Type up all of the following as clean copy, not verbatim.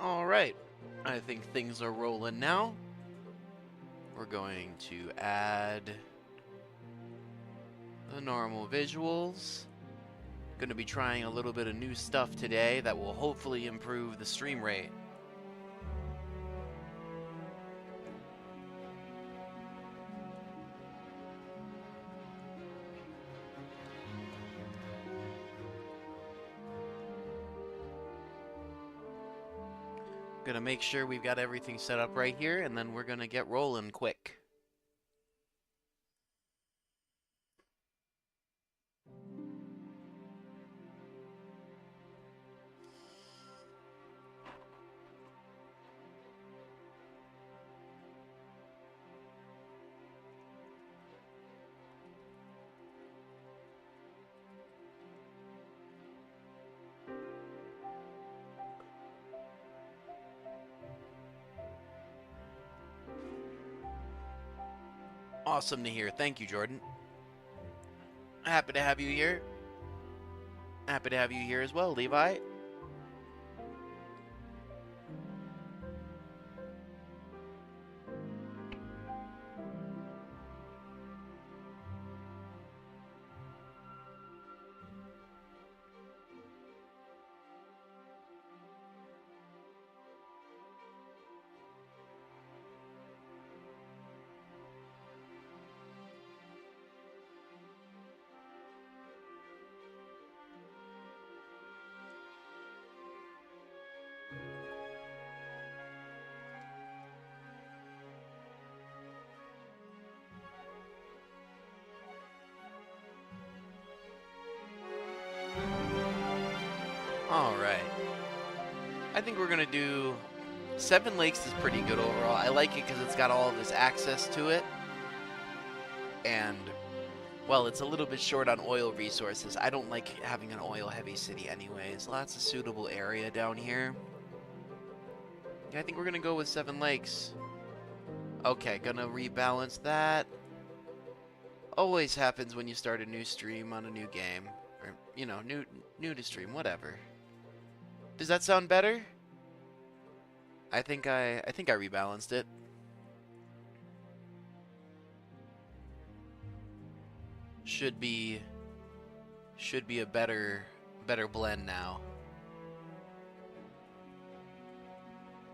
Alright, I think things are rolling now. We're going to add the normal visuals. Going to be trying a little bit of new stuff today that will hopefully improve the stream rate. Gonna make sure we've got everything set up right here, and then we're gonna get rolling quick. Awesome to hear. Thank you, Jordan. Happy to have you here. Happy to have you here as well, Levi. Alright. I think we're gonna do... Seven Lakes is pretty good overall. I like it because it's got all of this access to it. And, well, it's a little bit short on oil resources. I don't like having an oil-heavy city anyways. Lots of suitable area down here. Yeah, I think we're gonna go with Seven Lakes. Okay, gonna rebalance that. Always happens when you start a new stream on a new game. Or, you know, new to stream, whatever. Does that sound better? I think I rebalanced it. Should be a better blend now.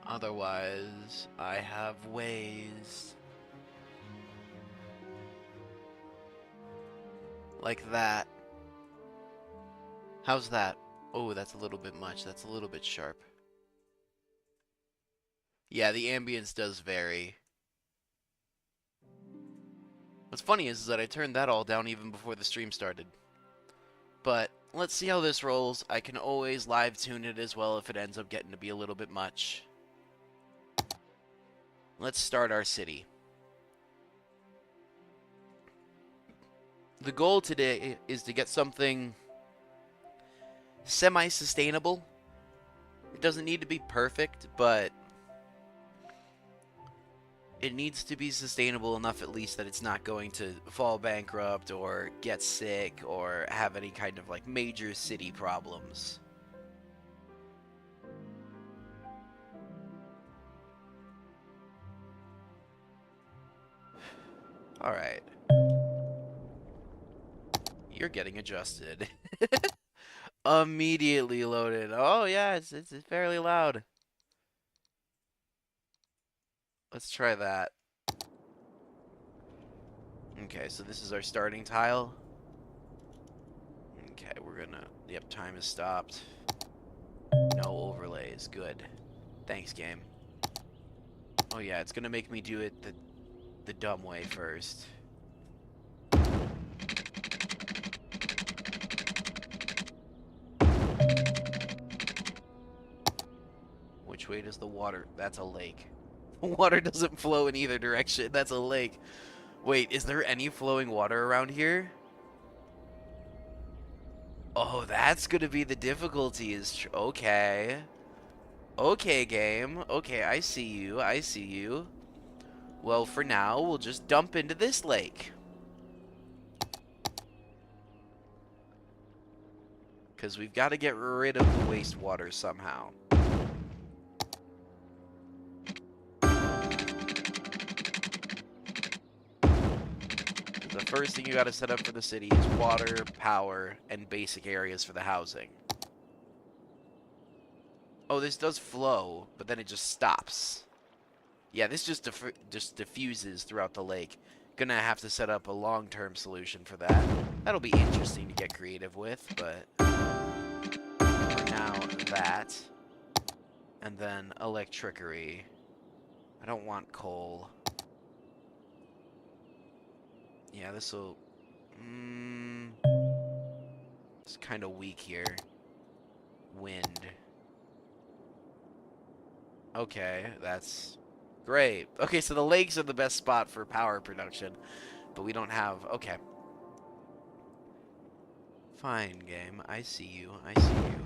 Otherwise, I have ways like that. How's that? Oh, that's a little bit much. That's a little bit sharp. Yeah, the ambience does vary. What's funny is that I turned that all down even before the stream started. But let's see how this rolls. I can always live tune it as well if it ends up getting to be a little bit much. Let's start our city. The goal today is to get something semi-sustainable. It doesn't need to be perfect, but it needs to be sustainable enough at least that it's not going to fall bankrupt or get sick or have any kind of like major city problems. Alright. You're getting adjusted. Immediately loaded. Oh yeah, it's fairly loud. Let's try that. Okay, so this is our starting tile. Okay, we're gonna... Yep, time has stopped. No overlays. Good. Thanks, game. Oh yeah, it's gonna make me do it the dumb way first. Which way does the water... That's a lake. Water doesn't flow in either direction. That's a lake. Wait, is there any flowing water around here? Oh, that's gonna be the difficulty. Okay. Okay, game. Okay, I see you. I see you. Well, for now, we'll just dump into this lake. Because we've got to get rid of the wastewater somehow. First thing you got to set up for the city is water, power, and basic areas for the housing. Oh, this does flow, but then it just stops. Yeah, this just diffuses throughout the lake. Gonna have to set up a long-term solution for that. That'll be interesting to get creative with, but for now, that. And then electricery. I don't want coal. Yeah, this'll... it's kind of weak here. Wind. Okay, that's great. Okay, so the lakes are the best spot for power production, but we don't have... Okay. Fine, game. I see you. I see you.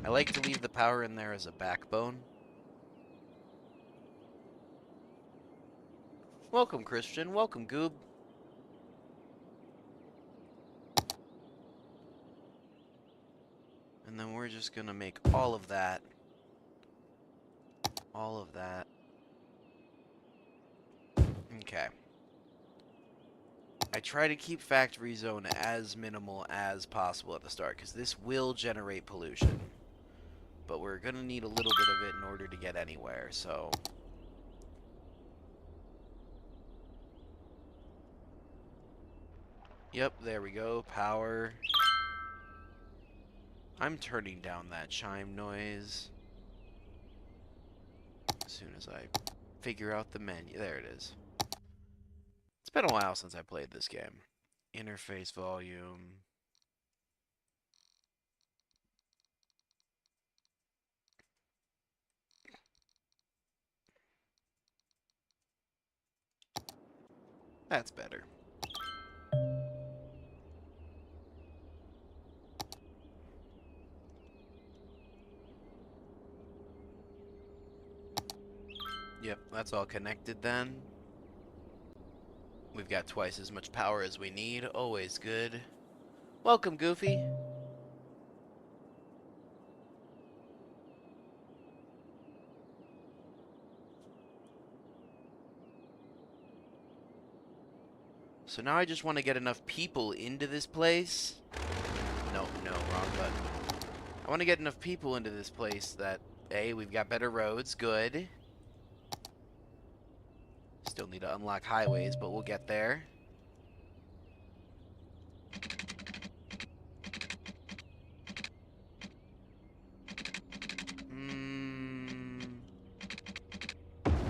I like to leave the power in there as a backbone. Welcome, Christian. Welcome, Goob. And then we're just gonna make all of that. All of that. Okay. I try to keep factory zone as minimal as possible at the start, because this will generate pollution. But we're gonna need a little bit of it in order to get anywhere, so... Yep, there we go. Power. I'm turning down that chime noise. As soon as I figure out the menu. There it is. It's been a while since I played this game. Interface volume. That's better. Yep, that's all connected then. We've got twice as much power as we need. Always good. Welcome, Goofy. So now I just want to get enough people into this place. No, wrong button. I want to get enough people into this place that, A, we've got better roads. Good. Still need to unlock highways, but we'll get there.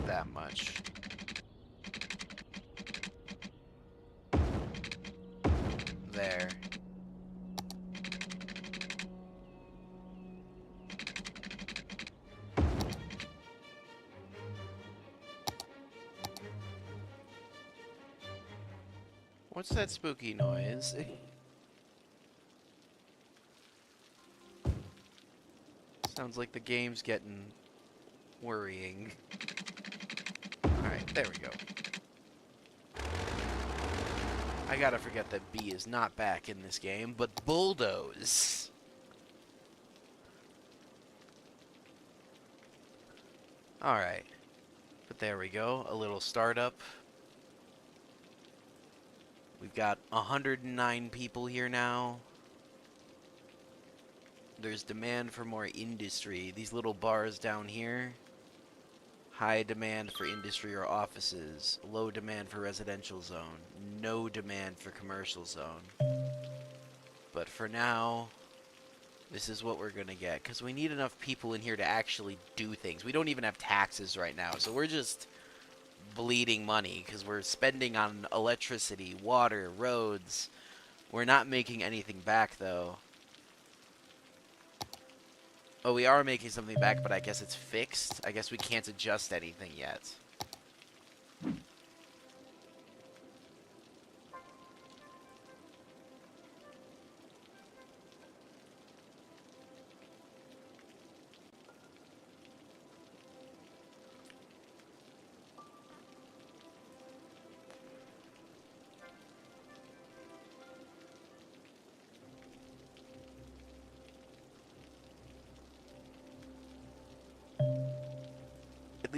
That much. There. What's that spooky noise? Sounds like the game's getting worrying. Alright, there we go. I gotta forget that B is not back in this game, but bulldoze. Alright. But there we go, a little startup. We've got 109 people here now. There's demand for more industry. These little bars down here. High demand for industry or offices. Low demand for residential zone. No demand for commercial zone. But for now, this is what we're going to get. Because we need enough people in here to actually do things. We don't even have taxes right now. So we're just bleeding money. Because we're spending on electricity, water, roads. We're not making anything back, though. Oh, we are making something back, but I guess it's fixed. I guess we can't adjust anything yet.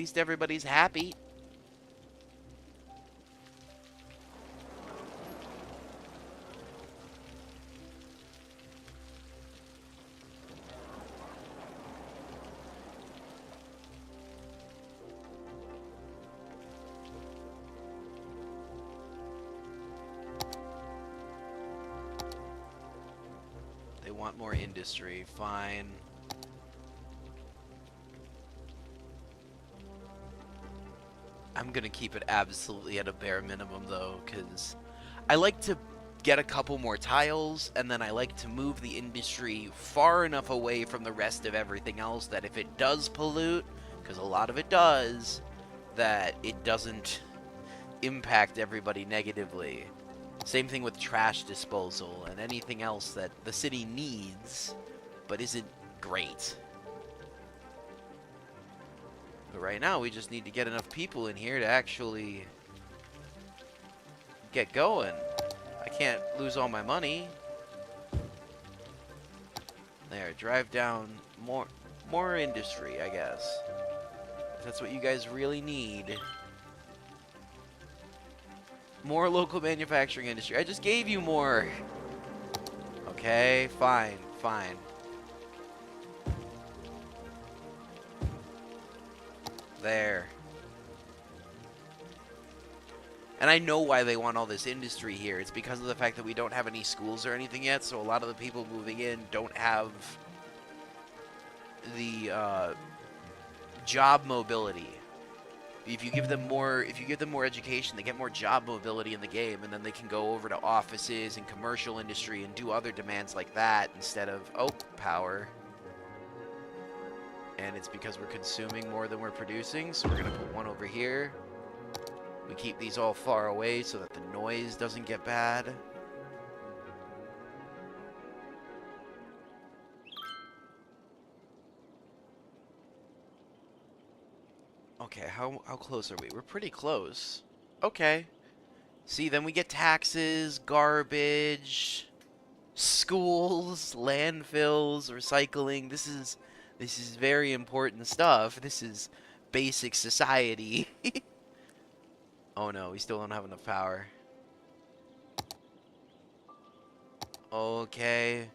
least everybody's happy. They want more industry. Fine. I'm gonna keep it absolutely at a bare minimum though, because I like to get a couple more tiles, and then I like to move the industry far enough away from the rest of everything else that if it does pollute, because a lot of it does, that it doesn't impact everybody negatively. Same thing with trash disposal and anything else that the city needs, but isn't great. But right now, we just need to get enough people in here to actually get going. I can't lose all my money. There, drive down more industry, I guess. If that's what you guys really need. More local manufacturing industry. I just gave you more. Okay, fine, fine. There. And I know why they want all this industry here. It's because of the fact that we don't have any schools or anything yet, so a lot of the people moving in don't have the job mobility. If you give them more education, they get more job mobility in the game, and then they can go over to offices and commercial industry and do other demands like that instead of power. And it's because we're consuming more than we're producing, so we're gonna put one over here. We keep these all far away so that the noise doesn't get bad. Okay, how close are we? We're pretty close. Okay. See, then we get taxes, garbage, schools, landfills, recycling. This is very important stuff. This is basic society. Oh no, we still don't have enough power. Okay.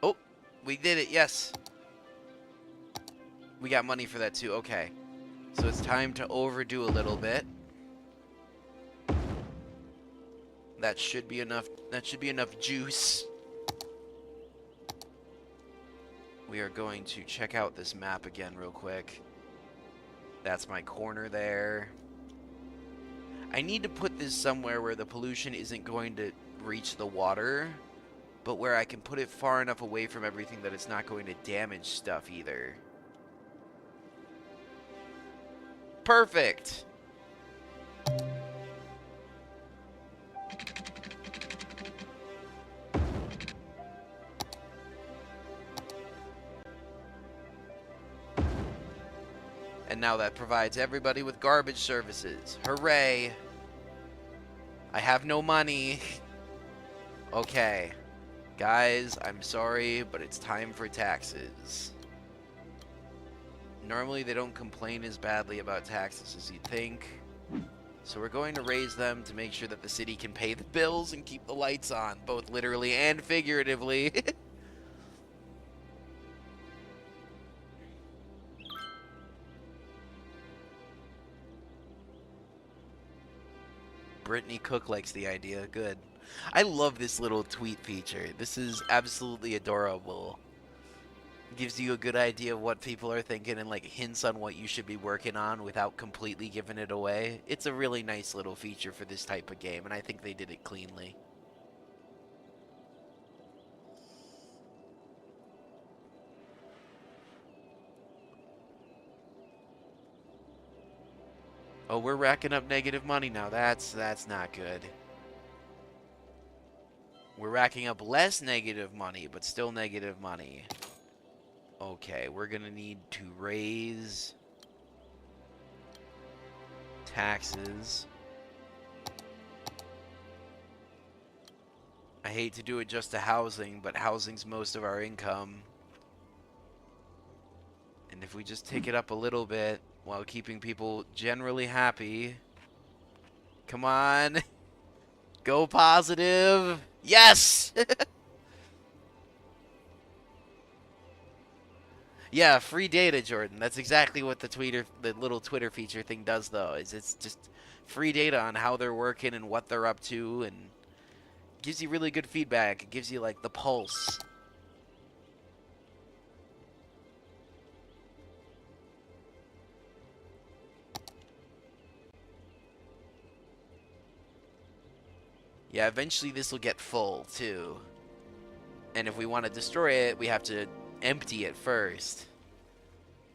Oh, we did it, yes. We got money for that too, okay. So it's time to overdo a little bit. That should be enough juice. We are going to check out this map again real quick. That's my corner there. I need to put this somewhere where the pollution isn't going to reach the water, but where I can put it far enough away from everything that it's not going to damage stuff either. Perfect! And now that provides everybody with garbage services. Hooray! I have no money. Okay. Guys, I'm sorry, but it's time for taxes. Normally they don't complain as badly about taxes as you'd think. So we're going to raise them to make sure that the city can pay the bills and keep the lights on, both literally and figuratively. Brittany Cook likes the idea. Good. I love this little tweet feature. This is absolutely adorable. Gives you a good idea of what people are thinking and like hints on what you should be working on without completely giving it away. It's a really nice little feature for this type of game, and I think they did it cleanly. Oh, we're racking up negative money now. That's not good. We're racking up less negative money, but still negative money. Okay, we're gonna need to raise taxes. I hate to do it just to housing, but housing's most of our income. And if we just take it up a little bit while keeping people generally happy. Come on. Go positive. Yes! Yeah, free data, Jordan. That's exactly what the little Twitter feature thing does, though. Is it's just free data on how they're working and what they're up to, and gives you really good feedback. It gives you like the pulse. Yeah, eventually this will get full too. And if we want to destroy it, we have to empty it first.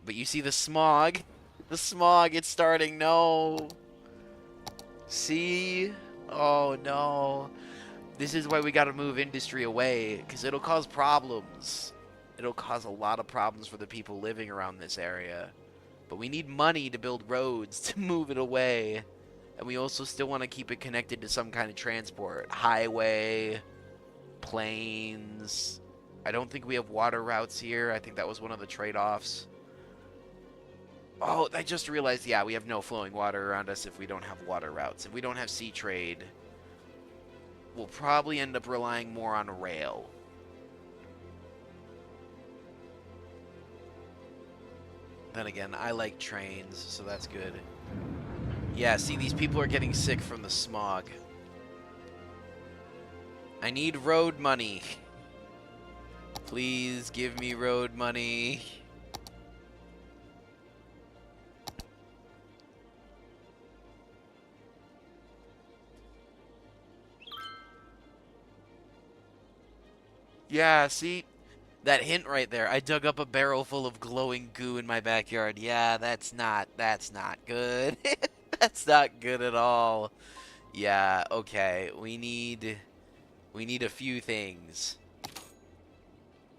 But you see the smog? The smog, it's starting. No. See? Oh, no. This is why we got to move industry away, because it'll cause problems. It'll cause a lot of problems for the people living around this area. But we need money to build roads to move it away. And we also still want to keep it connected to some kind of transport. Highway, planes. I don't think we have water routes here. I think that was one of the trade-offs. Oh, I just realized, yeah, we have no flowing water around us if we don't have water routes. If we don't have sea trade, we'll probably end up relying more on rail. Then again, I like trains, so that's good. Yeah, see, these people are getting sick from the smog. I need road money. Please give me road money. Yeah, see? That hint right there. I dug up a barrel full of glowing goo in my backyard. Yeah, that's not good. That's not good at all. Yeah, okay. We need a few things.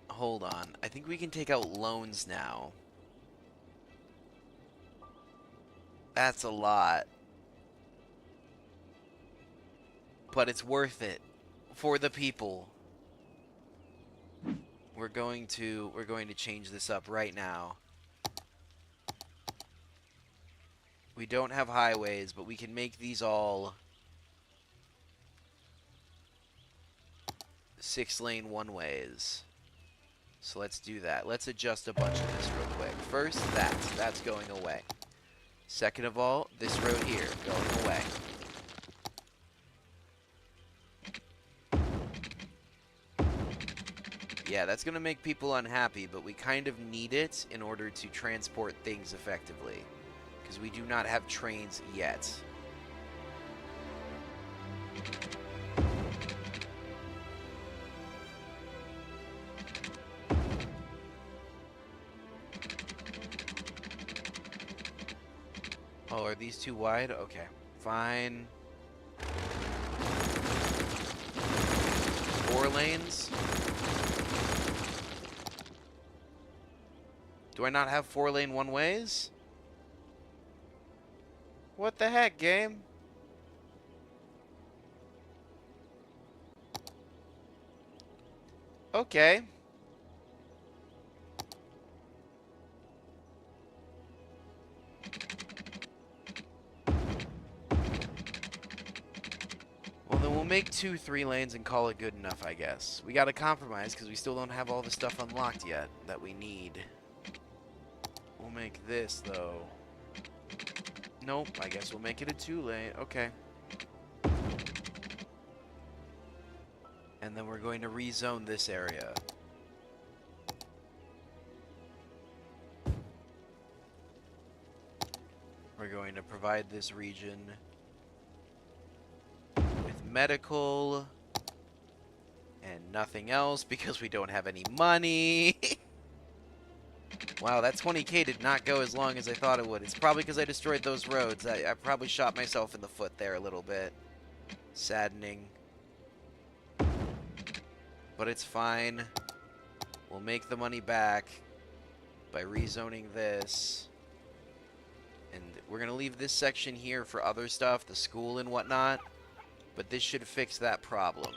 Hold on. I think we can take out loans now. That's a lot. But it's worth it for the people. We're going to change this up right now. We don't have highways, but we can make these all 6-lane one-ways. So let's do that. Let's adjust a bunch of this real quick. First, that's going away. Second of all, this road here, going away. Yeah, that's going to make people unhappy, but we kind of need it in order to transport things effectively. Because we do not have trains yet. Oh, are these too wide? Okay, fine. 4 lanes? Do I not have 4-lane one-ways? What the heck, game? Okay. Well, then we'll make 2 3-lanes and call it good enough, I guess. We gotta compromise because we still don't have all the stuff unlocked yet that we need. We'll make this, though. Nope, I guess we'll make it a 2-lane. Okay. And then we're going to rezone this area. We're going to provide this region with medical and nothing else because we don't have any money. Wow, that 20K did not go as long as I thought it would. It's probably because I destroyed those roads. I probably shot myself in the foot there a little bit. Saddening. But it's fine. We'll make the money back by rezoning this. And we're going to leave this section here for other stuff, the school and whatnot. But this should fix that problem.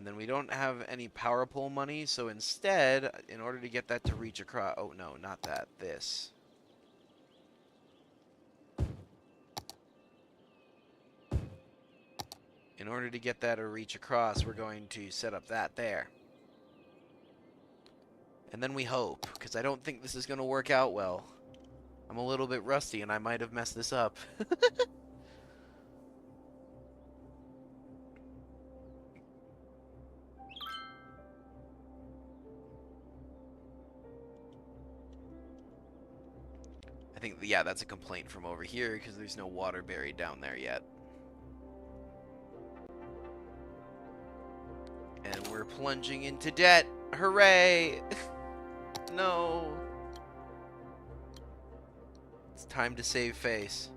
And then we don't have any power pole money, so instead, in order to get that to reach across... Oh, no, not that. This. In order to get that to reach across, we're going to set up that there. And then we hope, because I don't think this is going to work out well. I'm a little bit rusty, and I might have messed this up. I think, yeah, that's a complaint from over here, because there's no water buried down there yet. And we're plunging into debt. Hooray! No. It's time to save face.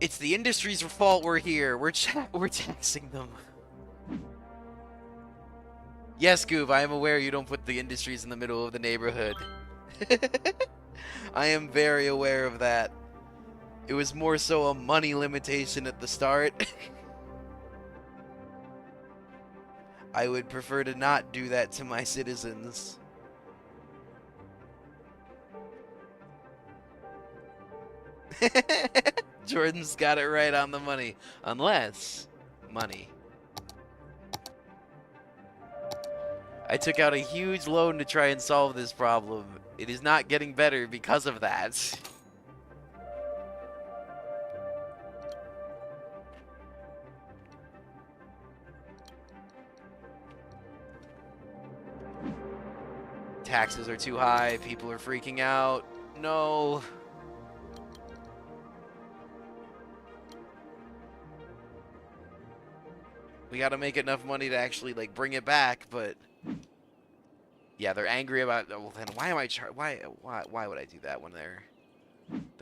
It's the industry's fault we're here. We're taxing them. Yes, Goob, I am aware you don't put the industries in the middle of the neighborhood. I am very aware of that. It was more so a money limitation at the start. I would prefer to not do that to my citizens. Jordan's got it right on the money. Unless... money. I took out a huge loan to try and solve this problem. It is not getting better because of that. Taxes are too high. People are freaking out. No. We gotta make enough money to actually, like, bring it back, but... yeah, they're angry about... well, then why am I why would I do that when they're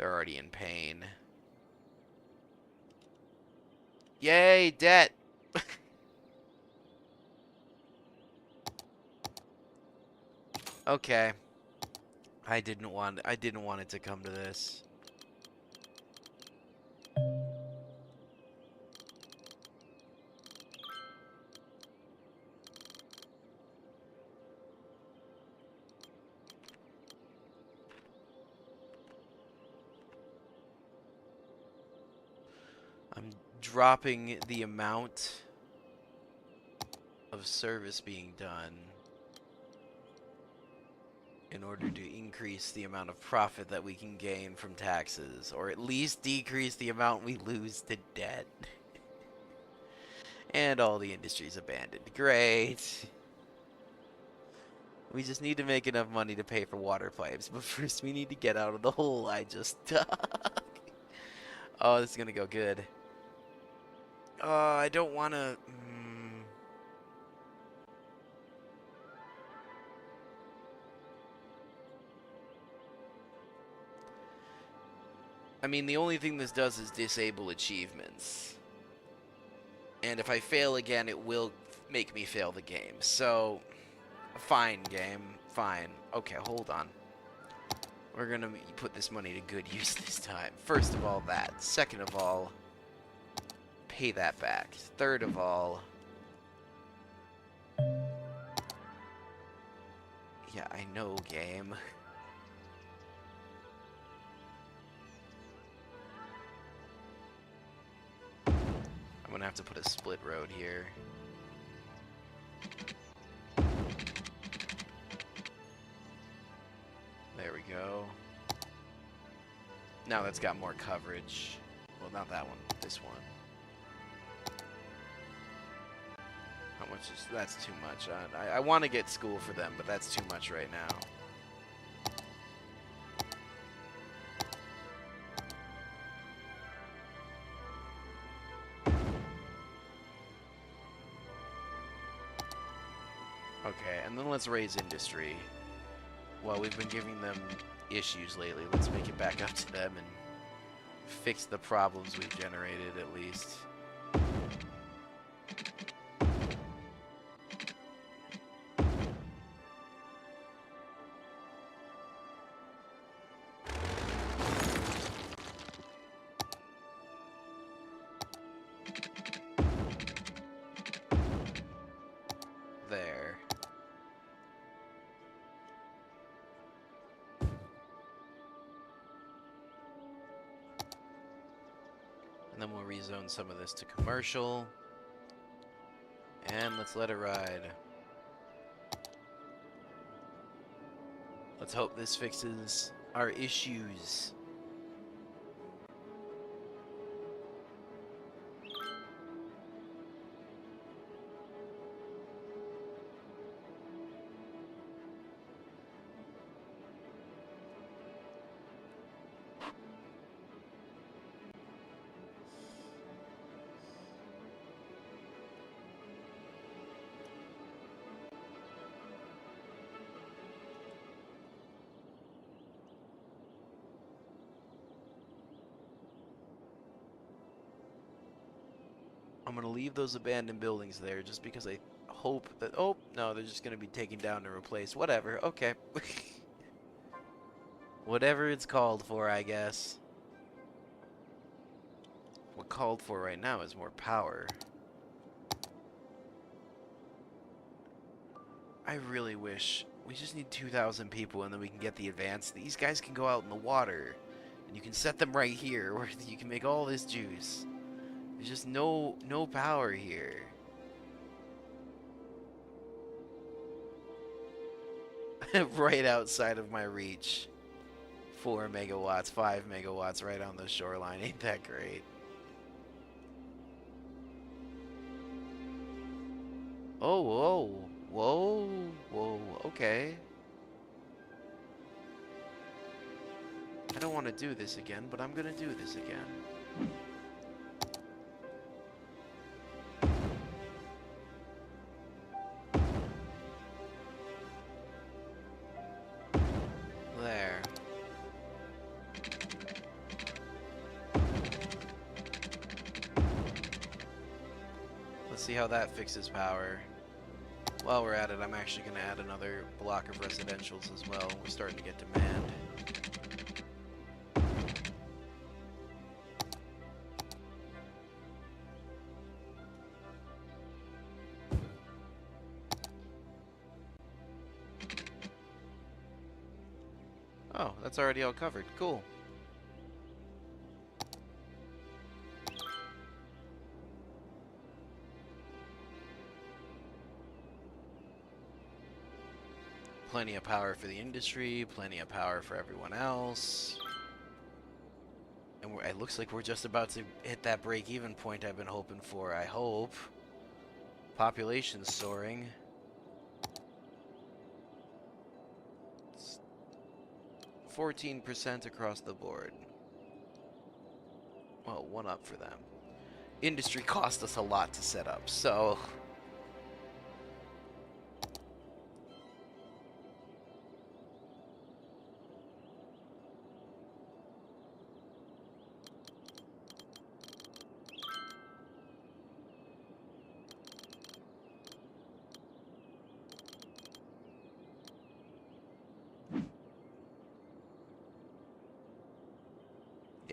already in pain? Yay, debt! Okay. I didn't want it to come to this. I'm dropping the amount of service being done in order to increase the amount of profit that we can gain from taxes, or at least decrease the amount we lose to debt. And all the industries abandoned. Great. We just need to make enough money to pay for water pipes, but first we need to get out of the hole I just dug. Oh, this is gonna go good. I don't wanna... I mean, the only thing this does is disable achievements. And if I fail again, it will make me fail the game. So, fine, game. Fine. Okay, hold on. We're gonna put this money to good use this time. First of all, that. Second of all, pay that back. Third of all... yeah, I know, game. I'm gonna have to put a split road here. There we go. Now that's got more coverage. Well, not that one, this one. How much is... that's too much. I want to get school for them, but that's too much right now. Okay, and then let's raise industry. Well, we've been giving them issues lately. Let's make it back up to them and fix the problems we've generated, at least. there. And then we'll rezone some of this to commercial. And let's let it ride. Let's hope this fixes our issues. I'm going to leave those abandoned buildings there just because I hope that... Oh, no, they're just going to be taken down and replaced. Whatever. Okay. Whatever it's called for, I guess. What called for right now is more power. I really wish... We just need 2,000 people and then we can get the advance. These guys can go out in the water. And you can set them right here where you can make all this juice. There's just no power here. Right outside of my reach. 4 megawatts, 5 megawatts right on the shoreline. Ain't that great? Oh, whoa. Whoa. Whoa. Okay. I don't want to do this again, but I'm going to do this again. There. Let's see how that fixes power. While we're at it, I'm actually going to add another block of residentials as well. We're starting to get demand. Oh, that's already all covered. Cool. Plenty of power for the industry, plenty of power for everyone else. And it looks like we're just about to hit that break-even point I've been hoping for, I hope. Population's soaring. 14% across the board. Well, one up for them. Industry cost us a lot to set up, so...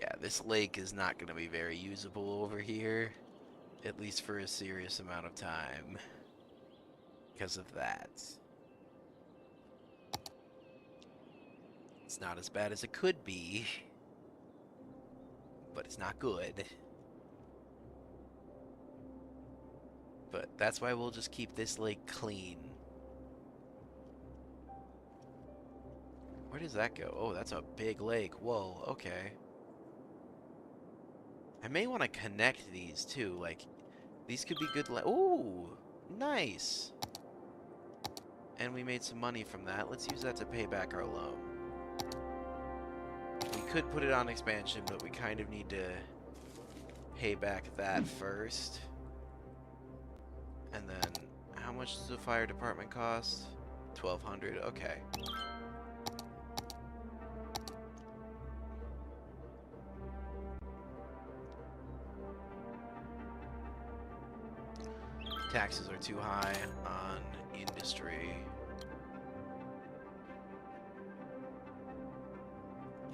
Yeah, this lake is not going to be very usable over here, at least for a serious amount of time, because of that. It's not as bad as it could be, but it's not good. But that's why we'll just keep this lake clean. Where does that go? Oh, that's a big lake. Whoa, okay. I may want to connect these too. Like, these could be good. Ooh, nice. And we made some money from that. Let's use that to pay back our loan. We could put it on expansion, but we kind of need to pay back that first. And then, how much does the fire department cost? 1,200. Okay. Taxes are too high on industry.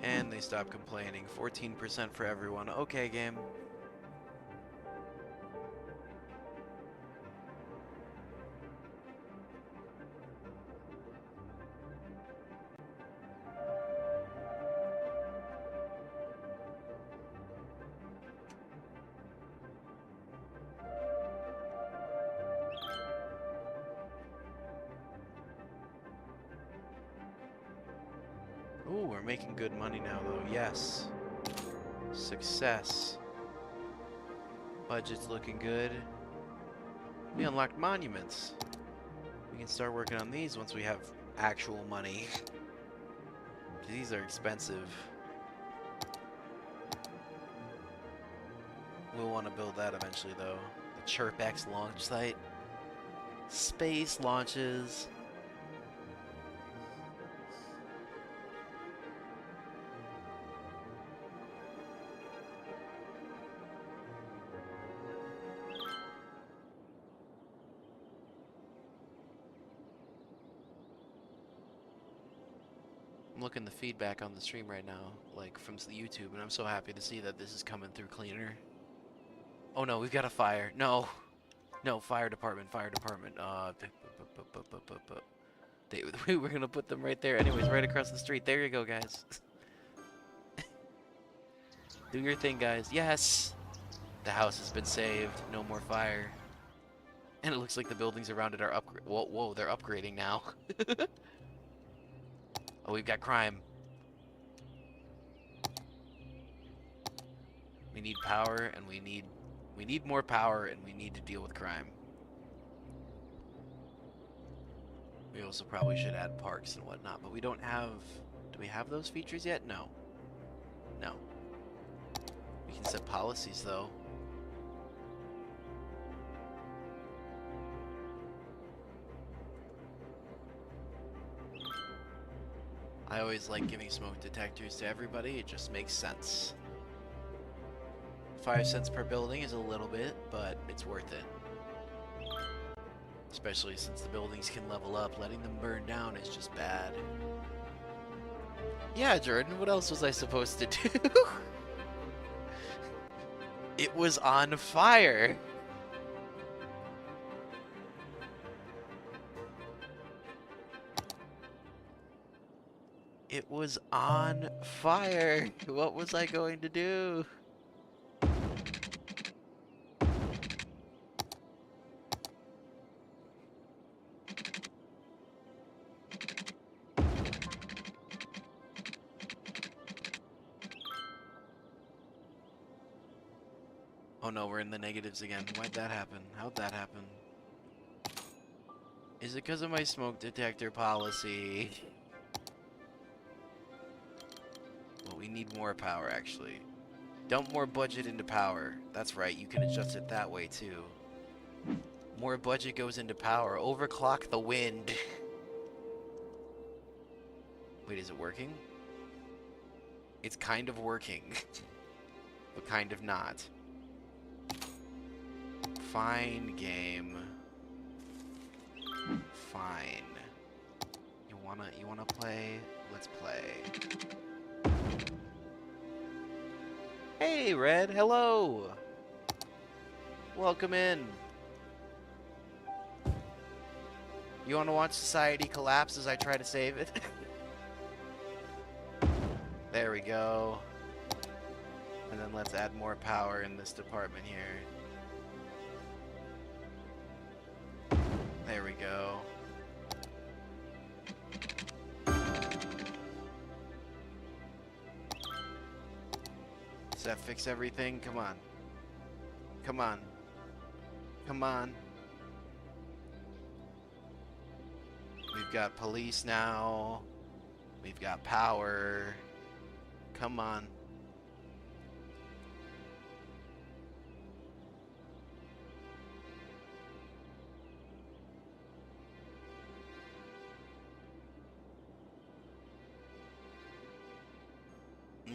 And they stop complaining. 14% for everyone. Okay, game. Ooh, we're making good money now, though. Yes. Success. Budget's looking good. We unlocked monuments. We can start working on these once we have actual money. These are expensive. We'll want to build that eventually, though. The ChirpX launch site. Space launches. I'm looking the feedback on the stream right now, like from YouTube, and I'm so happy to see that this is coming through cleaner. Oh no, we've got a fire. No. No, fire department, fire department. We were gonna put them right there. Anyways, right across the street. There you go, guys. Do your thing, guys. Yes! The house has been saved. No more fire. And it looks like the buildings around it are whoa, they're upgrading now. Oh, we've got crime. We need power, and we need more power, and we need to deal with crime. We also probably should add parks and whatnot, but we don't have... Do we have those features yet? No. No. We can set policies, though. I always like giving smoke detectors to everybody. It just makes sense. 5 cents per building is a little bit, but it's worth it. Especially since the buildings can level up. Letting them burn down is just bad. Yeah, Jordan, what else was I supposed to do? It was on fire. It was on fire. What was I going to do? Oh no, we're in the negatives again. Why'd that happen? How'd that happen? Is it because of my smoke detector policy? Well, we need more power, actually. Dump more budget into power. That's right, you can adjust it that way, too. More budget goes into power. Overclock the wind. Wait, is it working? It's kind of working. But kind of not. Fine, game. Fine. You wanna play? Let's play. Hey, Red, hello! Welcome in. You wanna watch society collapse as I try to save it? There we go. And then let's add more power in this department here. There we go. Does that fix everything? Come on. Come on. Come on. We've got police now. We've got power. Come on.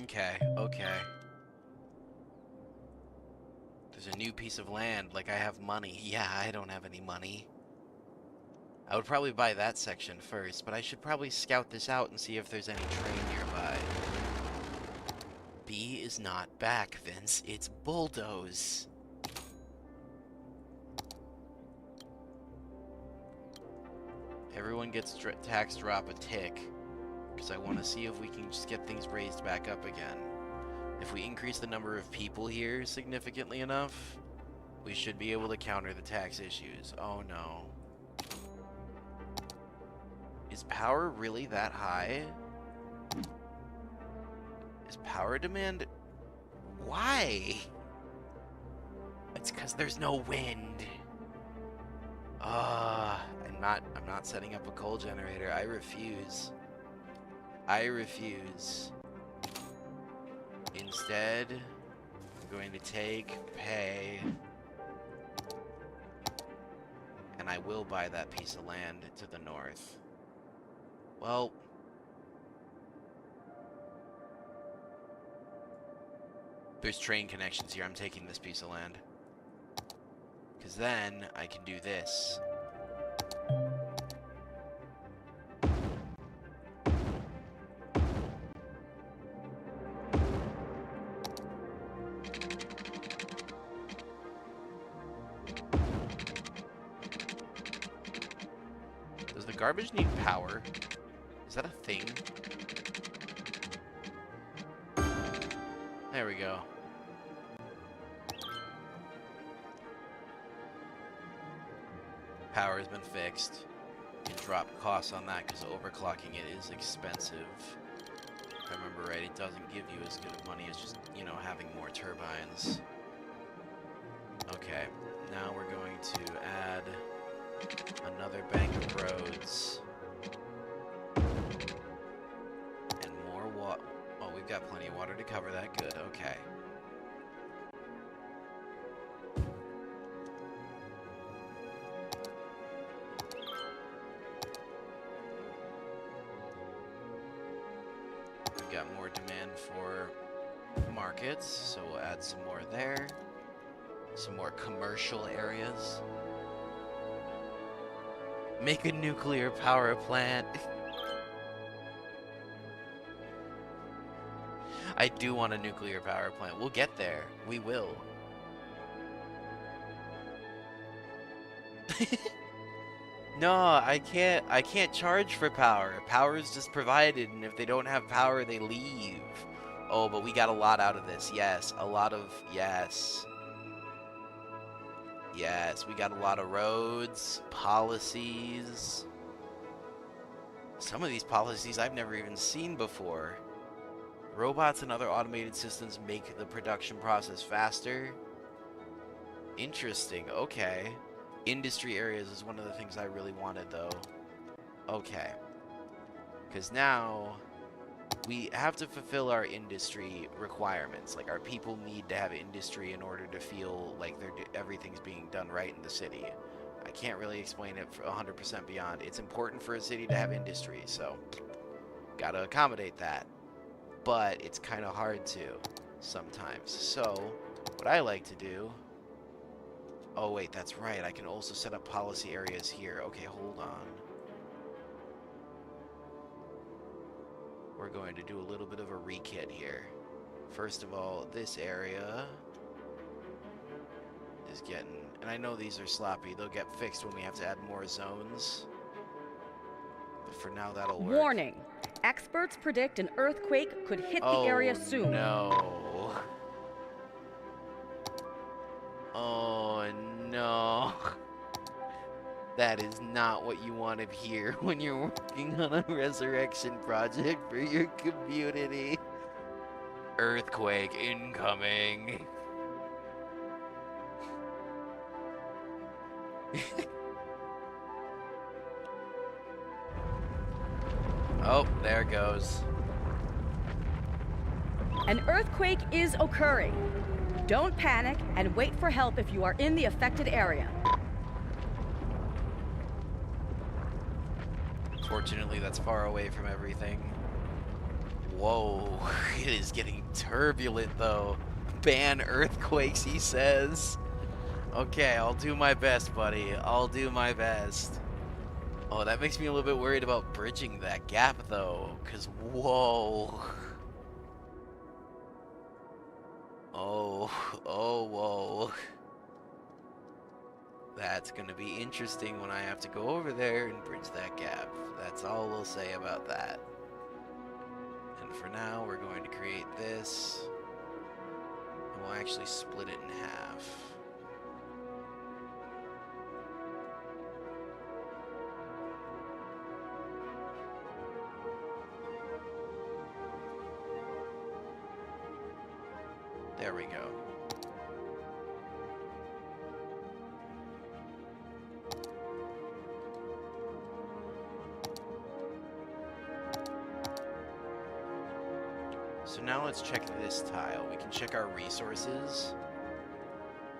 Okay, okay. There's a new piece of land, like I have money. Yeah, I don't have any money. I would probably buy that section first, but I should probably scout this out and see if there's any train nearby. B is not back, Vince. It's bulldoze. Everyone gets tax drop a tick, because I want to see if we can just get things raised back up again. If we increase the number of people here significantly enough, we should be able to counter the tax issues. Oh no. Is power really that high? Is power demand... Why? It's because there's no wind. I'm not setting up a coal generator. I refuse. I refuse. Instead, I'm going to take pay, and I will buy that piece of land to the north. Well, there's train connections here. I'm taking this piece of land. Because then I can do this. Does the garbage need power? Is that a thing? There we go. Power has been fixed. You can drop costs on that because overclocking it is expensive. If I remember right, it doesn't give you as good of money as just, you know, having more turbines. Okay, now we're going to add another bank of roads. And more water. Oh, we've got plenty of water to cover that. Good, okay. We've got more demand for markets, so we'll add some more there. Some more commercial areas. Make a nuclear power plant. I do want a nuclear power plant. We'll get there. We will. No, I can't charge for power. Power is just provided, and if they don't have power, they leave. Oh, but we got a lot out of this. Yes, a lot of... Yes. Yes, we got a lot of roads, policies. Some of these policies I've never even seen before. Robots and other automated systems make the production process faster. Interesting, okay. Industry areas is one of the things I really wanted, though. Okay. Because now we have to fulfill our industry requirements. Like, our people need to have industry in order to feel like everything's being done right in the city. I can't really explain it for 100% beyond. It's important for a city to have industry, so gotta accommodate that. But it's kind of hard to sometimes. So what I like to do... Oh, wait, that's right. I can also set up policy areas here. Okay, hold on. We're going to do a little bit of a rekit here. First of all, this area is getting... And I know these are sloppy. They'll get fixed when we have to add more zones. But for now, that'll work. Warning. Experts predict an earthquake could hit the area soon. No. Oh, no. That is not what you want to hear when you're working on a resurrection project for your community. Earthquake incoming. Oh, there it goes. An earthquake is occurring. Don't panic and wait for help if you are in the affected area. Fortunately, that's far away from everything. Whoa, it is getting turbulent though. Ban earthquakes, he says. Okay, I'll do my best, buddy. I'll do my best. Oh, that makes me a little bit worried about bridging that gap though, because whoa. Oh, whoa. That's gonna be interesting when I have to go over there and bridge that gap. That's all we'll say about that. And for now, we're going to create this. And we'll actually split it in half. There we go. So now let's check this tile. We can check our resources.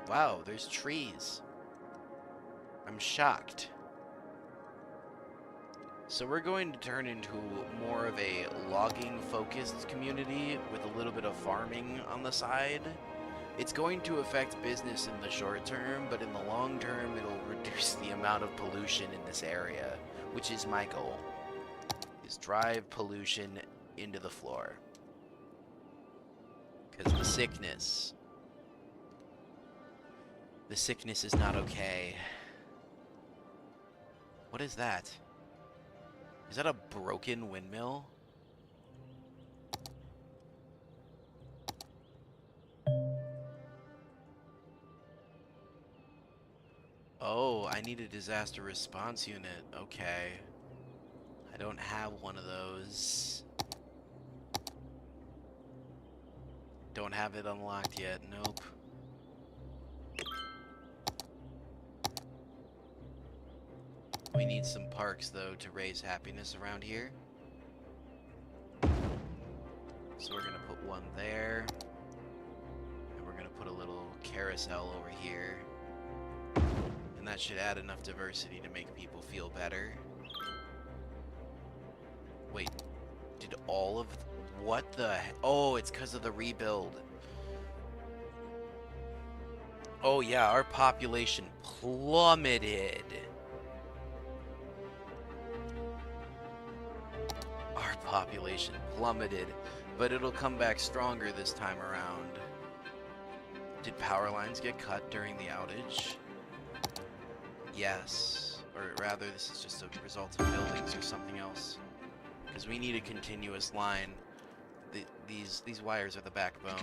Wow, there's trees. I'm shocked. So we're going to turn into more of a logging-focused community with a little bit of farming on the side. It's going to affect business in the short term, but in the long term, it'll reduce the amount of pollution in this area, which is my goal, is drive pollution into the floor. Because the sickness is not okay. What is that? Is that a broken windmill? Oh, I need a disaster response unit. Okay. I don't have one of those. Don't have it unlocked yet. Nope. We need some parks, though, to raise happiness around here. So we're going to put one there. And we're going to put a little carousel over here. And that should add enough diversity to make people feel better. Wait, did all of... What the... Oh, it's because of the rebuild. Oh yeah, our population plummeted. Our population plummeted, but it'll come back stronger this time around. Did power lines get cut during the outage? Yes. Or rather, this is just a result of buildings or something else. Because we need a continuous line. These wires are the backbone.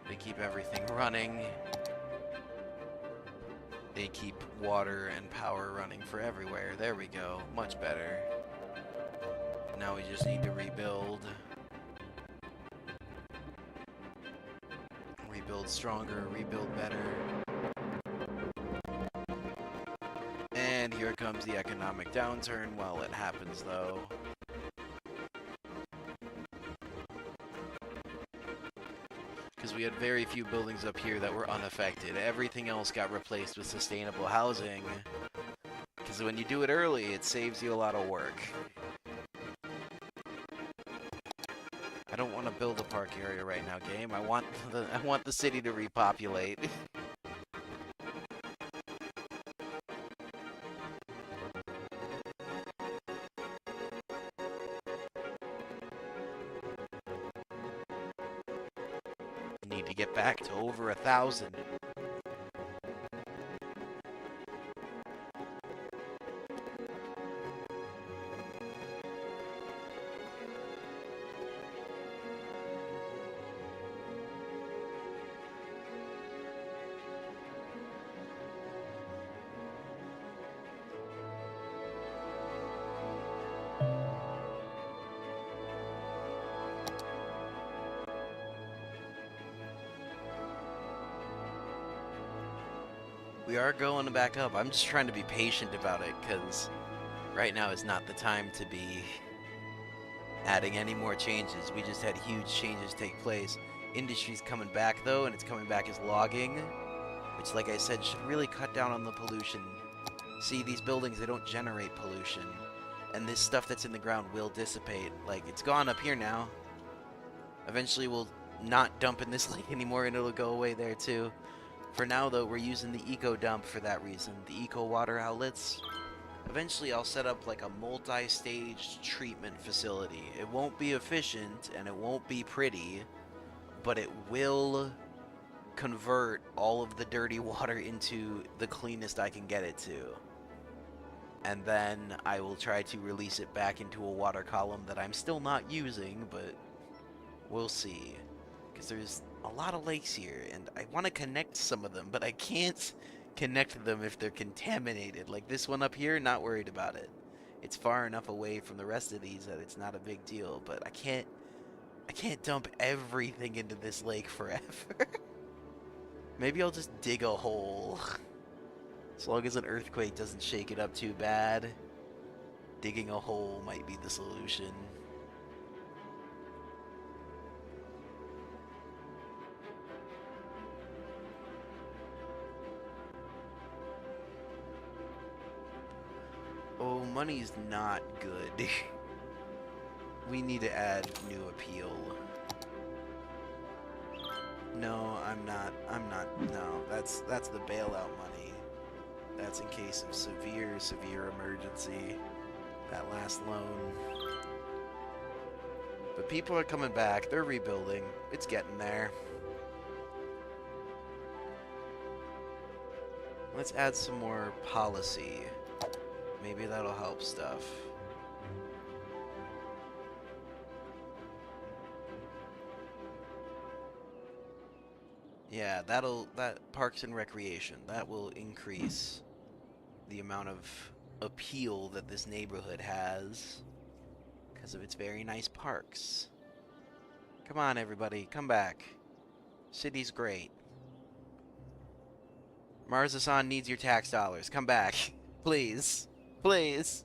They keep everything running. They keep water and power running for everywhere. There we go. Much better. Now we just need to rebuild. Rebuild stronger, rebuild better. And here comes the economic downturn while it happens, though. Because we had very few buildings up here that were unaffected. Everything else got replaced with sustainable housing. Because when you do it early, it saves you a lot of work. I don't want to build a park area right now, game. I want the city to repopulate. Need to get back to over 1,000. We are going back up. I'm just trying to be patient about it, because right now is not the time to be adding any more changes. We just had huge changes take place. Industry's coming back, though, and it's coming back as logging, which, like I said, should really cut down on the pollution. See, these buildings, they don't generate pollution, and this stuff that's in the ground will dissipate. Like, it's gone up here now. Eventually, we'll not dump in this lake anymore, and it'll go away there, too. For now, though, we're using the eco dump for that reason, the eco water outlets. Eventually, I'll set up like a multi-staged treatment facility. It won't be efficient and it won't be pretty, but it will convert all of the dirty water into the cleanest I can get it to. And then I will try to release it back into a water column that I'm still not using, but we'll see. Because there's a lot of lakes here, and I want to connect some of them, but I can't connect them if they're contaminated. Like this one up here, not worried about it. It's far enough away from the rest of these that it's not a big deal, but I can't I can't dump everything into this lake forever. Maybe I'll just dig a hole. As long as an earthquake doesn't shake it up too bad, digging a hole might be the solution. Oh, money's not good. We need to add new appeal. No, I'm not. No, that's the bailout money. That's in case of severe emergency. That last loan. But people are coming back. They're rebuilding. It's getting there. Let's add some more policy. Maybe that'll help stuff. Yeah, that Parks and Recreation, that will increase the amount of appeal that this neighborhood has because of its very nice parks. Come on, everybody, come back. City's great. Marzasan needs your tax dollars. Come back. Please. Please.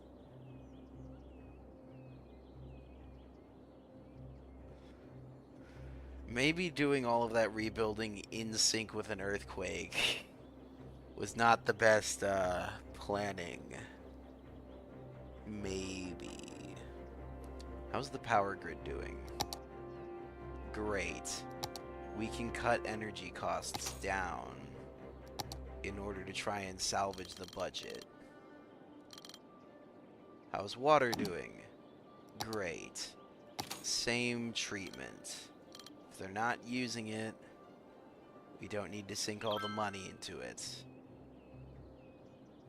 Maybe doing all of that rebuilding in sync with an earthquake was not the best planning. Maybe. How's the power grid doing? Great. We can cut energy costs down in order to try and salvage the budget. How's water doing? Great. Same treatment. If they're not using it, we don't need to sink all the money into it.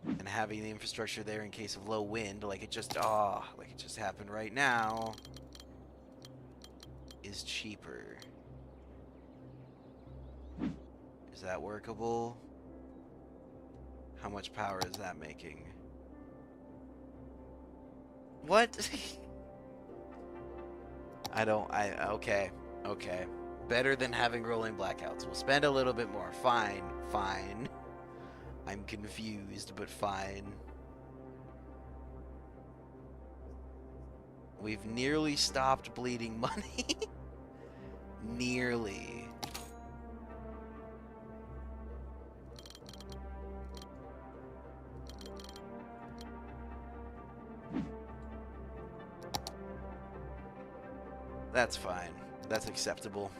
And having the infrastructure there in case of low wind, like it just happened right now, is cheaper. Is that workable? How much power is that making? What? Okay. Better than having rolling blackouts. We'll spend a little bit more. Fine. I'm confused, but fine. We've nearly stopped bleeding money. Nearly. That's fine. That's acceptable.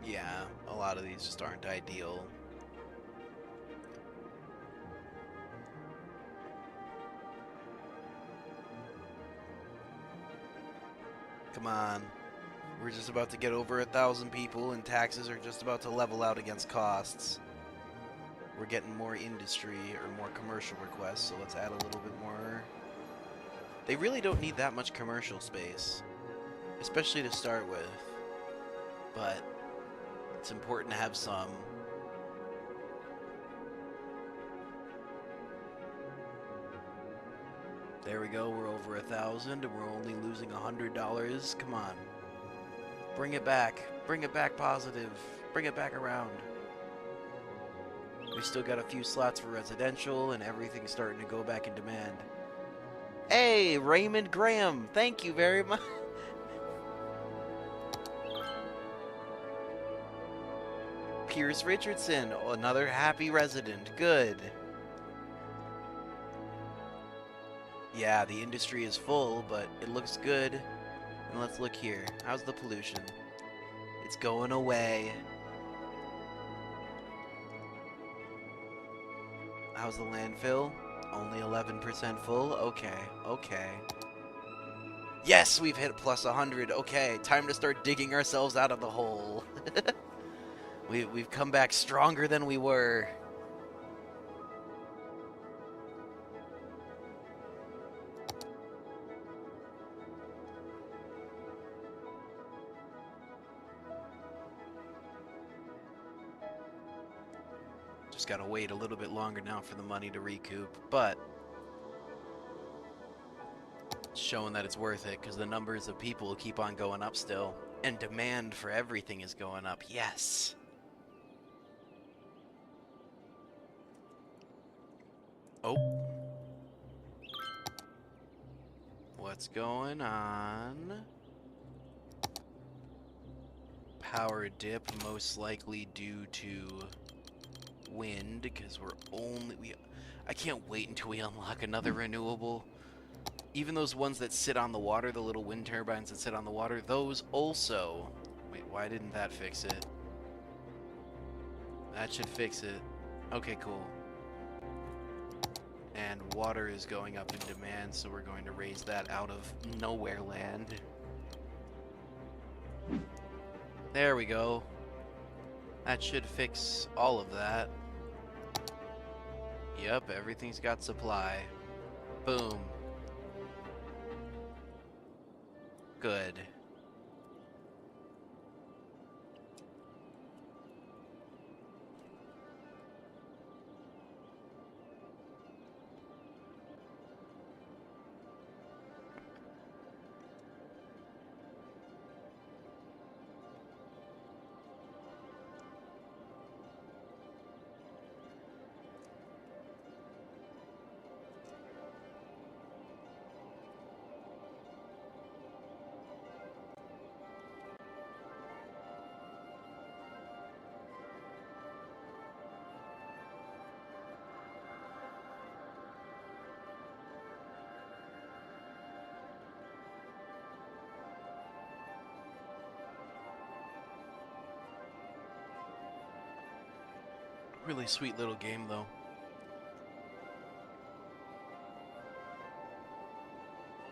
Yeah, a lot of these just aren't ideal. Come on. We're just about to get over 1,000 people and taxes are just about to level out against costs. We're getting more industry or more commercial requests, so let's add a little bit more. They really don't need that much commercial space, especially to start with, but it's important to have some. There we go, we're over 1,000 and we're only losing $100. Come on. Bring it back. Bring it back positive. Bring it back around. We still got a few slots for residential and everything's starting to go back in demand. Hey, Raymond Graham, thank you very much. Pierce Richardson, another happy resident. Good. Yeah, the industry is full, but it looks good. And let's look here. How's the pollution? It's going away. How's the landfill? Only 11% full? Okay, okay. Yes, we've hit plus 100. Okay, time to start digging ourselves out of the hole. We've come back stronger than we were. Just gotta wait a little bit longer now for the money to recoup, but it's showing that it's worth it because the numbers of people keep on going up still, and demand for everything is going up. Yes. Oh. What's going on? Power dip, most likely due to wind, because I can't wait until we unlock another renewable. Even those ones that sit on the water, the little wind turbines that sit on the water, those also... Wait, why didn't that fix it? That should fix it. Okay, cool. And water is going up in demand, so we're going to raise that out of nowhere land. There we go. That should fix all of that. Yep, everything's got supply. Boom. Good. Really sweet little game, though.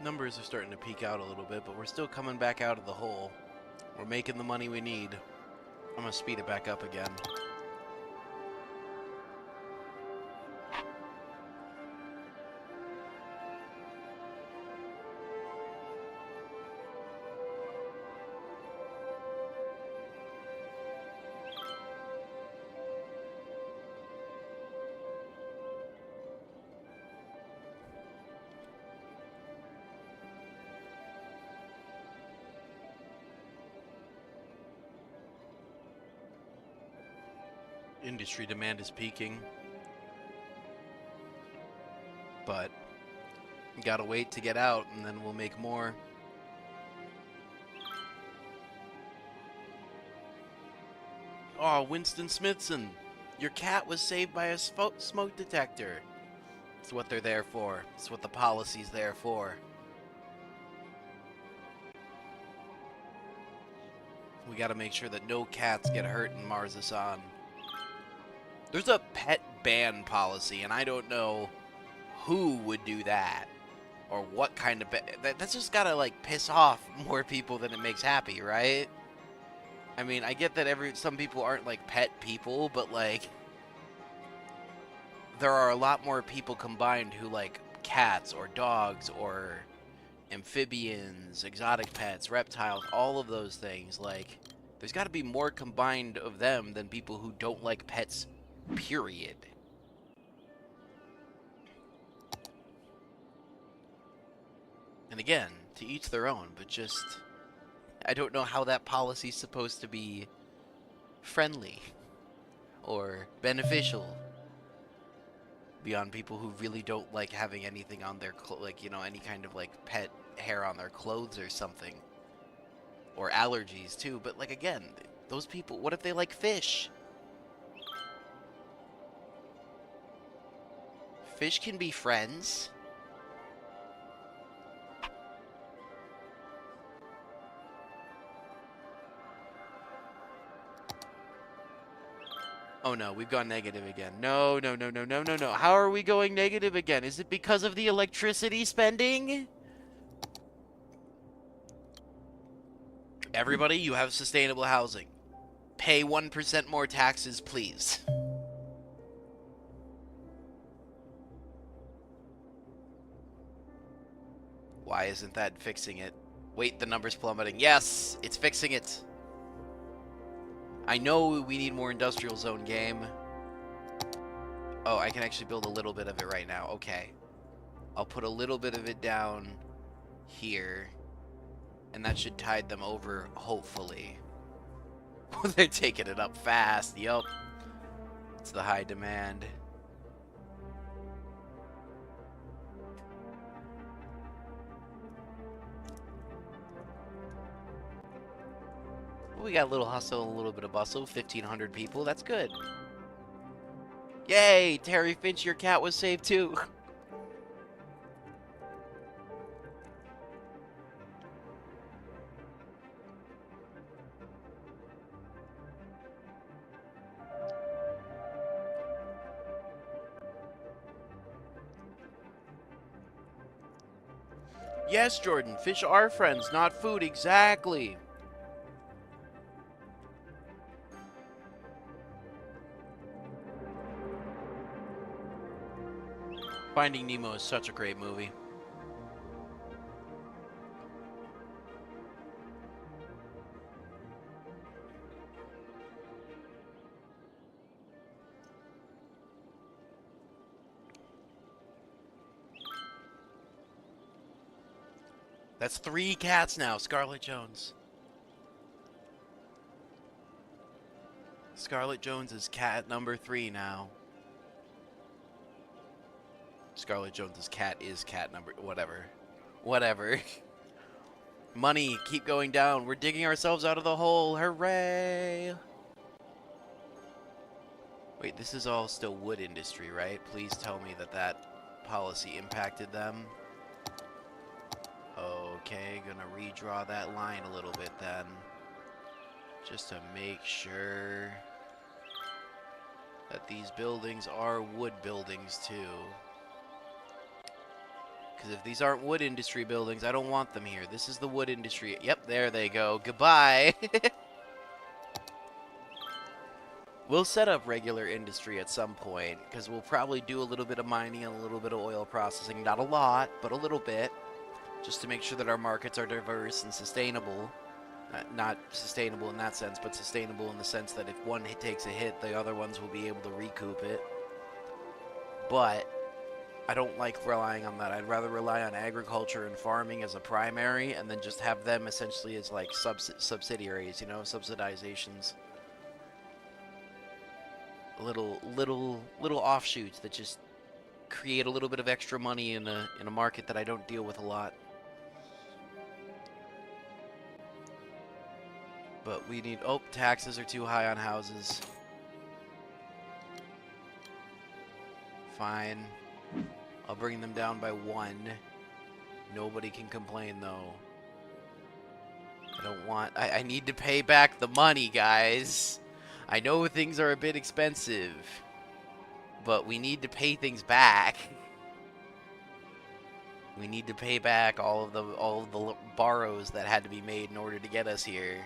Numbers are starting to peak out a little bit, but we're still coming back out of the hole. We're making the money we need. I'm gonna speed it back up again. Industry demand is peaking, but we gotta wait to get out and then we'll make more. Oh, Winston Smithson, your cat was saved by a smoke detector. It's what they're there for. It's what the policy's there for. We gotta make sure that no cats get hurt in Marzasan. There's a pet ban policy, and I don't know who would do that. Or what kind of... That's just gotta, like, piss off more people than it makes happy, right? I mean, I get that some people aren't, like, pet people, but, like... There are a lot more people combined who like cats or dogs or amphibians, exotic pets, reptiles, all of those things. Like, there's got to be more combined of them than people who don't like pets, period. And again, to each their own, but just... I don't know how that policy's supposed to be friendly or beneficial beyond people who really don't like having anything on their like, you know, any kind of like pet hair on their clothes or something, or allergies too. But like, again, those people, what if they like fish? Fish can be friends. Oh no, we've gone negative again. No, no, no, no, no, no, no. How are we going negative again? Is it because of the electricity spending? Everybody, you have sustainable housing. Pay 1% more taxes, please. Why isn't that fixing it? Wait, the number's plummeting. Yes, it's fixing it. I know we need more industrial zone game. Oh, I can actually build a little bit of it right now. Okay. I'll put a little bit of it down here. And that should tide them over, hopefully. They're taking it up fast. Yup. It's the high demand. We got a little hustle and a little bit of bustle. 1,500 people. That's good. Yay! Terry Finch, your cat was saved too. Yes, Jordan. Fish are friends, not food. Exactly. Finding Nemo is such a great movie. That's 3 cats now. Scarlett Jones. Scarlett Jones is cat number 3 now. Scarlett Jones's cat is cat number... Whatever. Whatever. Money, keep going down. We're digging ourselves out of the hole. Hooray! Wait, this is all still wood industry, right? Please tell me that that policy impacted them. Okay, gonna redraw that line a little bit then. Just to make sure that these buildings are wood buildings too. Because if these aren't wood industry buildings, I don't want them here. This is the wood industry. Yep, there they go. Goodbye. We'll set up regular industry at some point, because we'll probably do a little bit of mining and a little bit of oil processing. Not a lot, but a little bit. Just to make sure that our markets are diverse and sustainable. Not sustainable in that sense, but sustainable in the sense that if one takes a hit, the other ones will be able to recoup it. But I don't like relying on that. I'd rather rely on agriculture and farming as a primary, and then just have them essentially as like subsidiaries, you know, subsidizations. Little offshoots that just create a little bit of extra money in a market that I don't deal with a lot. But we need... Oh, taxes are too high on houses. Fine. I'll bring them down by 1. Nobody can complain, though. I don't want... I need to pay back the money, guys. I know things are a bit expensive, but we need to pay things back. We need to pay back all of the borrows that had to be made in order to get us here.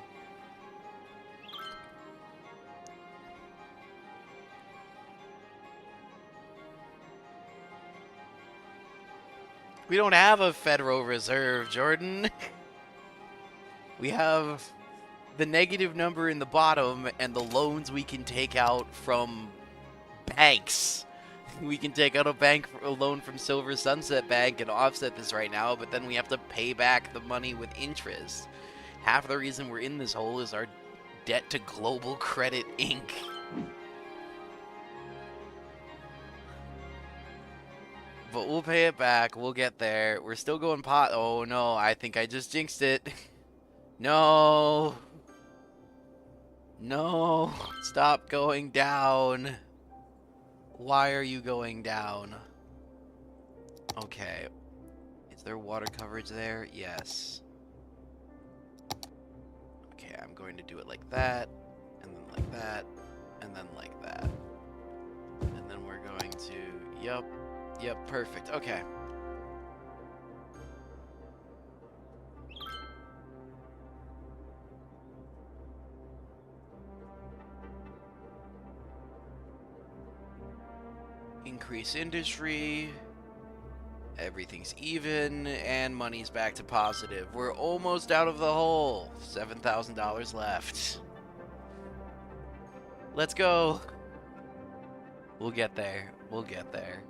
We don't have a Federal Reserve, Jordan. We have the negative number in the bottom and the loans we can take out from banks. We can take out a loan from Silver Sunset Bank and offset this right now, but then we have to pay back the money with interest. Half the reason we're in this hole is our debt to Global Credit Inc. But we'll pay it back. We'll get there. We're still going pot. Oh no, I think I just jinxed it. No. No. Stop going down. Why are you going down? Okay. Is there water coverage there? Yes. Okay, I'm going to do it like that, and then like that, and and then like that. And then we're going to, yep, perfect. Okay. Increase industry. Everything's even, and money's back to positive. We're almost out of the hole. $7,000 left. Let's go. We'll get there. We'll get there.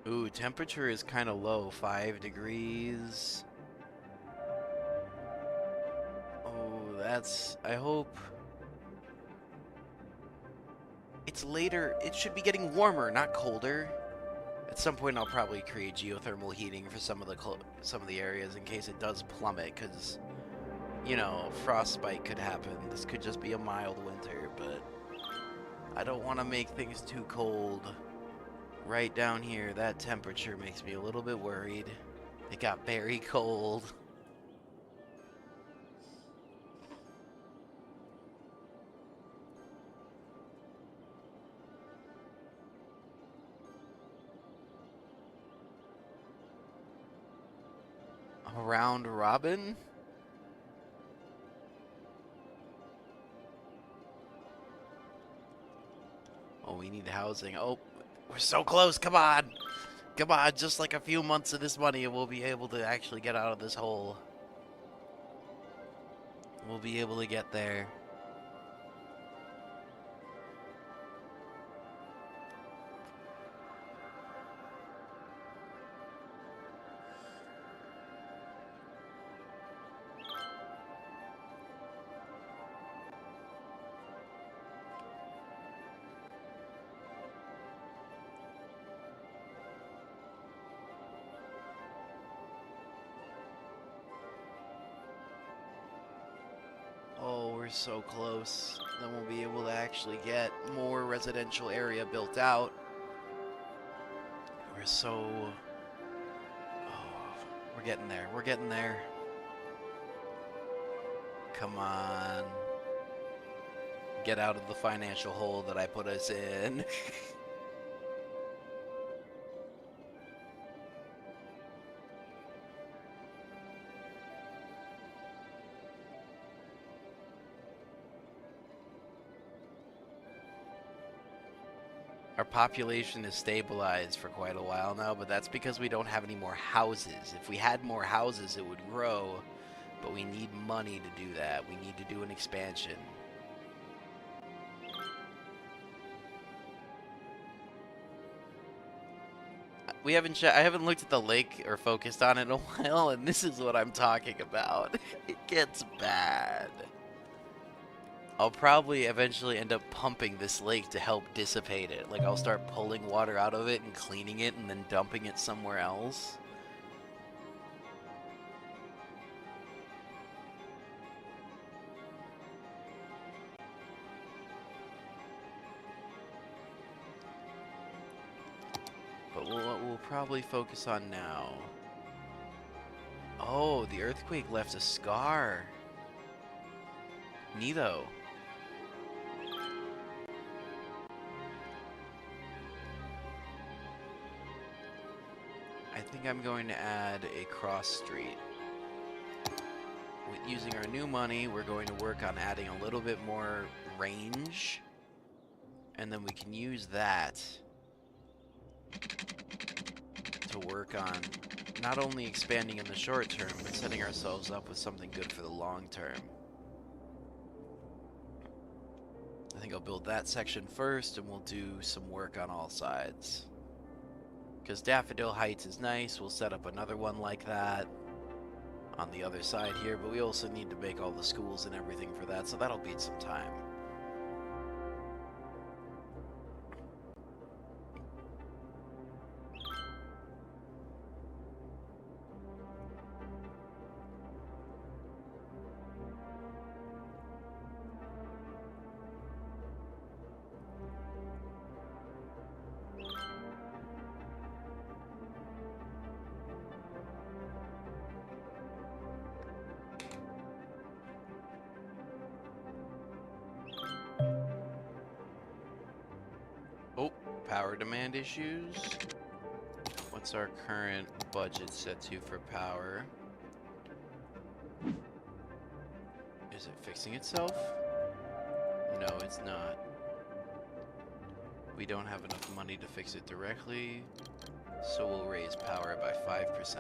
Ooh, temperature is kind of low. 5 degrees. Oh, that's... I hope... It's later. It should be getting warmer, not colder. At some point, I'll probably create geothermal heating for some of the areas in case it does plummet, because, you know, frostbite could happen. This could just be a mild winter, but I don't want to make things too cold. Right down here, that temperature makes me a little bit worried. It got very cold. Round robin? Oh, we need housing. Oh, we're so close. Come on. Come on. Just like a few months of this money and we'll be able to actually get out of this hole. We'll be able to get there. Oh, we're so close. Then we'll be able to actually get more residential area built out. We're so... Oh, we're getting there. We're getting there. Come on. Get out of the financial hole that I put us in. Our population is stabilized for quite a while now, but that's because we don't have any more houses. If we had more houses, it would grow, but we need money to do that. We need to do an expansion. I haven't looked at the lake or focused on it in a while, and this is what I'm talking about. It gets bad. I'll probably eventually end up pumping this lake to help dissipate it. Like, I'll start pulling water out of it and cleaning it and then dumping it somewhere else. But what we'll probably focus on now... Oh, the earthquake left a scar. Neato. I think I'm going to add a cross street. With using our new money, we're going to work on adding a little bit more range. And then we can use that to work on not only expanding in the short term, but setting ourselves up with something good for the long term. I think I'll build that section first, and we'll do some work on all sides. Because Daffodil Heights is nice, we'll set up another one like that on the other side here, but we also need to make all the schools and everything for that, so that'll beat some time. Power demand issues. What's our current budget set to for power? Is it fixing itself? No, it's not. We don't have enough money to fix it directly, so we'll raise power by 5%.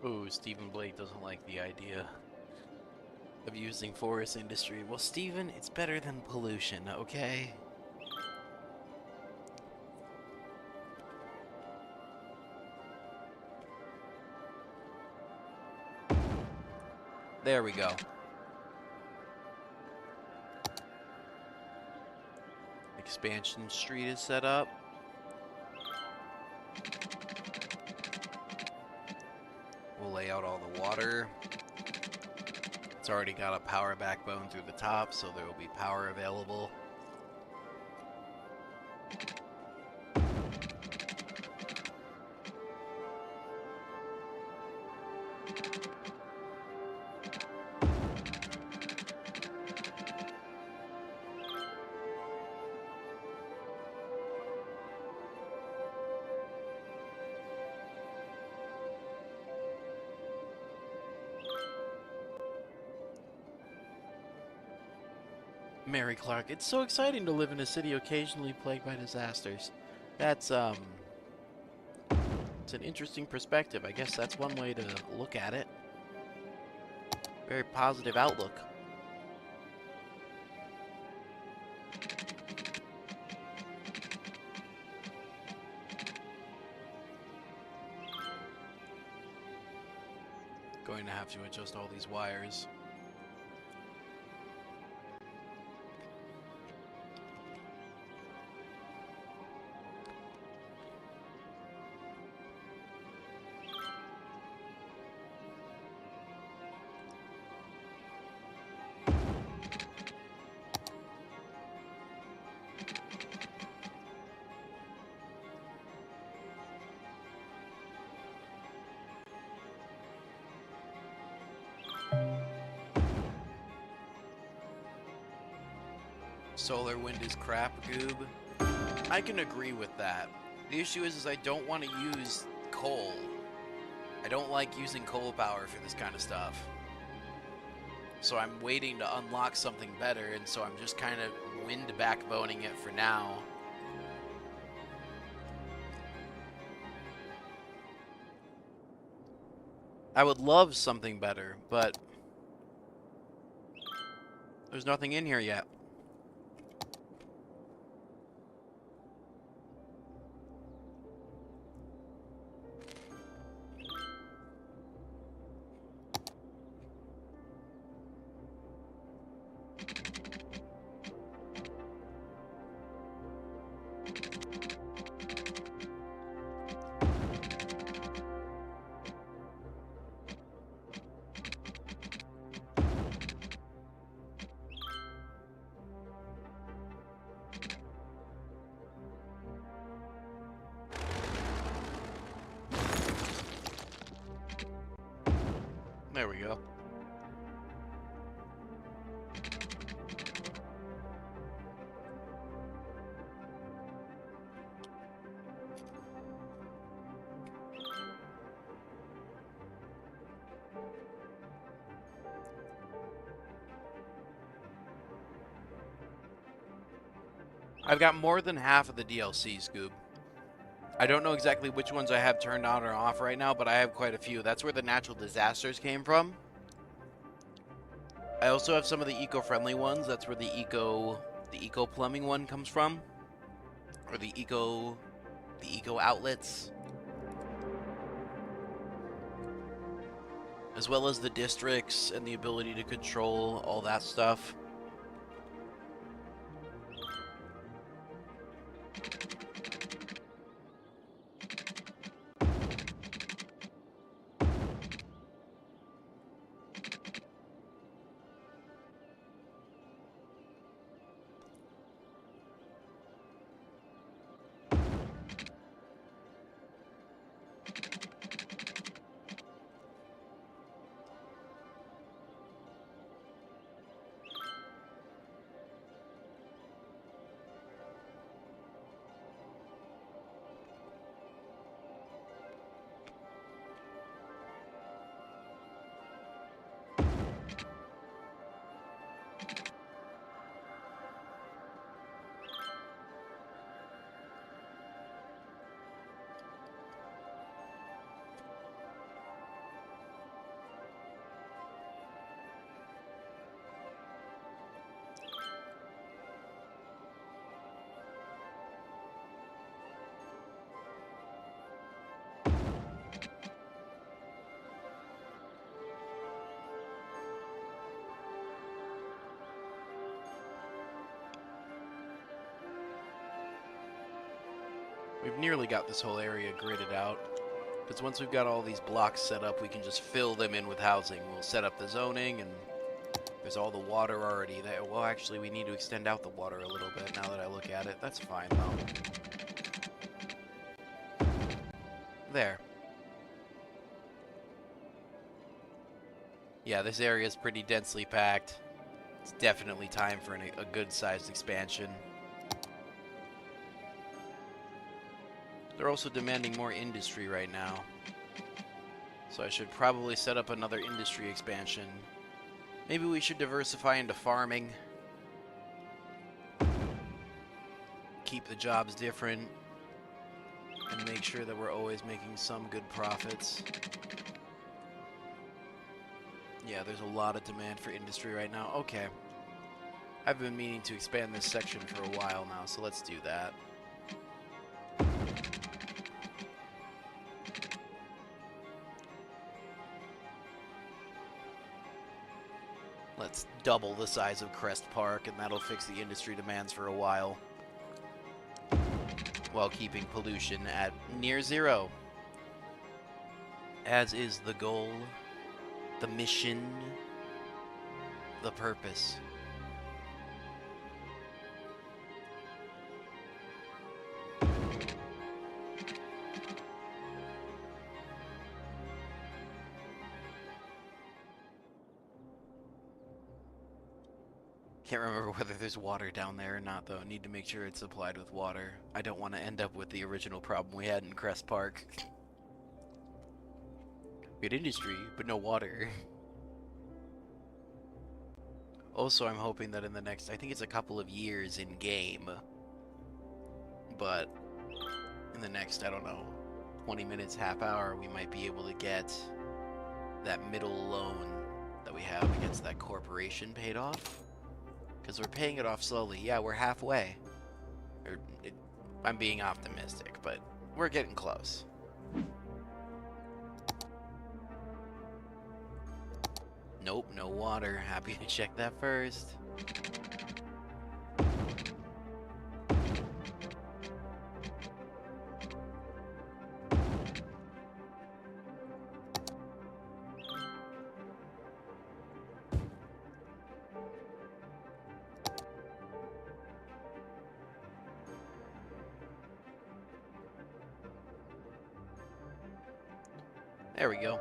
Ooh, Stephen Blake doesn't like the idea of using forest industry. Well, Stephen, it's better than pollution, okay? There we go. Expansion Street is set up. We'll lay out all the water. It's already got a power backbone through the top, so there will be power available. Mary Clark, it's so exciting to live in a city occasionally plagued by disasters. That's, it's an interesting perspective. I guess that's one way to look at it. Very positive outlook. Going to have to adjust all these wires. Solar wind is crap, Goob. I can agree with that. The issue is I don't want to use coal. I don't like using coal power for this kind of stuff. So I'm waiting to unlock something better, and so I'm just kind of wind backboning it for now. I would love something better, but there's nothing in here yet. There we go. I've got more than half of the DLC, Scoob. I don't know exactly which ones I have turned on or off right now, but I have quite a few. That's where the natural disasters came from. I also have some of the eco-friendly ones. That's where the eco plumbing one comes from, or the eco outlets. as well as the districts and the ability to control all that stuff. We've nearly got this whole area gridded out. Because once we've got all these blocks set up, we can just fill them in with housing. We'll set up the zoning, and there's all the water already there. Well, actually, we need to extend out the water a little bit now that I look at it. That's fine, though. There. Yeah, this area is pretty densely packed. It's definitely time for a good-sized expansion. They're also demanding more industry right now. So I should probably set up another industry expansion. Maybe we should diversify into farming. Keep the jobs different. And make sure that we're always making some good profits. Yeah, there's a lot of demand for industry right now. Okay. I've been meaning to expand this section for a while now, so let's do that. Let's double the size of Crest Park, and that'll fix the industry demands for a while. While keeping pollution at near zero. As is the goal, the mission, the purpose. Can't remember whether there's water down there or not, though. Need to make sure it's supplied with water. I don't want to end up with the original problem we had in Crest Park. We had industry, but no water. Also, I'm hoping that in the next, I think it's a couple of years in game, but in the next, I don't know, 20 minutes, half hour, we might be able to get that middle loan that we have against that corporation paid off. Because we're paying it off slowly. Yeah, we're halfway. I'm being optimistic, but we're getting close. Nope, no water. Happy to check that first. There we go.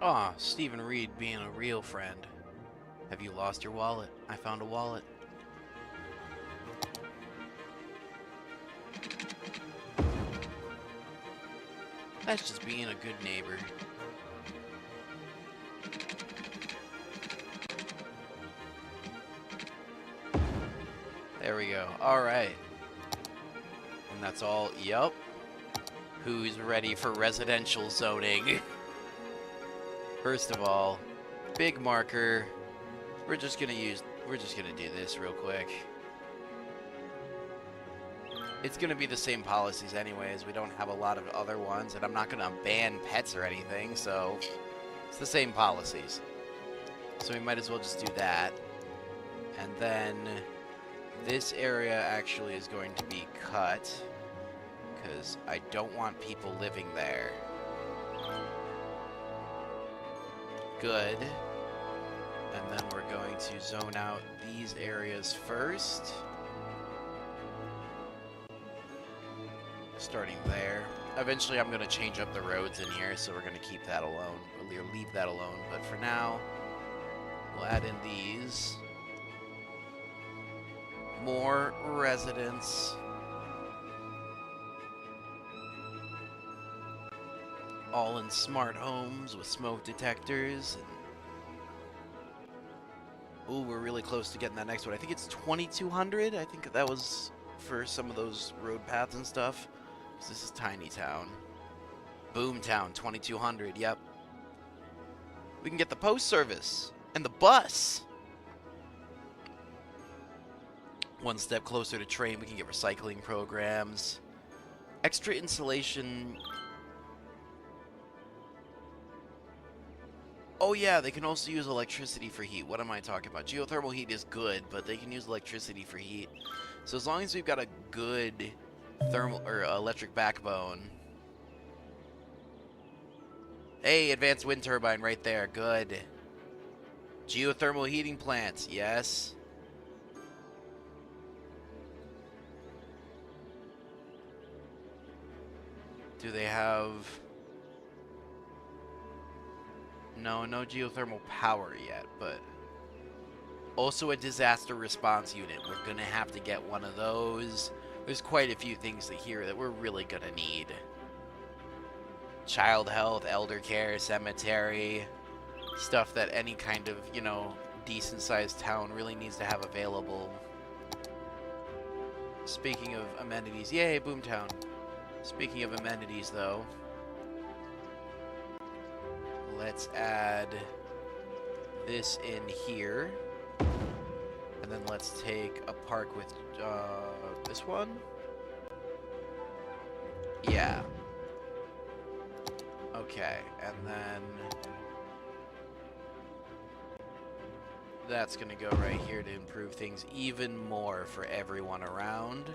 Aw, Stephen Reed being a real friend. Have you lost your wallet? I found a wallet. That's just being a good neighbor. There we go. All right. And that's all. Yup. Who's ready for residential zoning? First of all, big marker. We're just gonna do this real quick. It's gonna be the same policies anyways. We don't have a lot of other ones, and I'm not gonna ban pets or anything, so it's the same policies. So we might as well just do that. And then this area actually is going to be cut, because I don't want people living there. Good. And then we're going to zone out these areas first. Starting there. Eventually I'm going to change up the roads in here, so we're going to keep that alone, or leave that alone. But for now, we'll add in these. More residents. All in smart homes with smoke detectors. Ooh, we're really close to getting that next one. I think it's 2,200. I think that was for some of those road paths and stuff. So this is Tiny Town. Boomtown, 2,200. Yep. We can get the post service and the bus. One step closer to train. We can get recycling programs. Extra insulation. Oh yeah, they can also use electricity for heat. What am I talking about? Geothermal heat is good, but they can use electricity for heat. So as long as we've got a good thermal or electric backbone. Hey, advanced wind turbine right there. Good. Geothermal heating plants. Yes. Do they have... No geothermal power yet, but also a disaster response unit. We're gonna have to get one of those. There's quite a few things here that we're really gonna need. Child health, elder care, cemetery, stuff that any kind of, you know, decent-sized town really needs to have available. Speaking of amenities, yay, Boomtown. Speaking of amenities, though, let's add this in here. And then let's take a park with this one. Yeah. Okay, and then that's gonna go right here to improve things even more for everyone around.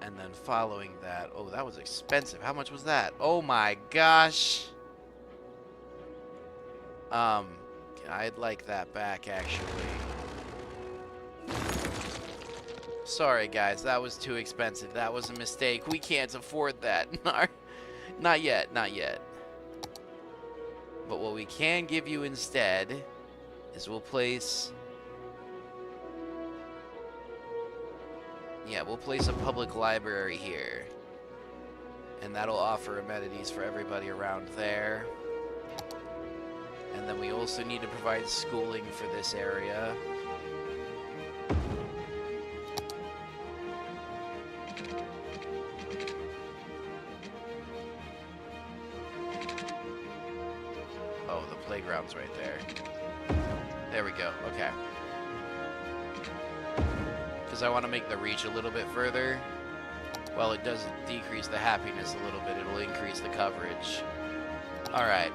And then following that, oh, that was expensive. How much was that? Oh my gosh. I'd like that back, actually. Sorry, guys, that was too expensive. That was a mistake. We can't afford that. Not yet, not yet. But what we can give you instead is we'll place... Yeah, we'll place a public library here. And that'll offer amenities for everybody around there. And then we also need to provide schooling for this area. Oh, the playground's right there. There we go, okay. Because I want to make the reach a little bit further. While it doesn't decrease the happiness a little bit, it'll increase the coverage. Alright.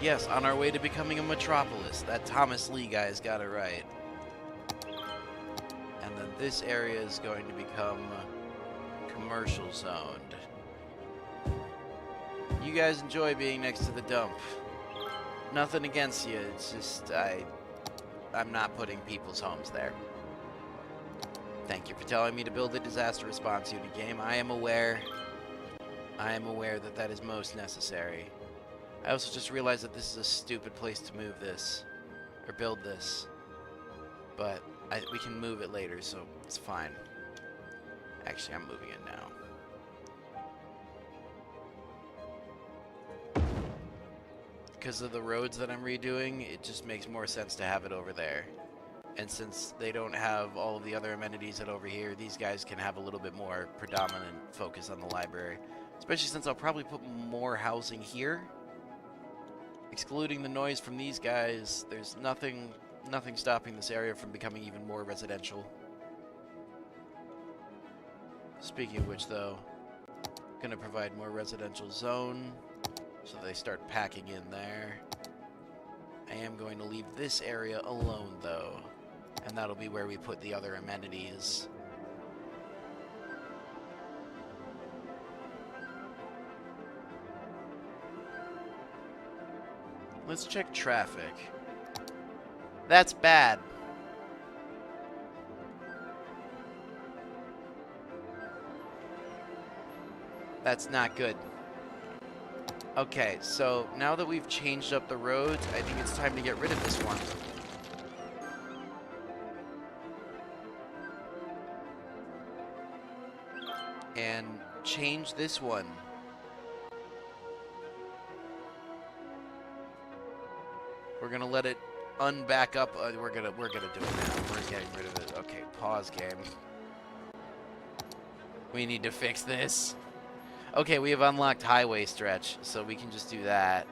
Yes, on our way to becoming a metropolis. That Thomas Lee guy's got it right. And then this area is going to become commercial zoned. You guys enjoy being next to the dump. Nothing against you, it's just I'm not putting people's homes there. Thank you for telling me to build a disaster response unit game. I am aware that that is most necessary. I also just realized that this is a stupid place to move this, or build this. But we can move it later, so it's fine. Actually, I'm moving it now. because of the roads that I'm redoing, it just makes more sense to have it over there. And since they don't have all of the other amenities that over here, these guys can have a little bit more predominant focus on the library. Especially since I'll probably put more housing here. Excluding the noise from these guys, there's nothing stopping this area from becoming even more residential. Speaking of which, though, gonna provide more residential zone, so they start packing in there. I am going to leave this area alone, though, and that'll be where we put the other amenities. Let's check traffic. That's bad. That's not good. Okay, so now that we've changed up the roads, I think it's time to get rid of this one. And change this one. We're gonna let it unback up. We're gonna do it now. We're getting rid of it. Okay, pause game. We need to fix this. Okay, we have unlocked highway stretch, so we can just do that.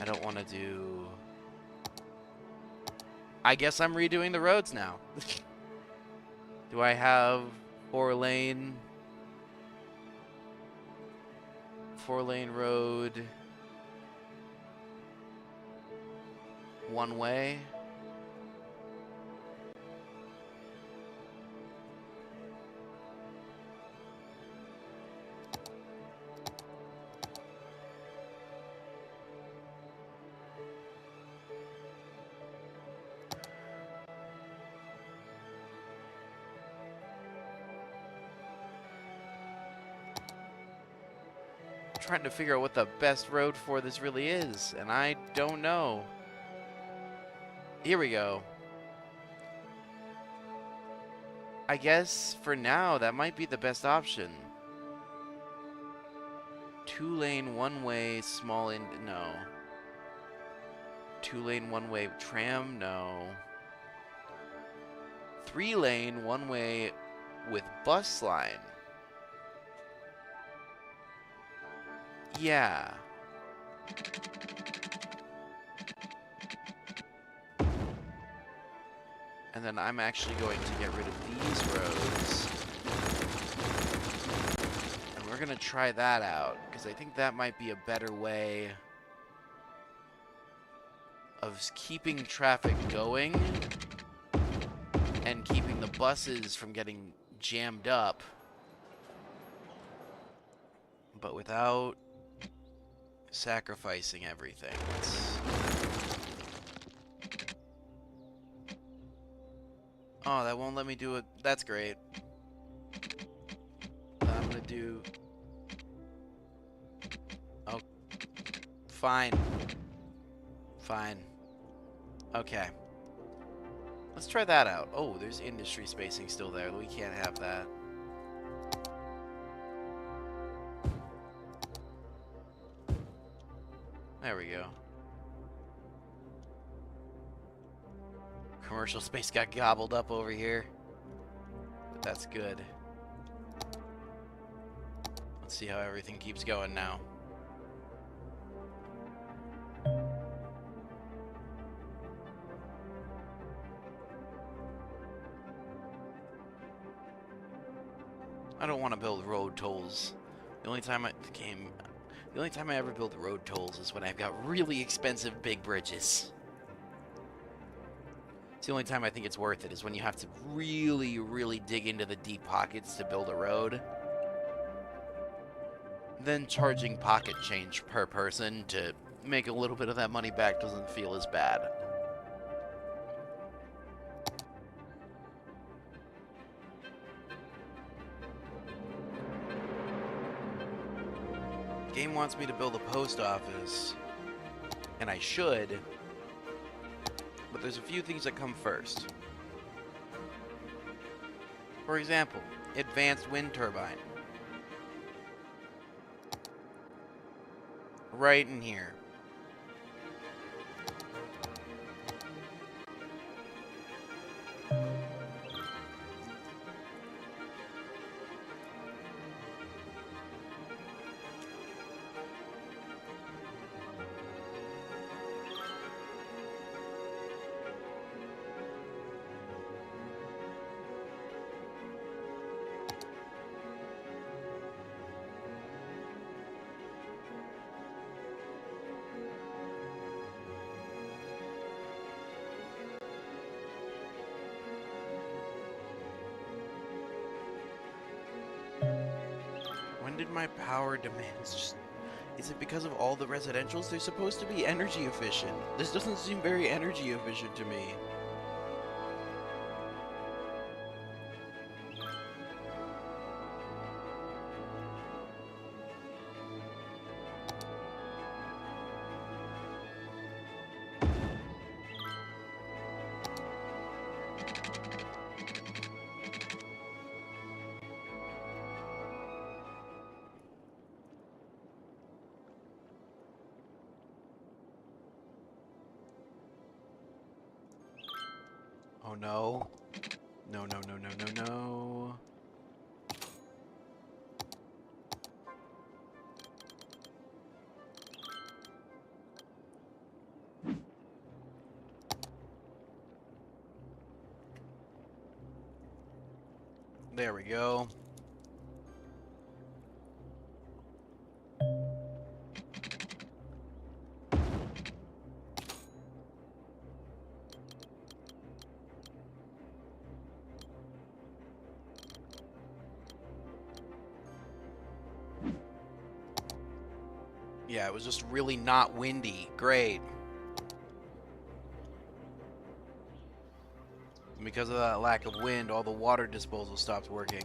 I don't want to do... I guess I'm redoing the roads now. Do I have 4-lane road, one way? Trying to figure out what the best road for this really is, and I don't know. Here we go. I guess for now that might be the best option. 2-lane, one-way, small end, no. 2-lane, one-way tram, no. 3-lane, one-way with bus line. Yeah. And then I'm actually going to get rid of these roads. And we're going to try that out, because I think that might be a better way of keeping traffic going and keeping the buses from getting jammed up, but without sacrificing everything. Oh, that won't let me do it. That's great. I'm gonna do... Oh, fine. Fine. Okay. Let's try that out. Oh, there's industry spacing still there. We can't have that. There we go. Commercial space got gobbled up over here, but that's good. Let's see how everything keeps going now. I don't want to build road tolls. The only time I ever build road tolls is when I've got really expensive big bridges. It's the only time I think it's worth it is when you have to really, really dig into the deep pockets to build a road. Then charging pocket change per person to make a little bit of that money back doesn't feel as bad. Game wants me to build a post office, and I should, but there's a few things that come first. For example, advanced wind turbine. Right in here. When did my power demands just... Is it because of all the residentials? They're supposed to be energy efficient. This doesn't seem very energy efficient to me. Oh no. No, no, no, no, no, no. There we go. Yeah, it was just really not windy. Great. And because of that lack of wind, all the water disposal stopped working.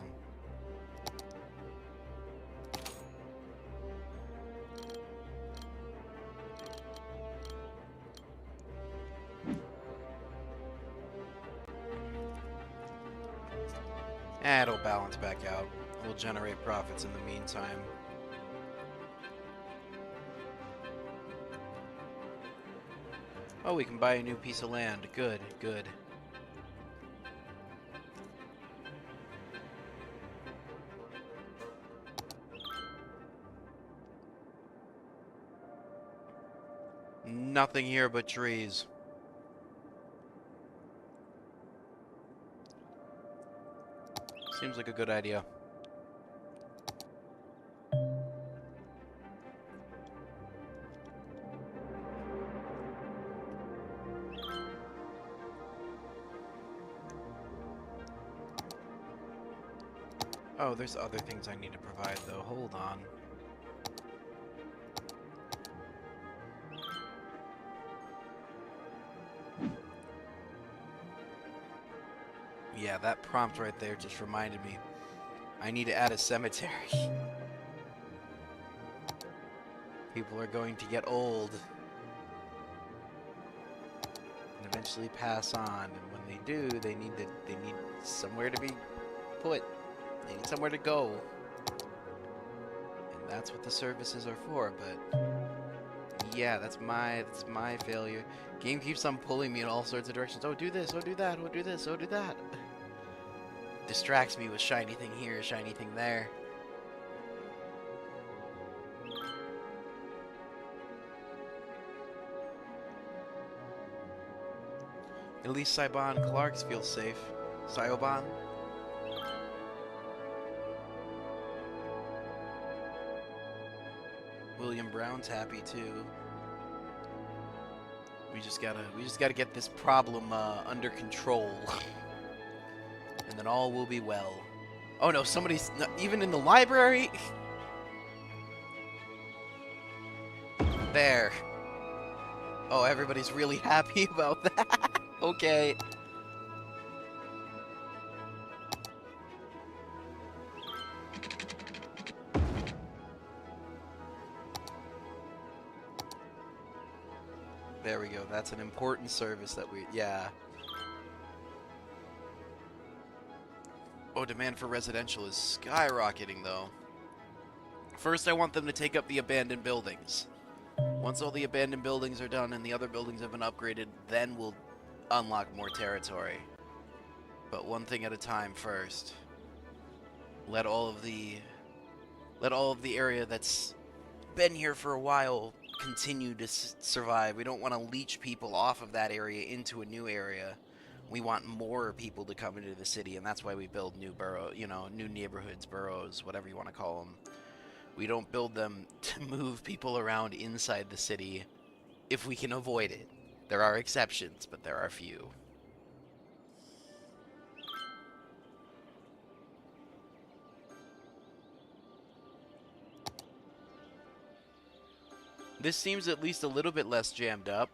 It'll balance back out. We'll generate profits in the meantime. Oh, we can buy a new piece of land. Good, good. Nothing here but trees. Seems like a good idea. Oh, there's other things I need to provide, though. Hold on. Yeah, that prompt right there just reminded me. I need to add a cemetery. People are going to get old. And eventually pass on. And when they do, they need somewhere to be put. They need somewhere to go. And that's what the services are for, but yeah, that's my failure. Game keeps on pulling me in all sorts of directions. Oh, do this, oh, do that, oh, do this, oh, do that. Distracts me with shiny thing here, shiny thing there. At least Saibon Clark's feels safe. Saioban? William Brown's happy too. We just gotta get this problem under control. And then all will be well. Oh no, somebody's even in the library? There. Oh, everybody's really happy about that. Okay. There we go. That's an important service that we... Yeah. Oh, demand for residential is skyrocketing, though. First, I want them to take up the abandoned buildings. Once all the abandoned buildings are done and the other buildings have been upgraded, then we'll unlock more territory. But one thing at a time first. Let all of the area that's been here for a while continue to survive. We don't want to leech people off of that area into a new area. We want more people to come into the city, and that's why we build new new neighborhoods, boroughs, whatever you want to call them. We don't build them to move people around inside the city if we can avoid it. There are exceptions, but there are few. This seems at least a little bit less jammed up.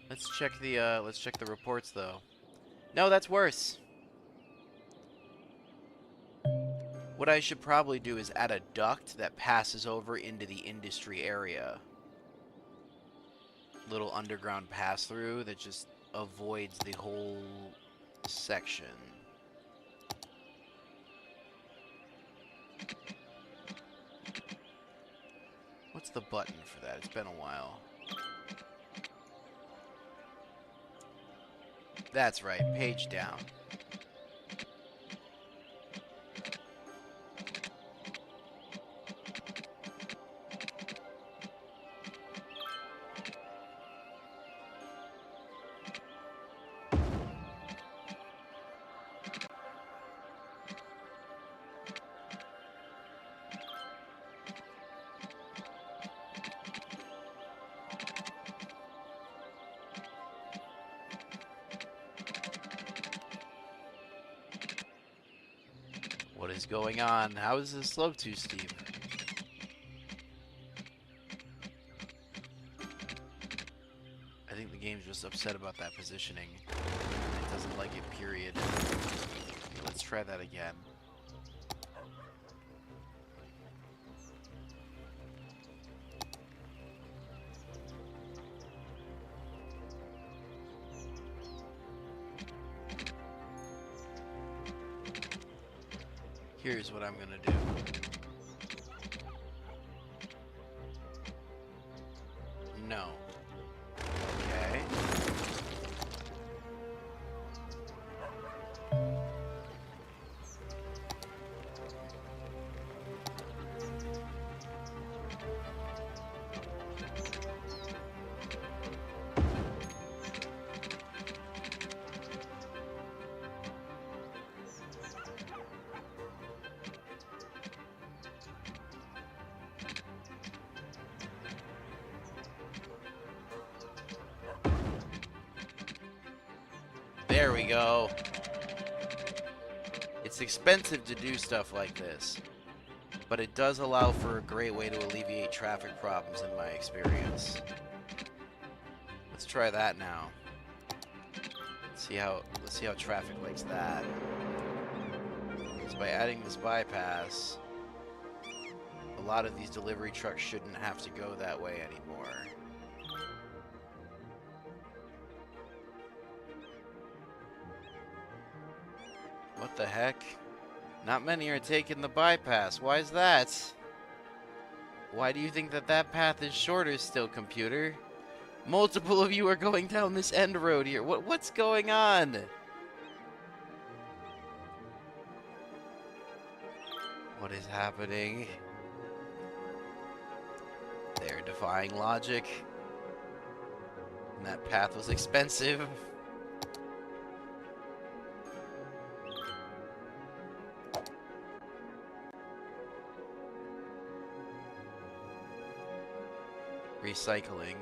Let's check the reports though. No, that's worse. What I should probably do is add a duct that passes over into the industry area. Little underground pass-through that just avoids the whole section. What's the button for that? It's been a while. That's right, page down. What is going on? How is this slope too steep? I think the game's just upset about that positioning. It doesn't like it, period. Okay, let's try that again. Here's what I'm gonna do. No. Okay. There we go. It's expensive to do stuff like this, but it does allow for a great way to alleviate traffic problems in my experience. Let's try that now. Let's see how traffic likes that. Because by adding this bypass, a lot of these delivery trucks shouldn't have to go that way anymore. What the heck? Not many are taking the bypass. Why is that? Why do you think that path is shorter still, computer? Multiple of you are going down this end road here. What's going on? What is happening? They're defying logic. And that path was expensive. Recycling.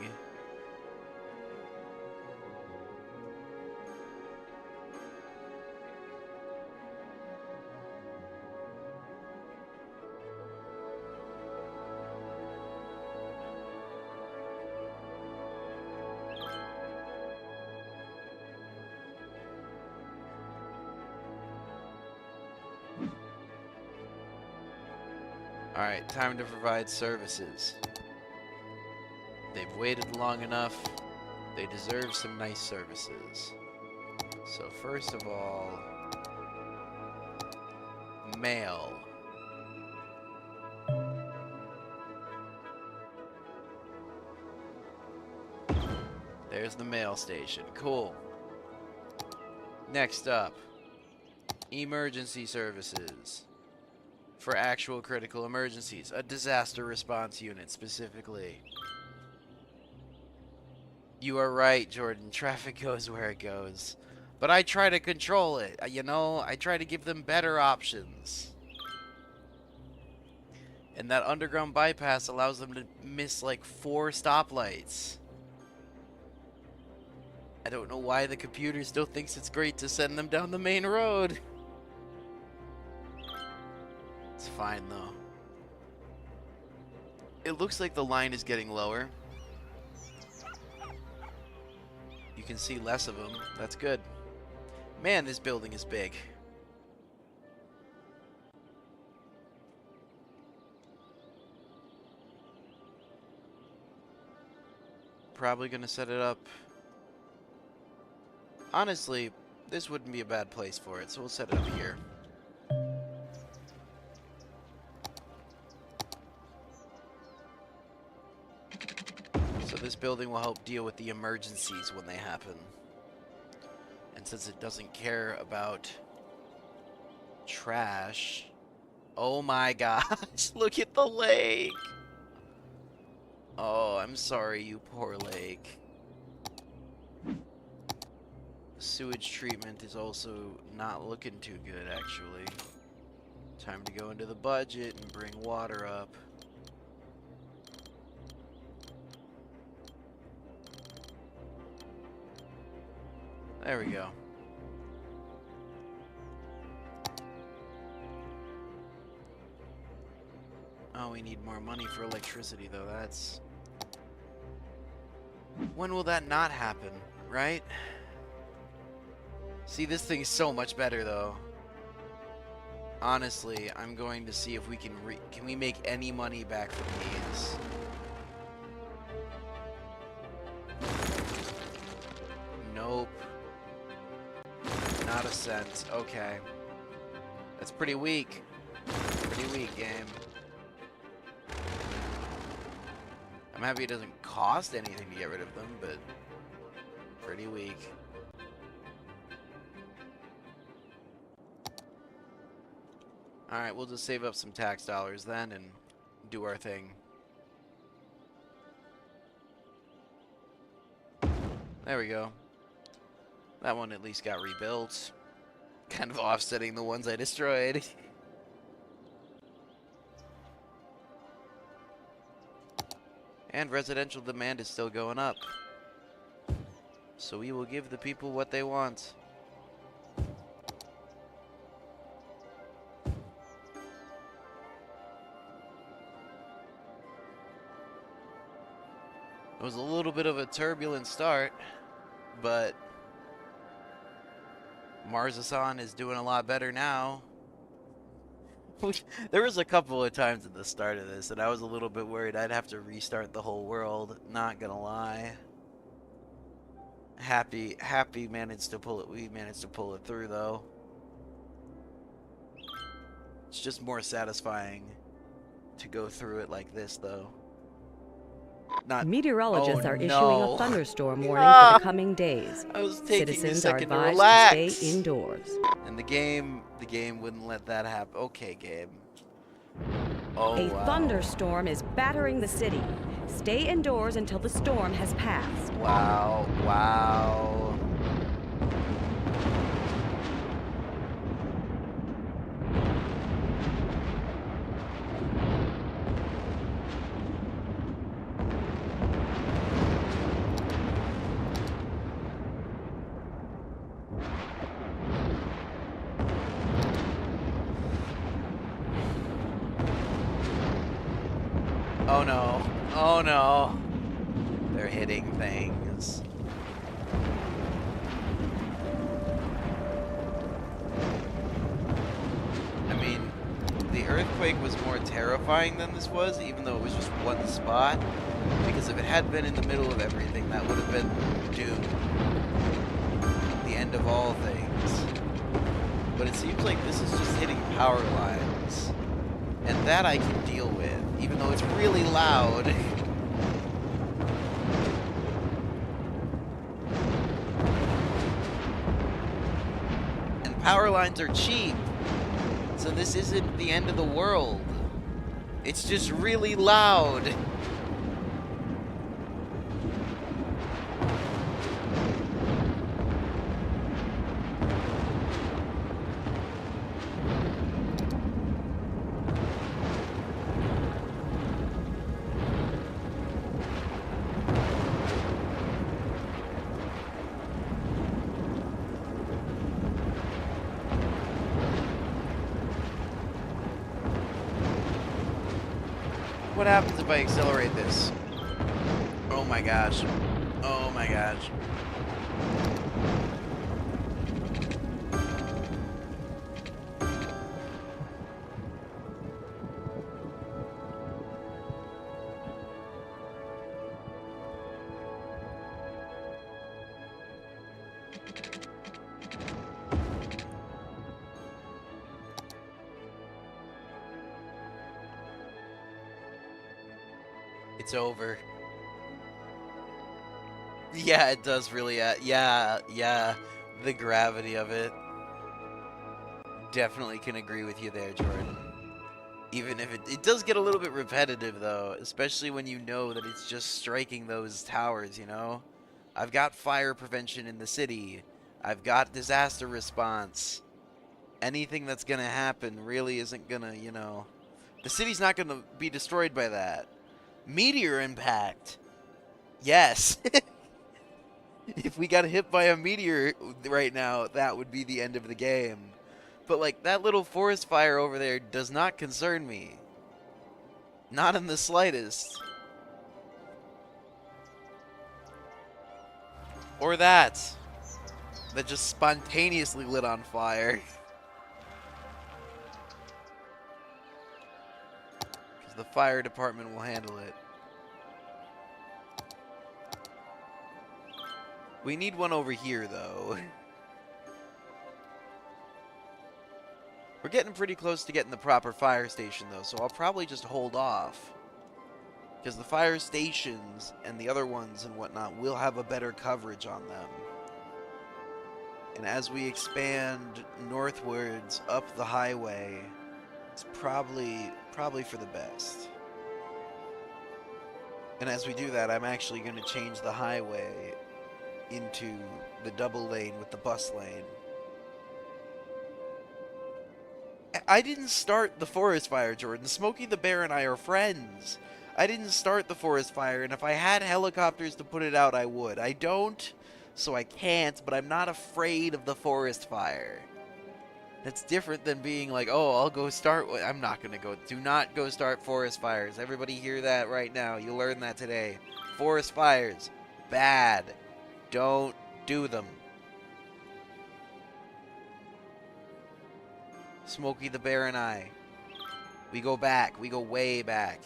Alright, time to provide services. They've waited long enough. They deserve some nice services. So first of all, mail. there's the mail station. Cool. Next up, emergency services. For actual critical emergencies. A disaster response unit, specifically. You are right, Jordan. Traffic goes where it goes. But I try to control it. You know, I try to give them better options. And that underground bypass allows them to miss like 4 stoplights. I don't know why the computer still thinks it's great to send them down the main road. It's fine though. It looks like the line is getting lower. You can see less of them. That's good. Man, this building is big. Probably gonna set it up. Honestly, this wouldn't be a bad place for it, so we'll set it up here. So this building will help deal with the emergencies when they happen. And since it doesn't care about trash... Oh my gosh, look at the lake! Oh, I'm sorry, you poor lake. Sewage treatment is also not looking too good, actually. Time to go into the budget and bring water up. There we go. Oh, we need more money for electricity, though. That's... When will that not happen, right? See, this thing's so much better, though. Honestly, I'm going to see if we can we make any money back from these. Nope. Not a cent. Okay. That's pretty weak. Pretty weak, game. I'm happy it doesn't cost anything to get rid of them, but pretty weak. Alright, we'll just save up some tax dollars then and do our thing. There we go. That one at least got rebuilt. Kind of offsetting the ones I destroyed. And residential demand is still going up. So we will give the people what they want. It was a little bit of a turbulent start, but Marzasan is doing a lot better now. There was a couple of times at the start of this that I was a little bit worried I'd have to restart the whole world, not gonna lie. Happy managed to pull it. We managed to pull it through though. It's just more satisfying to go through it like this though. Not Meteorologists are issuing no. a thunderstorm warning for the coming days. I was taking Citizens a second are to advised relax. to stay indoors. And the game wouldn't let that happen. Okay, game. Oh, A wow. thunderstorm is battering the city. Stay indoors until the storm has passed. Wow, wow. Oh no. Oh no. They're hitting things. I mean, the earthquake was more terrifying than this was, even though it was just one spot. Because if it had been in the middle of everything, that would have been doom. The end of all things. But it seems like this is just hitting power lines. And that I can deal with, even though it's really loud. power lines are cheap. So this isn't the end of the world. It's just really loud. What happens if I accelerate this? Oh my gosh. Oh my gosh. It's over. Yeah, it does really, yeah, the gravity of it. Definitely can agree with you there, Jordan. Even if it does get a little bit repetitive, though, especially when you know that it's just striking those towers, you know? I've got fire prevention in the city. I've got disaster response. Anything that's gonna happen really isn't gonna, you know... The city's not gonna be destroyed by that. Meteor impact. Yes. If we got hit by a meteor right now, that would be the end of the game. But, like, that little forest fire over there does not concern me. Not in the slightest. Or that just spontaneously lit on fire. Because the fire department will handle it. We need one over here, though. We're getting pretty close to getting the proper fire station, though, so I'll probably just hold off. Because the fire stations and the other ones and whatnot will have a better coverage on them. And as we expand northwards up the highway, it's probably for the best. And as we do that, I'm actually going to change the highway into the double lane with the bus lane. I didn't start the forest fire, Jordan. Smokey the Bear and I are friends. I didn't start the forest fire, and if I had helicopters to put it out, I would. I don't, so I can't, but I'm not afraid of the forest fire. That's different than being like, oh, I'll go start... I'm not going to go... Do not go start forest fires. Everybody hear that right now. You learned that today. Forest fires. Bad. Don't do them. Smokey the Bear and I. We go back. We go way back.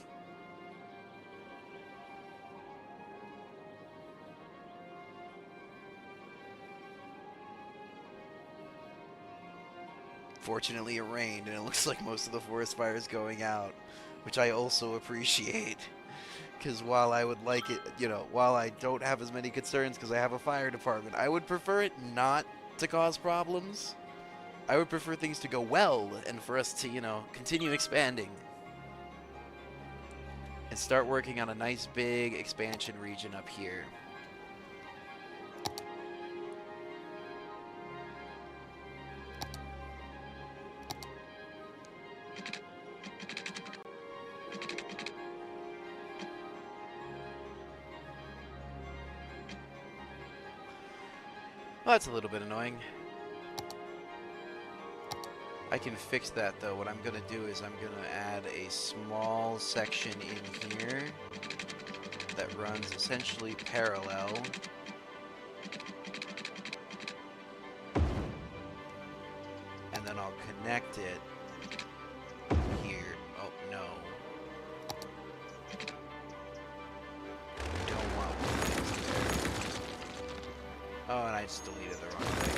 Fortunately, it rained, and it looks like most of the forest fire is going out, which I also appreciate. Because while I would like it, you know, while I don't have as many concerns because I have a fire department, I would prefer it not to cause problems. I would prefer things to go well and for us to, you know, continue expanding. And start working on a nice big expansion region up here. Well, that's a little bit annoying. I can fix that, though. What I'm going to do is I'm going to add a small section in here that runs essentially parallel. And then I'll connect it here. Oh, no. I don't want one there. Oh, and I just deleted the wrong thing.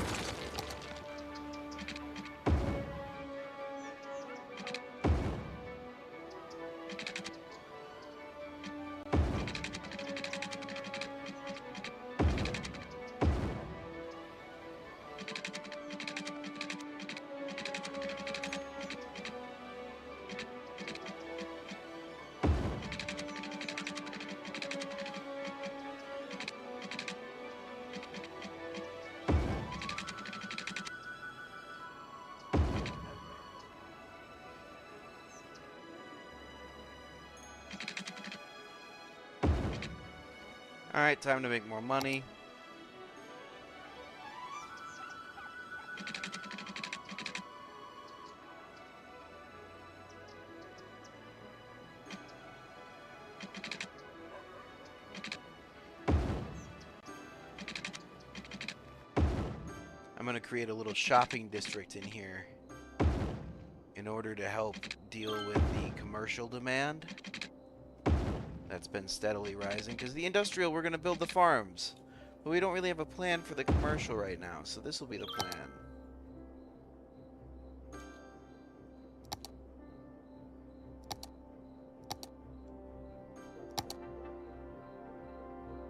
Alright, time to make more money. I'm going to create a little shopping district in here in order to help deal with the commercial demand that's been steadily rising. Because the industrial, we're going to build the farms. But we don't really have a plan for the commercial right now, so this will be the plan.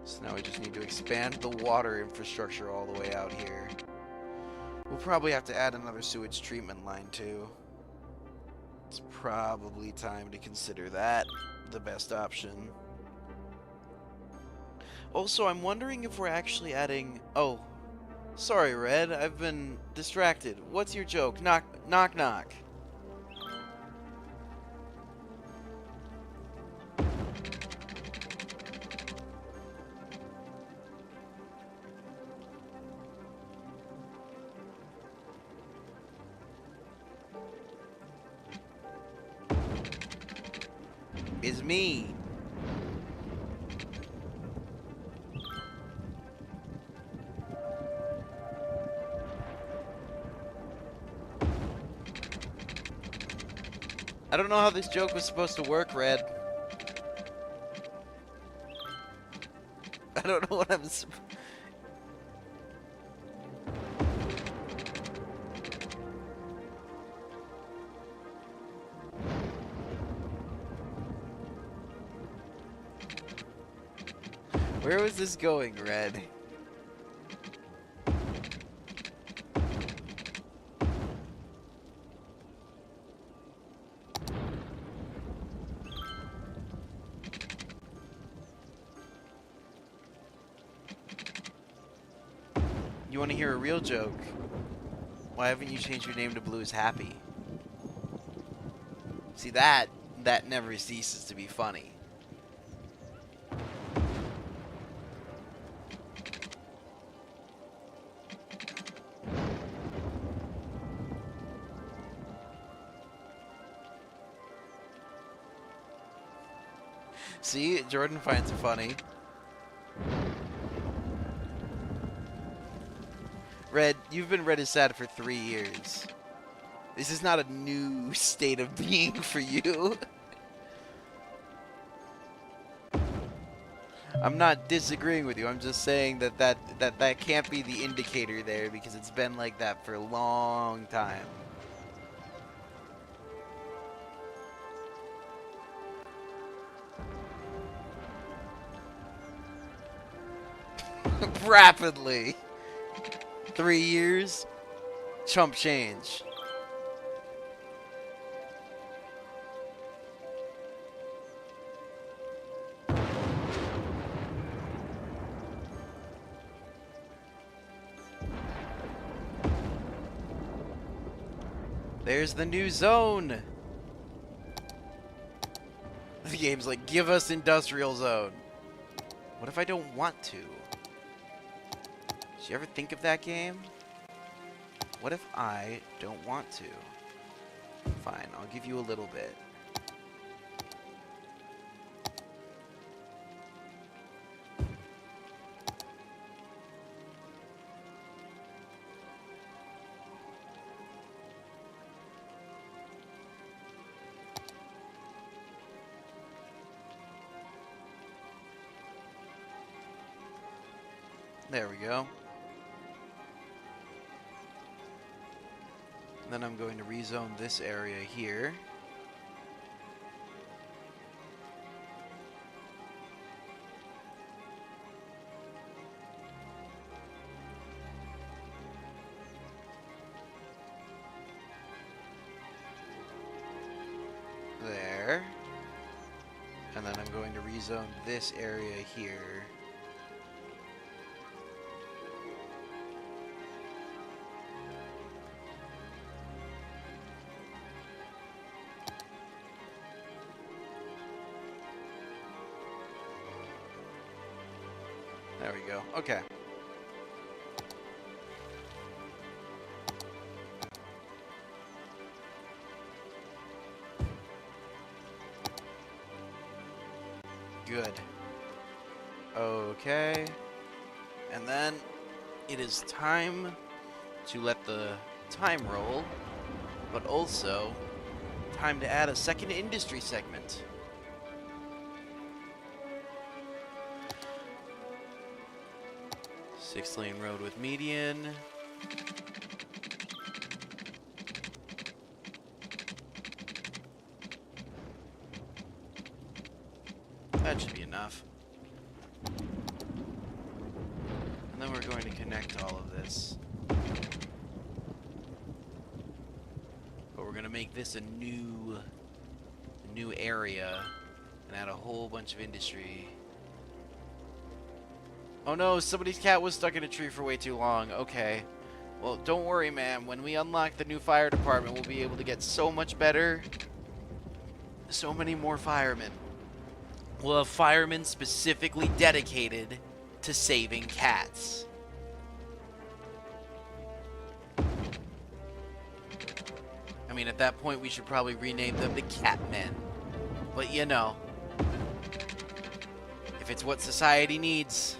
So now we just need to expand the water infrastructure all the way out here. We'll probably have to add another sewage treatment line too. It's probably time to consider that the best option. Also, I'm wondering if we're actually adding... Oh, sorry, Red. I've been distracted. What's your joke? Knock, knock, knock. It's me. I don't know how this joke was supposed to work, Red. I don't know what I'm supposed... Where was this going, Red? You want to hear a real joke? Why haven't you changed your name to Blue is Happy? See, that never ceases to be funny. See, Jordan finds it funny. Red, you've been Red is Sad for 3 years. This is not a new state of being for you. I'm not disagreeing with you. I'm just saying that can't be the indicator there because it's been like that for a long time. Rapidly. 3 years. Chump change. There's the new zone. The game's like, give us industrial zone. What if I don't want to? Did you ever think of that game? What if I don't want to? Fine, I'll give you a little bit. There we go. Then I'm going to rezone this area here. There. And then I'm going to rezone this area here. There we go. Okay. Good. Okay. And then it is time to let the time roll, but also time to add a second industry segment. Six-lane road with median. That should be enough. And then we're going to connect all of this. But we're going to make this a new area and add a whole bunch of industry. Oh no, somebody's cat was stuck in a tree for way too long. Okay. Well, don't worry, ma'am. When we unlock the new fire department, we'll be able to get so much better. So many more firemen. We'll have firemen specifically dedicated to saving cats. I mean, at that point, we should probably rename them the Catmen. But you know, if it's what society needs.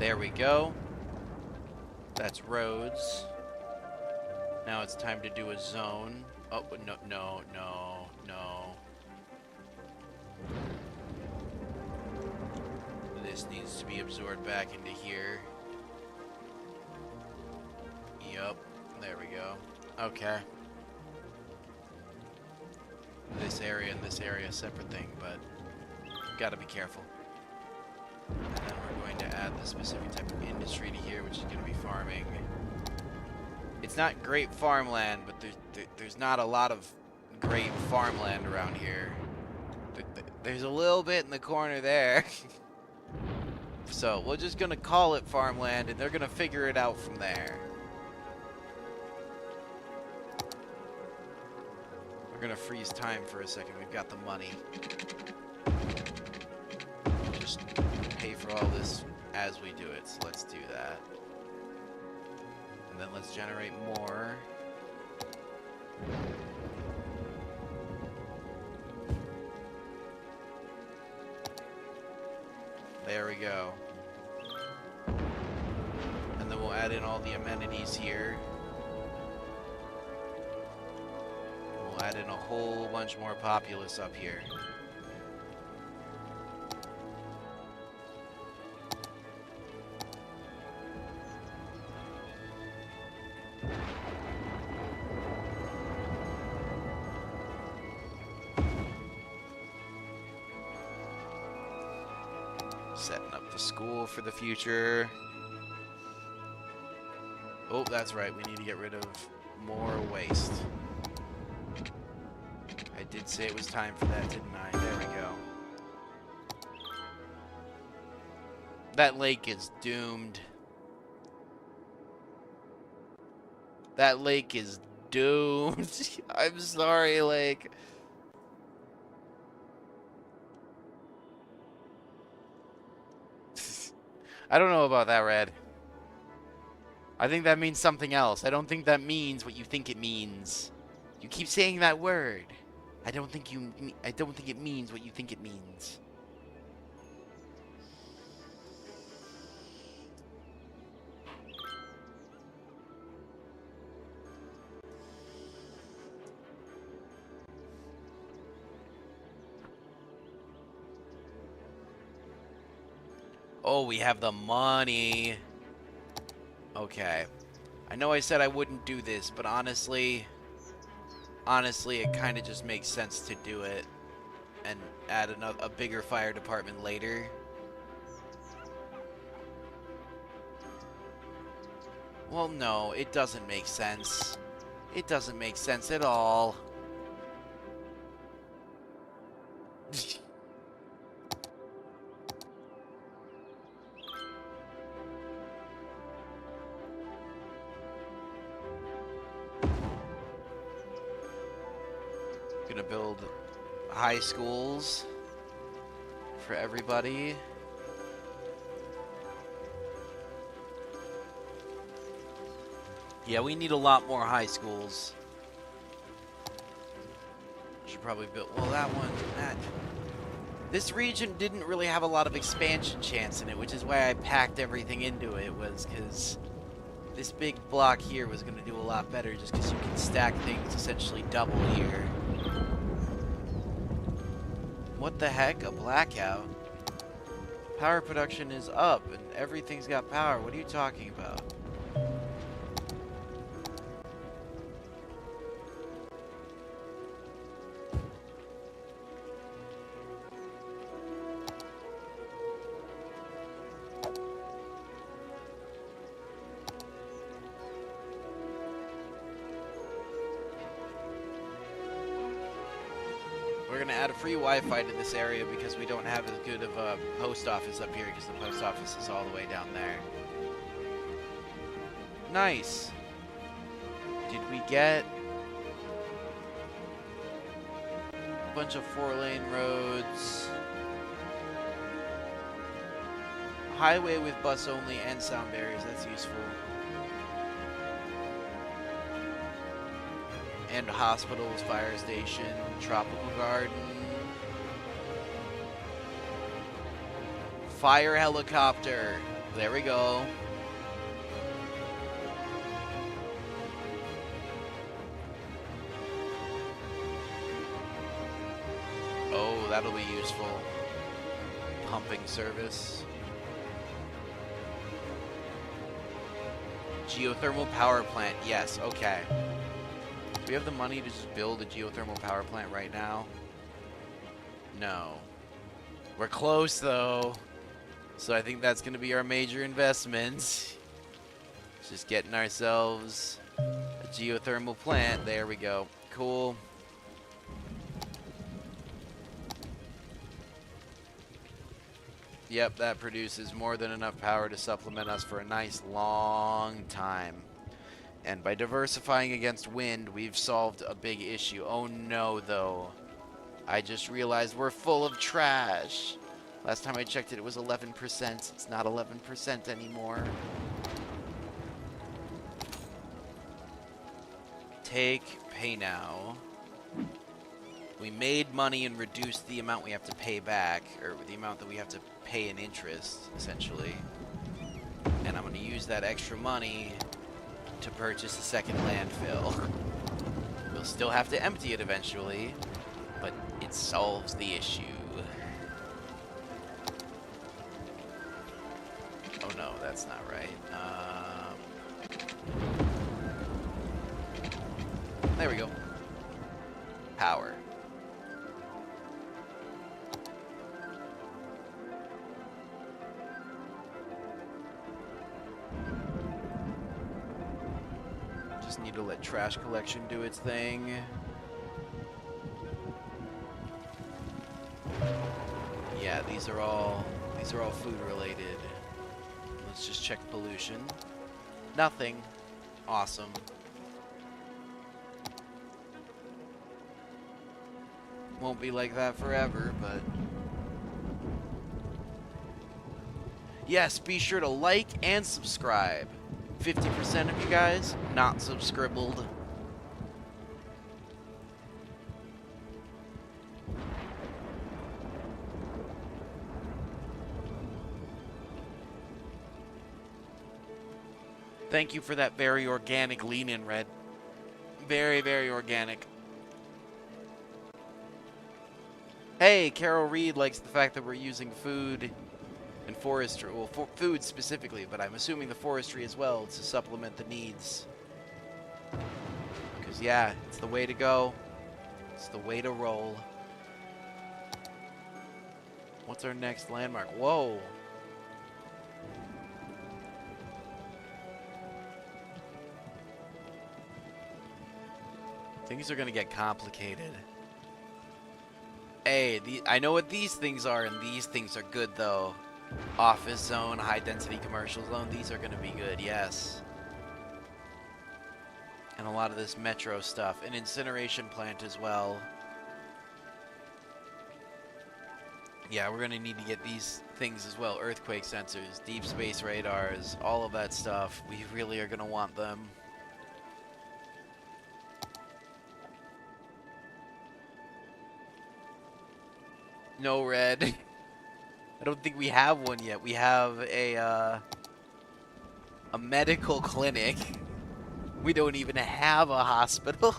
There we go. That's roads. Now it's time to do a zone. Oh, no, no, no, no. This needs to be absorbed back into here. Yup. There we go. Okay. This area and this area, separate thing, but gotta be careful. And then we're going to add the specific type of industry to here, which is going to be farming. It's not great farmland, but there's not a lot of great farmland around here. There's a little bit in the corner there. So we're just going to call it farmland, and they're going to figure it out from there. We're going to freeze time for a second. We've got the money. Just pay for all this as we do it, so let's do that. And then let's generate more. There we go. And then we'll add in all the amenities here. We'll add in a whole bunch more populace up here. Setting up the school for the future. Oh, that's right. We need to get rid of more waste. I did say it was time for that, didn't I? There we go. That lake is doomed. That lake is doomed. I'm sorry, lake. I don't know about that, Red. I think that means something else. I don't think that means what you think it means. You keep saying that word. I don't think it means what you think it means. Oh, we have the money. Okay. I know I said I wouldn't do this, but honestly, it kind of just makes sense to do it and add a bigger fire department later. Well, no, it doesn't make sense. It doesn't make sense at all. Gonna build high schools for everybody. Yeah, we need a lot more high schools. Should probably build, well, that one, this region didn't really have a lot of expansion chance in it, which is why I packed everything into it, was because this big block here was going to do a lot better just because you can stack things essentially double here. What the heck? A blackout? Power production is up and everything's got power. What are you talking about? We're going to add a free Wi-Fi to this area because we don't have as good of a post office up here because the post office is all the way down there. Nice. Did we get a bunch of 4-lane roads? Highway with bus only and sound barriers, that's useful. And hospitals, fire station, tropical garden. Fire helicopter. There we go. Oh, that'll be useful. Pumping service. Geothermal power plant. Yes, okay. Do we have the money to just build a geothermal power plant right now? No. We're close, though. So I think that's going to be our major investment. Just getting ourselves a geothermal plant. There we go. Cool. Yep, that produces more than enough power to supplement us for a nice long time. And by diversifying against wind, we've solved a big issue. Oh no, though. I just realized we're full of trash. Last time I checked it, it was 11%. It's not 11% anymore. Take pay now. We made money and reduced the amount we have to pay back, or the amount that we have to pay in interest, essentially. And I'm going to use that extra money to purchase a second landfill. We'll still have to empty it eventually, but it solves the issue. Oh no, that's not right. There we go. Power. Just need to let trash collection do its thing. Yeah, these are all food related. Let's just check pollution. Nothing. Awesome. Won't be like that forever, but yes, be sure to like and subscribe. 50% of you guys not subscribbled. Thank you for that very organic lean-in, Red. Very, very organic. Hey, Carol Reed likes the fact that we're using food and forestry. Well, food specifically, but I'm assuming the forestry as well to supplement the needs. Because, yeah, it's the way to go. It's the way to roll. What's our next landmark? Whoa. Things are going to get complicated. Hey, I know what these things are, and these things are good, though. Office zone, high-density commercial zone, these are going to be good, yes. And a lot of this metro stuff. An incineration plant as well. Yeah, we're gonna need to get these things as well. Earthquake sensors, deep space radars, all of that stuff. We really are gonna want them. No red. I don't think we have one yet. We have a medical clinic. We don't even have a hospital.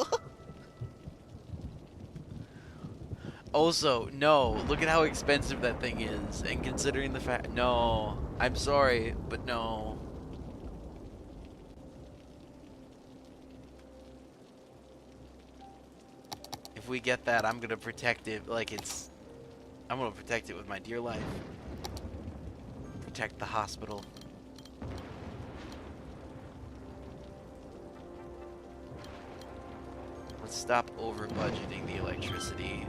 Also, no, look at how expensive that thing is. And considering the fact, no, I'm sorry, but no. If we get that, I'm gonna protect it like I'm gonna protect it with my dear life. Protect the hospital. Let's stop over budgeting the electricity.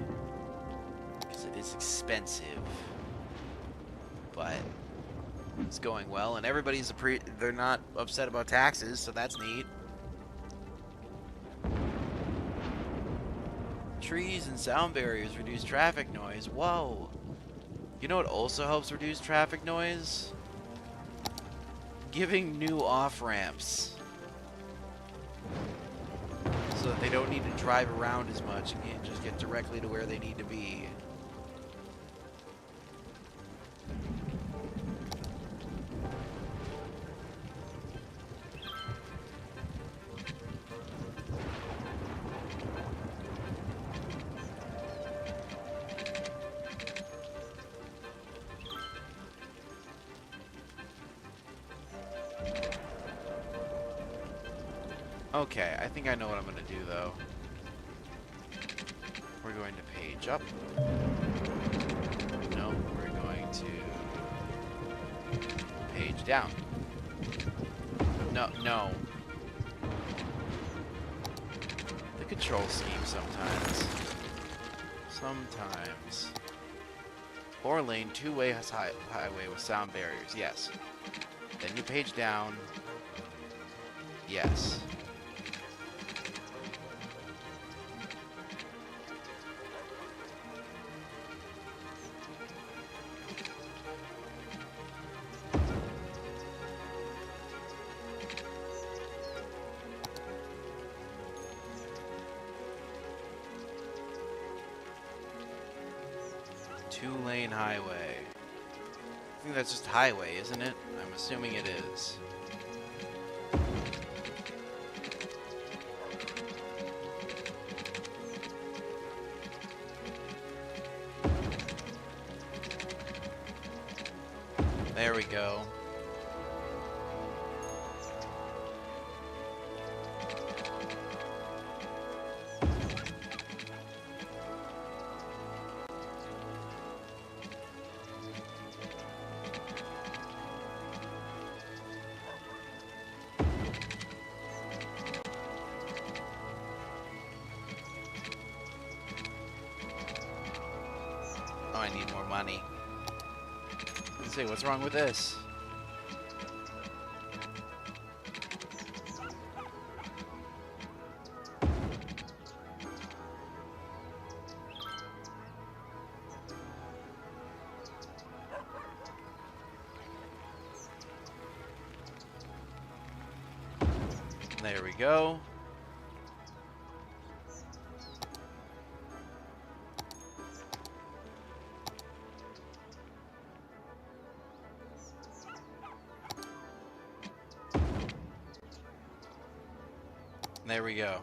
Because it is expensive. But it's going well, and everybody's they're not upset about taxes, so that's neat. Trees and sound barriers reduce traffic noise. Whoa. You know what also helps reduce traffic noise? Giving new off-ramps. So that they don't need to drive around as much and can just get directly to where they need to be. Okay, I think I know what I'm going to do, though. We're going to page up. No, we're going to page down. No, no. The control scheme sometimes. Sometimes. 4-lane, two-way highway with sound barriers, yes. Then you page down. Yes. Two-lane highway. I think that's just highway, isn't it? I'm assuming it is. There we go. Oh, I need more money. Let's see, what's wrong with this? There we go. There we go.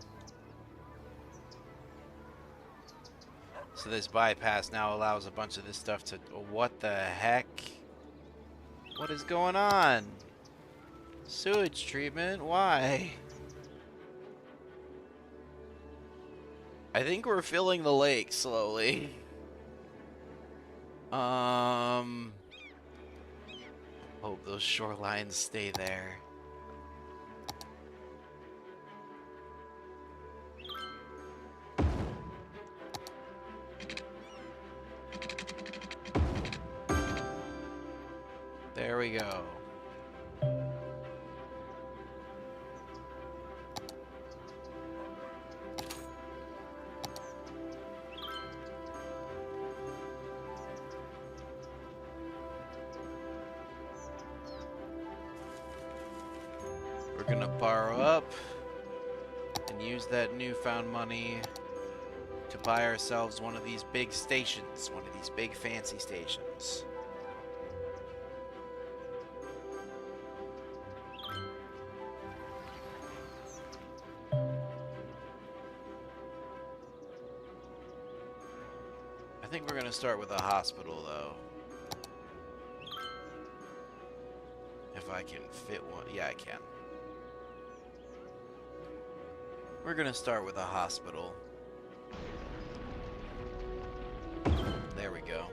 So this bypass now allows a bunch of this stuff to... What the heck? What is going on? Sewage treatment? Why? I think we're filling the lake slowly. Hope those shorelines stay there. There we go. We're gonna borrow up and use that newfound money to buy ourselves one of these big stations, one of these big fancy stations. I think we're gonna start with a hospital though. If I can fit one. Yeah, I can. We're gonna start with a hospital. There we go.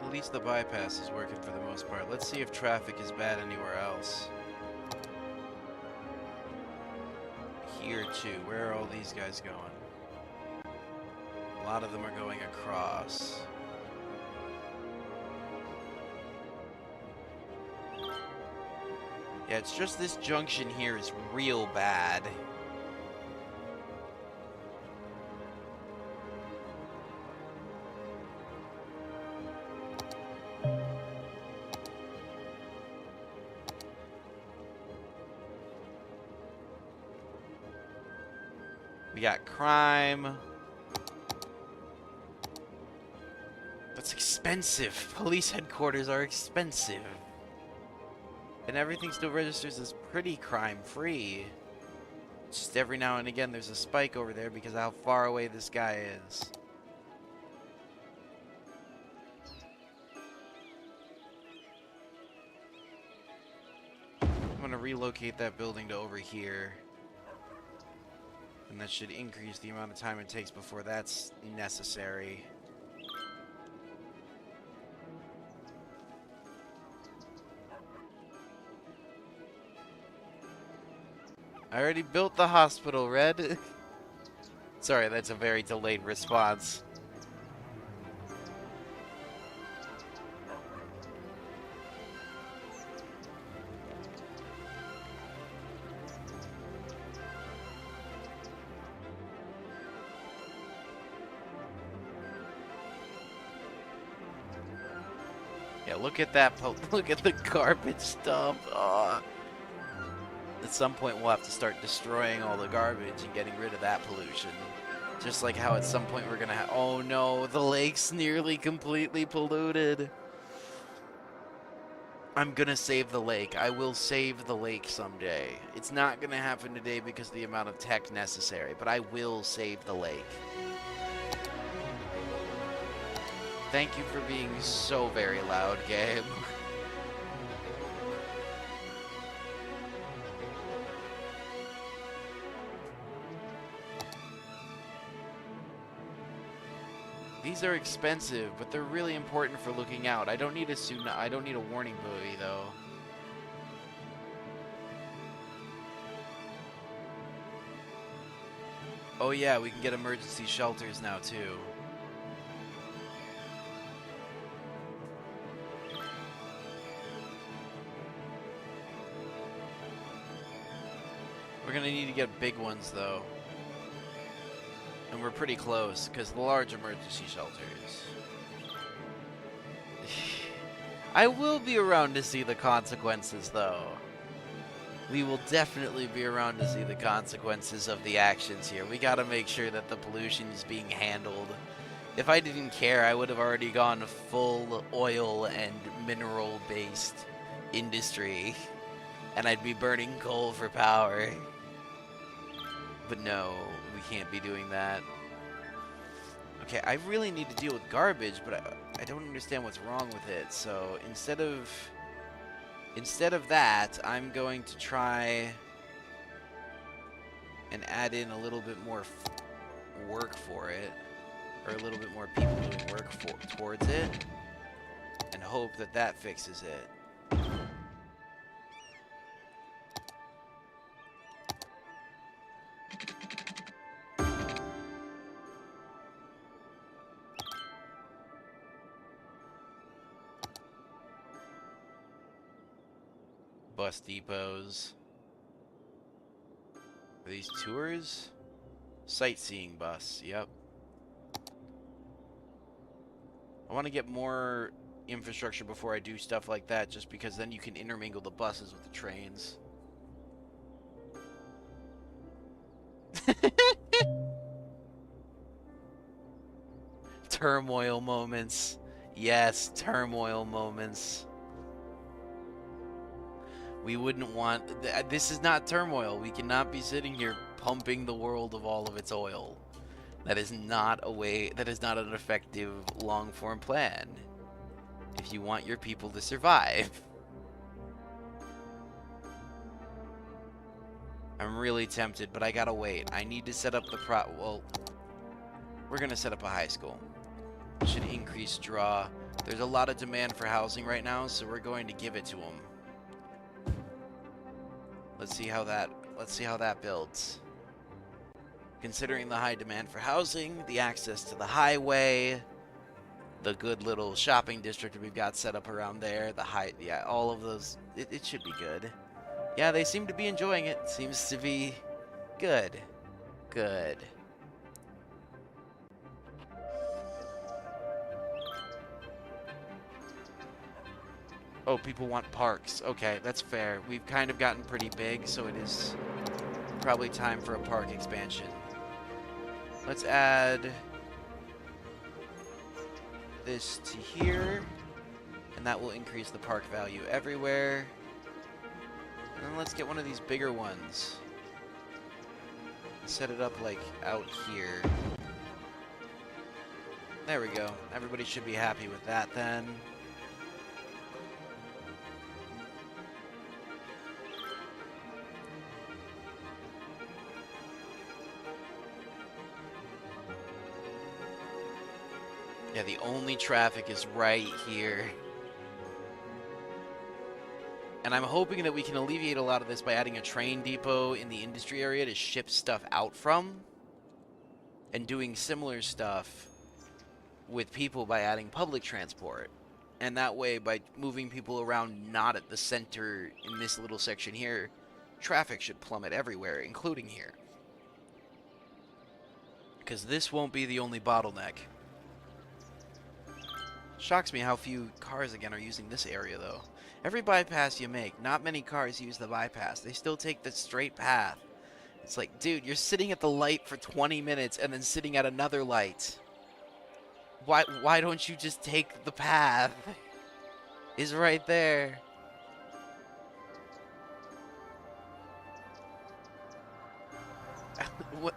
At least the bypass is working for the most part. Let's see if traffic is bad anywhere else. Here too. Where are all these guys going? A lot of them are going across. Yeah, it's just this junction here is real bad. We got crime. That's expensive. Police headquarters are expensive. And everything still registers as pretty crime-free. Just every now and again there's a spike over there because of how far away this guy is. I'm gonna relocate that building to over here. And that should increase the amount of time it takes before that's necessary. I already built the hospital, Red. Sorry, that's a very delayed response. Yeah, look at that. Look at the garbage dump. Oh. At some point, we'll have to start destroying all the garbage and getting rid of that pollution. Just like how at some point we're gonna have. Oh no, the lake's nearly completely polluted. I'm gonna save the lake. I will save the lake someday. It's not gonna happen today because of the amount of tech necessary, but I will save the lake. Thank you for being so very loud, game. These are expensive, but they're really important for looking out. I don't need a warning buoy though. Oh yeah, we can get emergency shelters now too. We're gonna need to get big ones though. And we're pretty close, because the large emergency shelters. I will be around to see the consequences though. We will definitely be around to see the consequences of the actions here. We gotta make sure that the pollution is being handled. If I didn't care, I would have already gone full oil and mineral-based industry. And I'd be burning coal for power. But no, we can't be doing that. Okay, I really need to deal with garbage, but I don't understand what's wrong with it. So instead of that, I'm going to try and add in a little bit more work for it, or a little bit more people doing work towards it, and hope that that fixes it. Bus depots. Are these tours? Sightseeing bus, yep. I want to get more infrastructure before I do stuff like that, just because then you can intermingle the buses with the trains. Turmoil moments. Yes, turmoil moments. We wouldn't want... This is not turmoil. We cannot be sitting here pumping the world of all of its oil. That is not a way... That is not an effective long-form plan. If you want your people to survive. I'm really tempted, but I gotta wait. I need to set up the well, we're gonna set up a high school. Should increase draw. There's a lot of demand for housing right now, so we're going to give it to them. Let's see how that builds. Considering the high demand for housing, the access to the highway, the good little shopping district we've got set up around there, yeah, all of those, it should be good. Yeah, they seem to be enjoying it. Seems to be good. Good. Oh, people want parks. Okay, that's fair. We've kind of gotten pretty big, so it is probably time for a park expansion. Let's add this to here, and that will increase the park value everywhere. And then let's get one of these bigger ones. Set it up like out here. There we go. Everybody should be happy with that then. Yeah, the only traffic is right here. And I'm hoping that we can alleviate a lot of this by adding a train depot in the industry area to ship stuff out from. And doing similar stuff with people by adding public transport. And that way, by moving people around not at the center in this little section here, traffic should plummet everywhere, including here. Because this won't be the only bottleneck. Shocks me how few cars again are using this area though. Every bypass you make, not many cars use the bypass. They still take the straight path. It's like, dude, you're sitting at the light for 20 minutes and then sitting at another light. Why don't you just take the path? It's right there.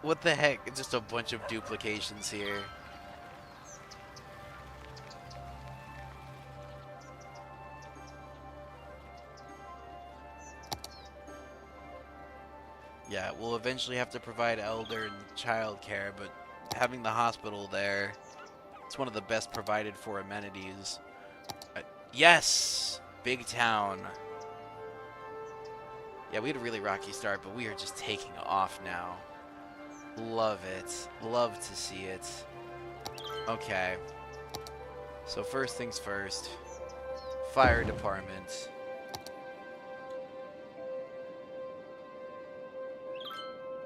What the heck? Just a bunch of duplications here. Yeah, we'll eventually have to provide elder and child care, but having the hospital there, it's one of the best provided for amenities. Yes! Big town. Yeah, we had a really rocky start, but we are just taking off now. Love it. Love to see it. Okay. So first things first. Fire department.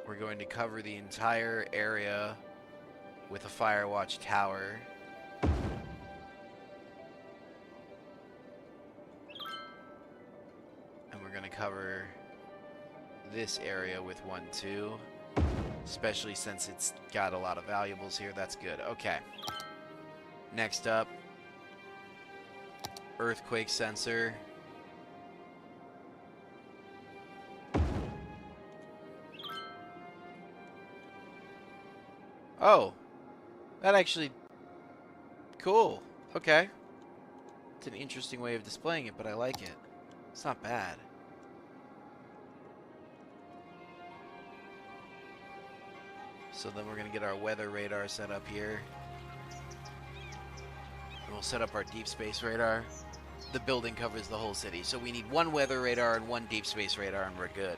We're going to cover the entire area with a fire watch tower. And we're going to cover this area with one too. Especially since it's got a lot of valuables here. That's good. Okay. Next up, earthquake sensor. Oh, That actually... Cool. Okay. It's an interesting way of displaying it, but I like it. It's not bad. So then we're going to get our weather radar set up here. And we'll set up our deep space radar. The building covers the whole city, so we need one weather radar and one deep space radar, and we're good.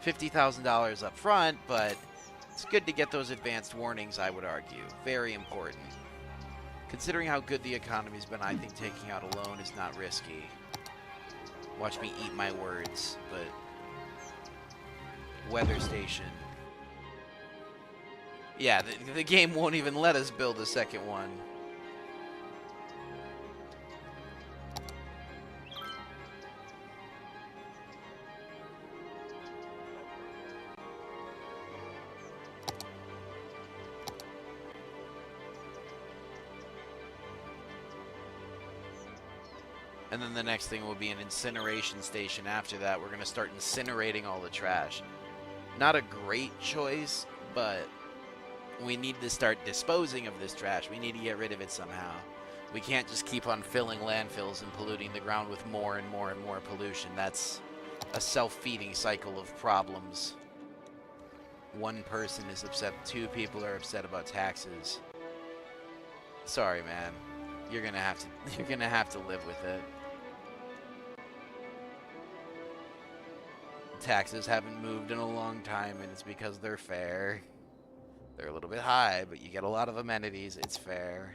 $50,000 up front, but it's good to get those advanced warnings, I would argue. Very important. Considering how good the economy's been, I think taking out a loan is not risky. Watch me eat my words, but... Weather station. Yeah, the game won't even let us build a second one. And then the next thing will be an incineration station after that. We're going to start incinerating all the trash. Not a great choice, but we need to start disposing of this trash. We need to get rid of it somehow. We can't just keep on filling landfills and polluting the ground with more and more and more pollution. That's a self-feeding cycle of problems. One person is upset, 2 people are upset about taxes. Sorry, man. You're gonna have to live with it. Taxes haven't moved in a long time, and it's because they're fair. They're a little bit high, but you get a lot of amenities. It's fair.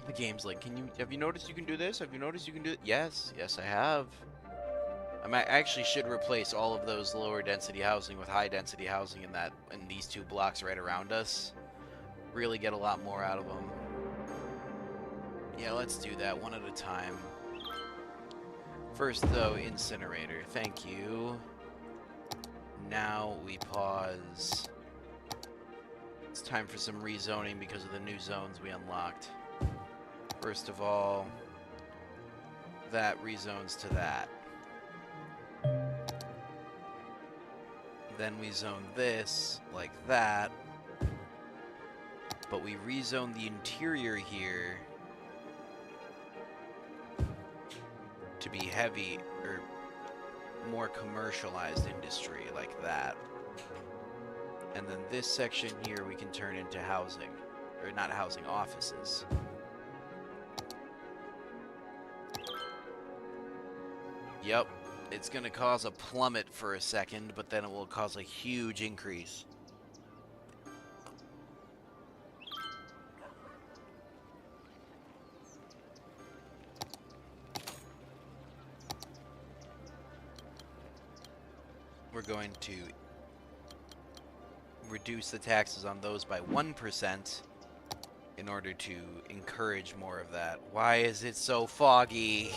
The game's like, have you noticed you can do this? Have you noticed you can do it? Yes, I have. I actually should replace all of those lower density housing with high density housing in these 2 blocks right around us. Really get a lot more out of them. Yeah, let's do that one at a time. First though, incinerator. Thank you. Now we pause. It's time for some rezoning because of the new zones we unlocked. First of all, that rezones to that. Then we zone this like that. But we rezone the interior here to be heavy or more commercialized industry like that. And then this section here we can turn into housing, or not housing, offices. Yep, it's going to cause a plummet for a second, but then it will cause a huge increase. We're going to reduce the taxes on those by 1% in order to encourage more of that. Why is it so foggy?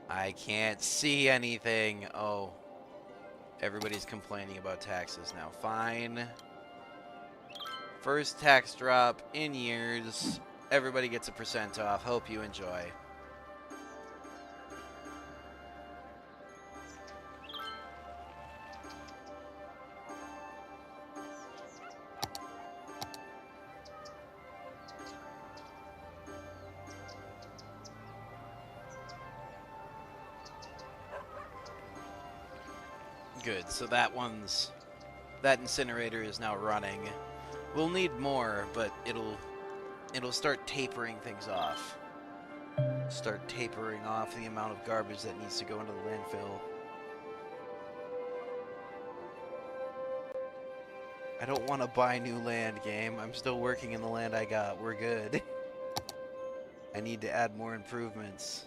I can't see anything. Oh, everybody's complaining about taxes now. Fine. First tax drop in years. Everybody gets a % off. Hope you enjoy. Good. So that incinerator is now running. We'll need more, but it'll start tapering things off. Start tapering off the amount of garbage that needs to go into the landfill. I don't want to buy new land, game. I'm still working in the land I got. We're good. I need to add more improvements.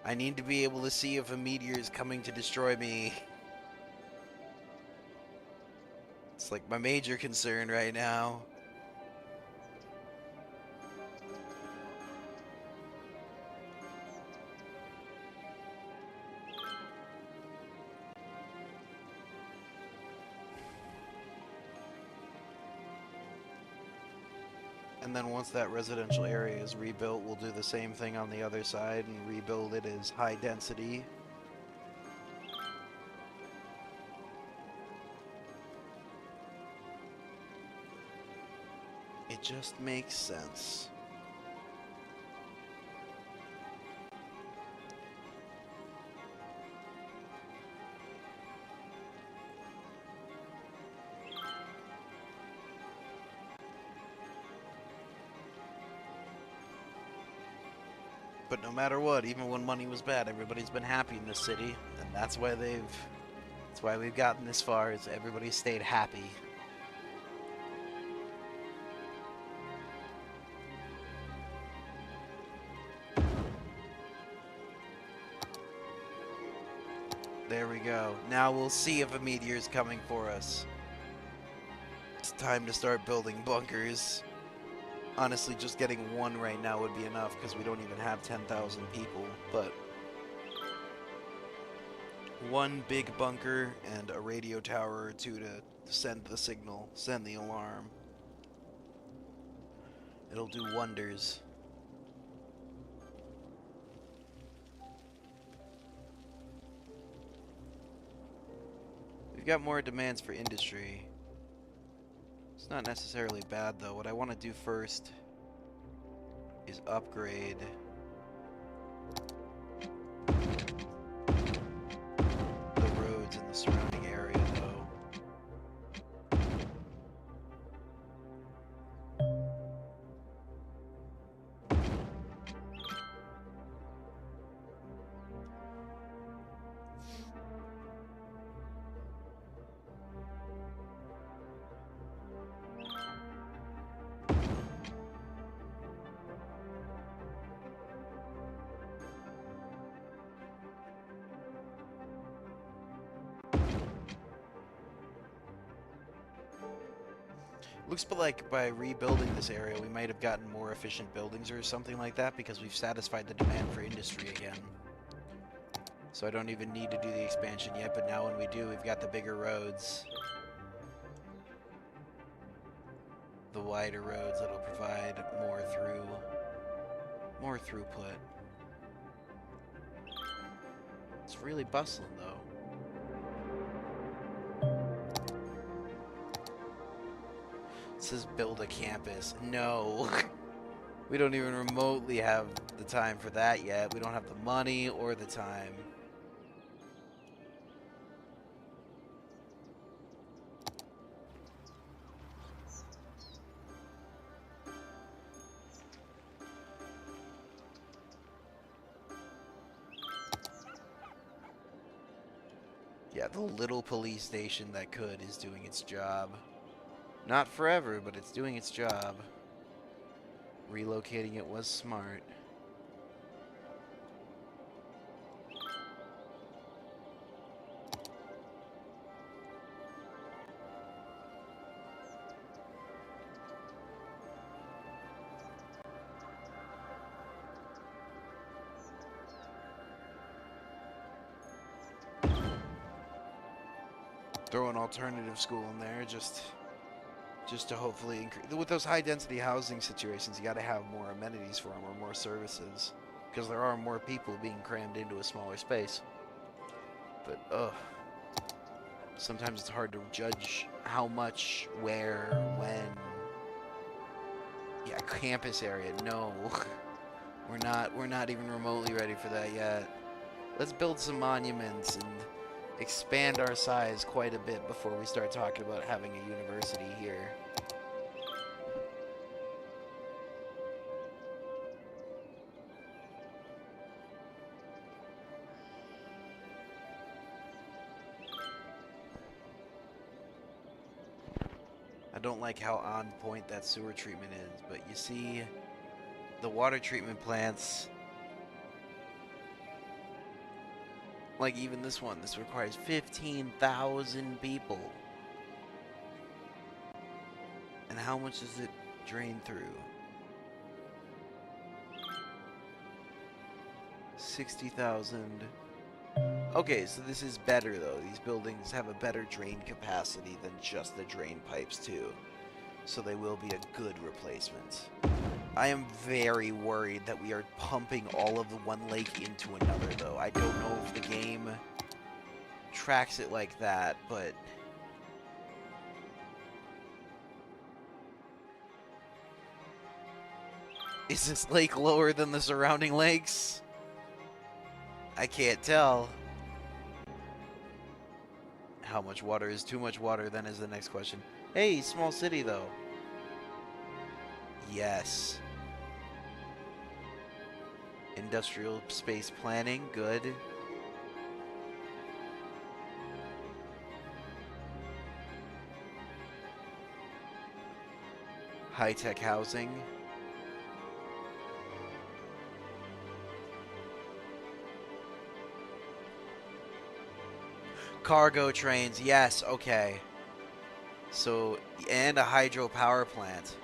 I need to be able to see if a meteor is coming to destroy me. It's like my major concern right now. And then once that residential area is rebuilt, we'll do the same thing on the other side and rebuild it as high density. It just makes sense. But no matter what, even when money was bad, everybody's been happy in this city, and that's why we've gotten this far, is everybody stayed happy. There we go. Now we'll see if a meteor's coming for us. It's time to start building bunkers. Honestly, just getting one right now would be enough because we don't even have 10,000 people, but one big bunker and a radio tower or two to send the signal, send the alarm. It'll do wonders. We've got more demands for industry. It's not necessarily bad, though. What I want to do first is upgrade the roads in the surrounding area, though. Looks like by rebuilding this area, we might have gotten more efficient buildings or something like that because we've satisfied the demand for industry again. So I don't even need to do the expansion yet, but now when we do, we've got the bigger roads. The wider roads that'll provide more throughput. It's really bustling, though. It says build a campus. No. We don't even remotely have the time for that yet. We don't have the money or the time. Yeah, the little police station that could is doing its job. Not forever, but it's doing its job. Relocating it was smart. Throw an alternative school in there, just to hopefully increase. With those high density housing situations, you got to have more amenities for them or more services, because there are more people being crammed into a smaller space. But sometimes it's hard to judge how much, where, when. Yeah, campus area. No, we're not even remotely ready for that yet. Let's build some monuments and expand our size quite a bit before we start talking about having a university here. I don't like how on point that sewer treatment is, but you see the water treatment plants, like even this one, this requires 15,000 people. And how much does it drain through? 60,000. Okay, so this is better though. These buildings have a better drain capacity than just the drain pipes too. So they will be a good replacement. I am very worried that we are pumping all of the one lake into another though. I don't know if the game tracks it like that, but is this lake lower than the surrounding lakes? I can't tell. How much water is too much water, then is the next question. Hey, small city though. Yes. Industrial space planning, good. High-tech housing. Cargo trains, yes, okay. So, and a hydropower plant.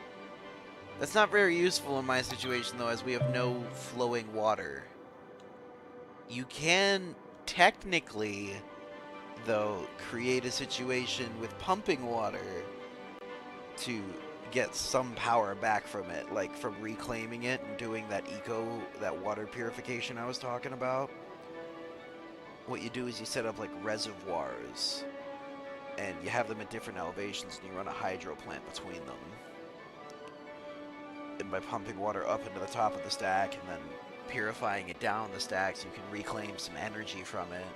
That's not very useful in my situation, though, as we have no flowing water. You can, technically, though, create a situation with pumping water to get some power back from it, like from reclaiming it and doing that that water purification I was talking about. What you do is you set up like reservoirs and you have them at different elevations and you run a hydro plant between them. And by pumping water up into the top of the stack and then purifying it down the stacks, you can reclaim some energy from it.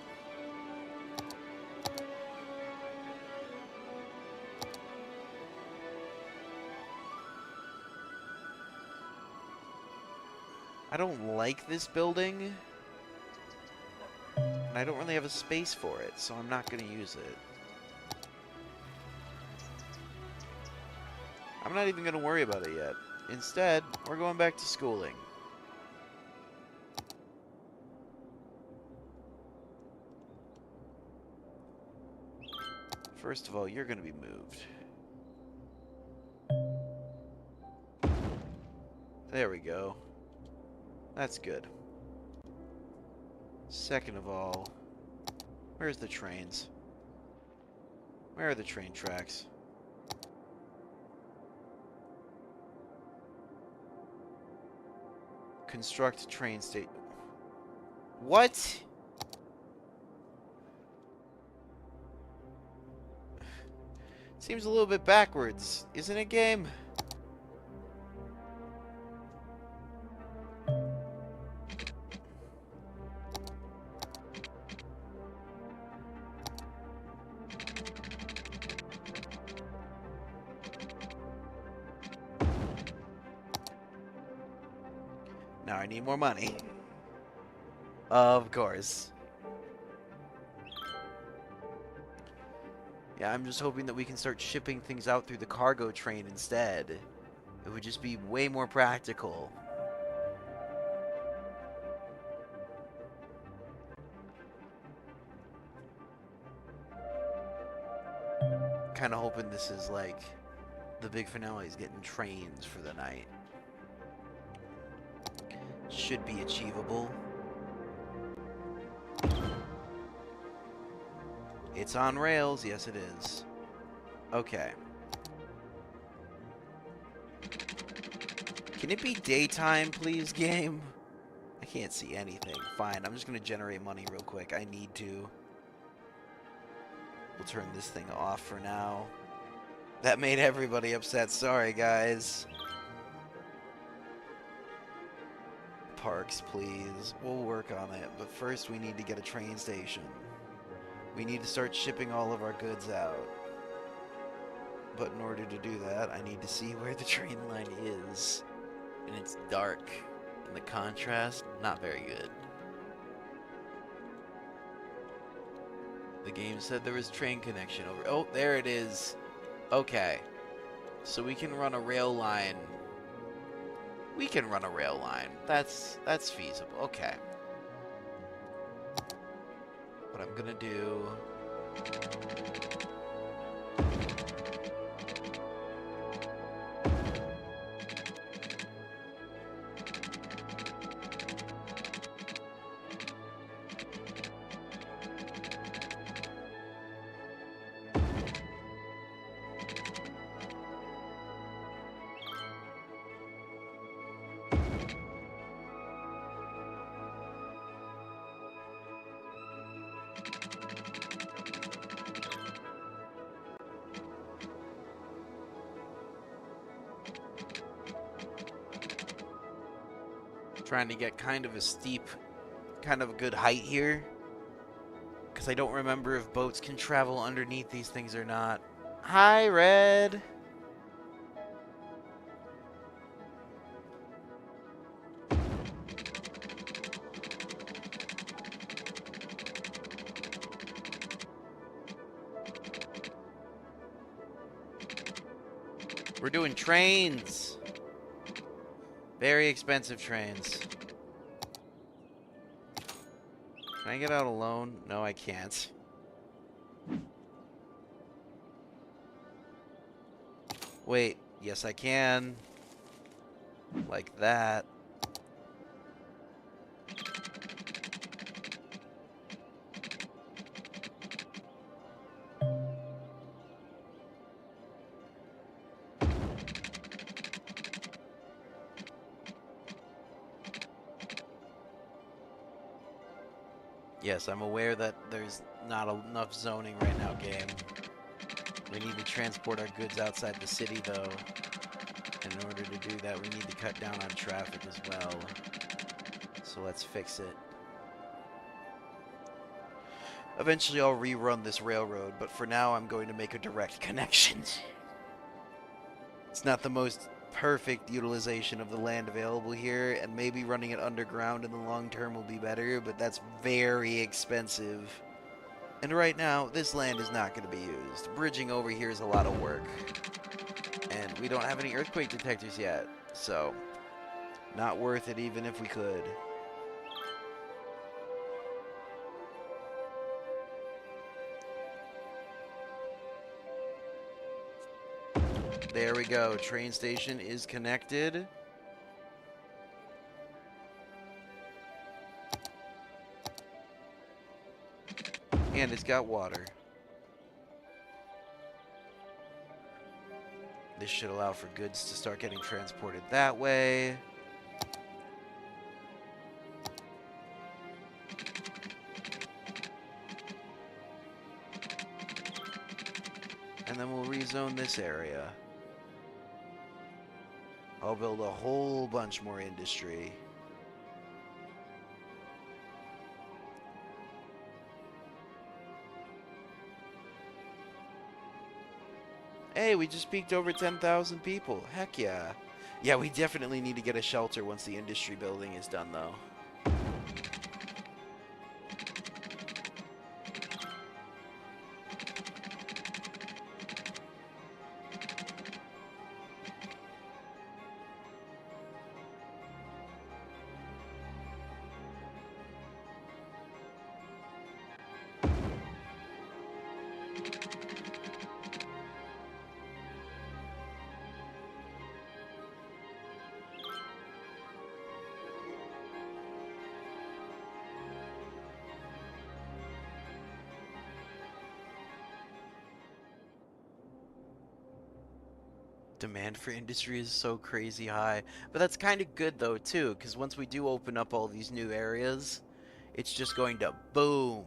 I don't like this building. And I don't really have a space for it, so I'm not going to use it. I'm not even going to worry about it yet. Instead, we're going back to schooling. First of all, you're going to be moved. There we go. That's good. Second of all, where's the trains? Where are the train tracks? Construct train station. What? Seems a little bit backwards, isn't it, game? Now I need more money. Of course. Yeah, I'm just hoping that we can start shipping things out through the cargo train instead. It would just be way more practical. Kind of hoping this is like the big finale is getting trains for the night. Should be achievable. It's on rails. Yes, it is. Okay. Can it be daytime, please, game? I can't see anything. Fine, I'm just going to generate money real quick. I need to. We'll turn this thing off for now. That made everybody upset. Sorry, guys. Parks, please. We'll work on it. But first, we need to get a train station. We need to start shipping all of our goods out. But in order to do that, I need to see where the train line is. And it's dark. And the contrast, not very good. The game said there was train connection over... Oh, there it is. Okay. So we can run a rail line. We can run a rail line. That's feasible. Okay. What I'm gonna do... trying to get kind of a steep, kind of a good height here. Because I don't remember if boats can travel underneath these things or not. Hi, Red! We're doing trains! Very expensive trains. Can I get out alone? No, I can't. Wait, yes I can. Like that. Yes, I'm aware that there's not enough zoning right now, game. We need to transport our goods outside the city, though. And in order to do that, we need to cut down on traffic as well. So let's fix it. Eventually, I'll rerun this railroad, but for now, I'm going to make a direct connection. It's not the most perfect utilization of the land available here, and maybe running it underground in the long term will be better, but that's very expensive. And right now, this land is not going to be used. Bridging over here is a lot of work. And we don't have any earthquake detectors yet, so not worth it even if we could. There we go. Train station is connected. And it's got water. This should allow for goods to start getting transported that way. And then we'll rezone this area. I'll build a whole bunch more industry. Hey, we just peaked over 10,000 people. Heck yeah. Yeah, we definitely need to get a shelter once the industry building is done, though. Demand for industry is so crazy high. But that's kind of good, though, too, because once we do open up all these new areas, it's just going to boom.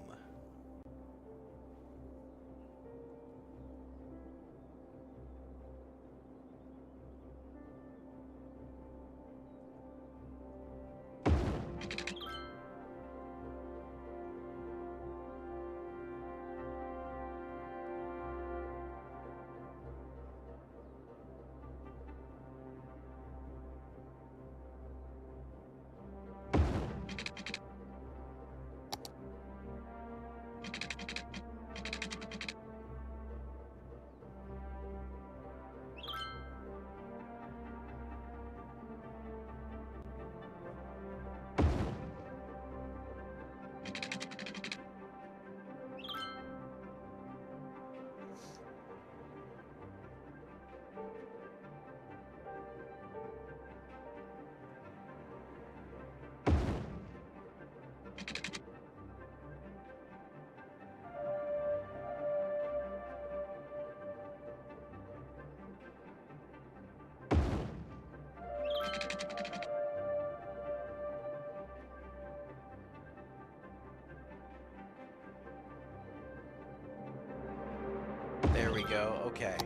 There we go. Okay.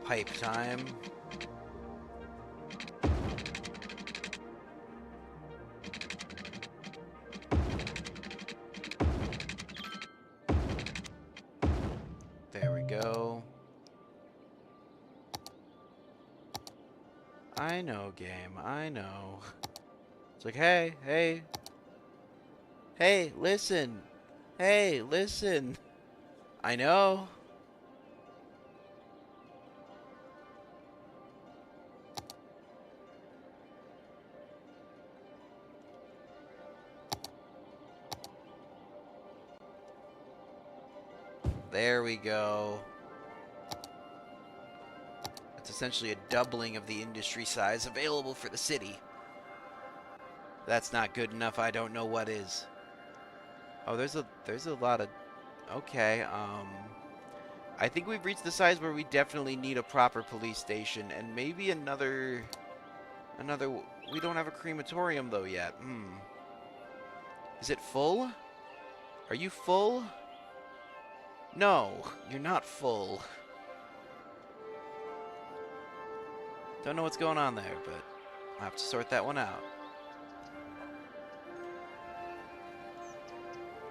Pipe time. There we go. I know, game. I know. It's like, hey, hey. Hey, listen. Hey, listen. I know. There we go. It's essentially a doubling of the industry size available for the city. That's not good enough. I don't know what is. Oh, there's a lot of... Okay, I think we've reached the size where we definitely need a proper police station and maybe another... We don't have a crematorium, though, yet. Is it full? Are you full? No, you're not full. Don't know what's going on there, but I'll have to sort that one out.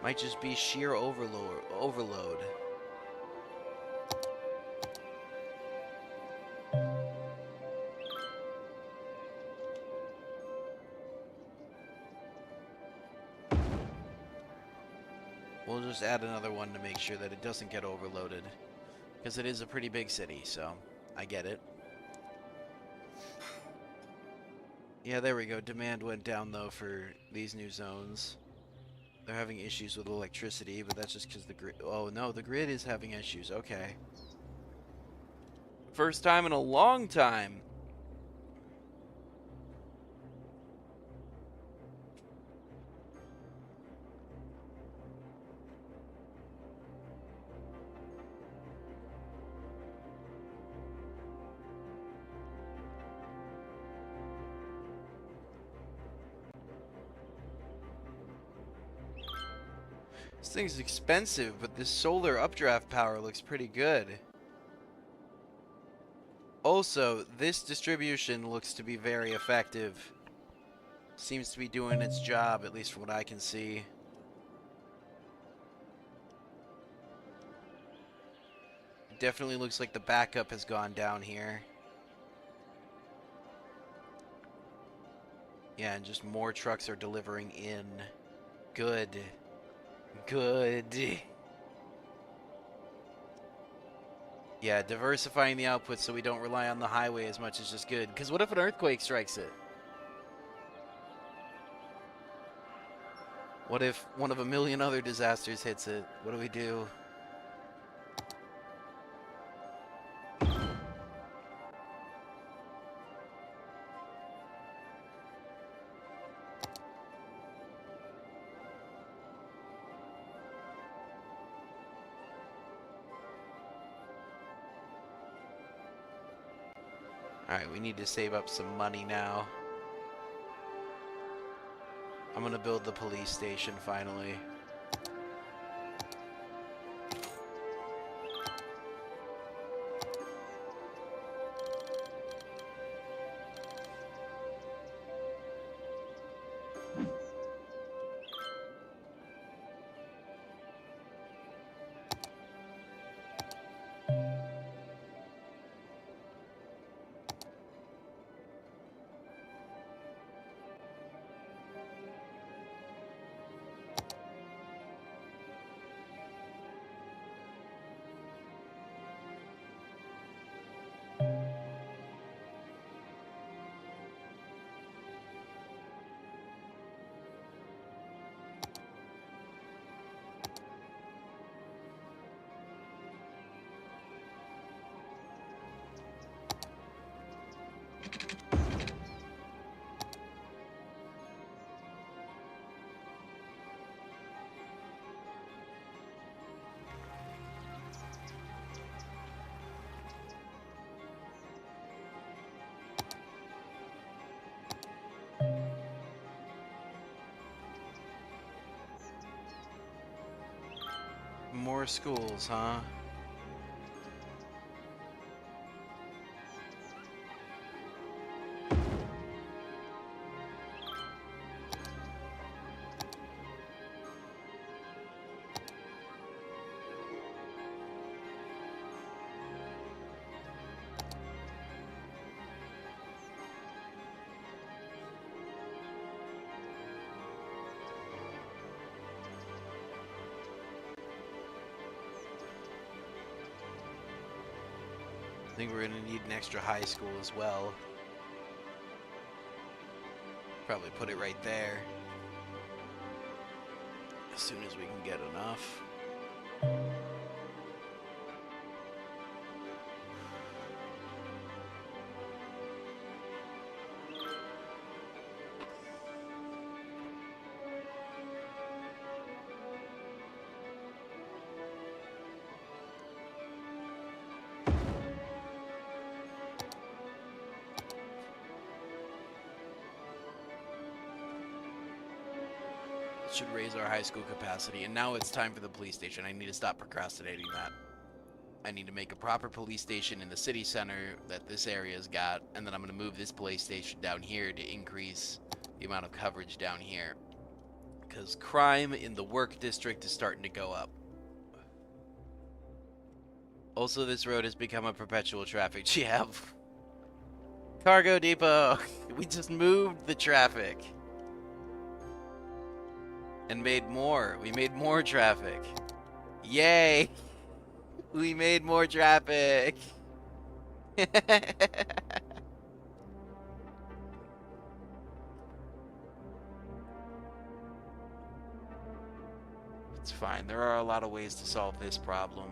Might just be sheer overload. We'll just add another one to make sure that it doesn't get overloaded. Because it is a pretty big city, so I get it. Yeah, there we go. Demand went down, though, for these new zones. They're having issues with electricity, but that's just because the grid... Oh, no, the grid is having issues. Okay. First time in a long time. This thing's expensive, but this solar updraft power looks pretty good. Also, this distribution looks to be very effective. Seems to be doing its job, at least from what I can see. It definitely looks like the backup has gone down here. Yeah, and just more trucks are delivering in. Good. Good. Yeah, diversifying the output so we don't rely on the highway as much is just good. Because what if an earthquake strikes it? What if one of a million other disasters hits it? What do we do? Alright, we need to save up some money now. I'm gonna build the police station finally. More schools, huh? think we're gonna need an extra high school as well. Probably put it right there. As soon as we can get enough. Should raise our high school capacity, and now it's time for the police station. I need to stop procrastinating that. I need to make a proper police station in the city center that this area's got, and then I'm going to move this police station down here to increase the amount of coverage down here. Because crime in the work district is starting to go up. Also, this road has become a perpetual traffic jam. Cargo depot! We just moved the traffic. And made more. We made more traffic. Yay! We made more traffic. It's fine. There are a lot of ways to solve this problem.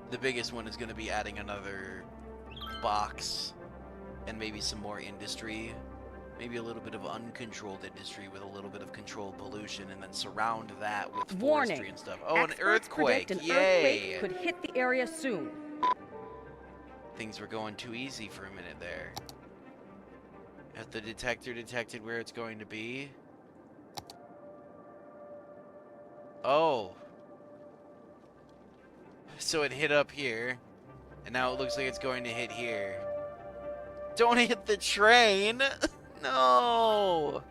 The biggest one is going to be adding another box and maybe some more industry. Maybe a little bit of uncontrolled industry with a little bit of controlled pollution, and then surround that with forestry and stuff. Oh, Experts an earthquake! Predict an Yay! earthquake could hit the area soon. Things were going too easy for a minute there. Has the detector detected where it's going to be? Oh. So it hit up here, and now it looks like it's going to hit here. Don't hit the train! No!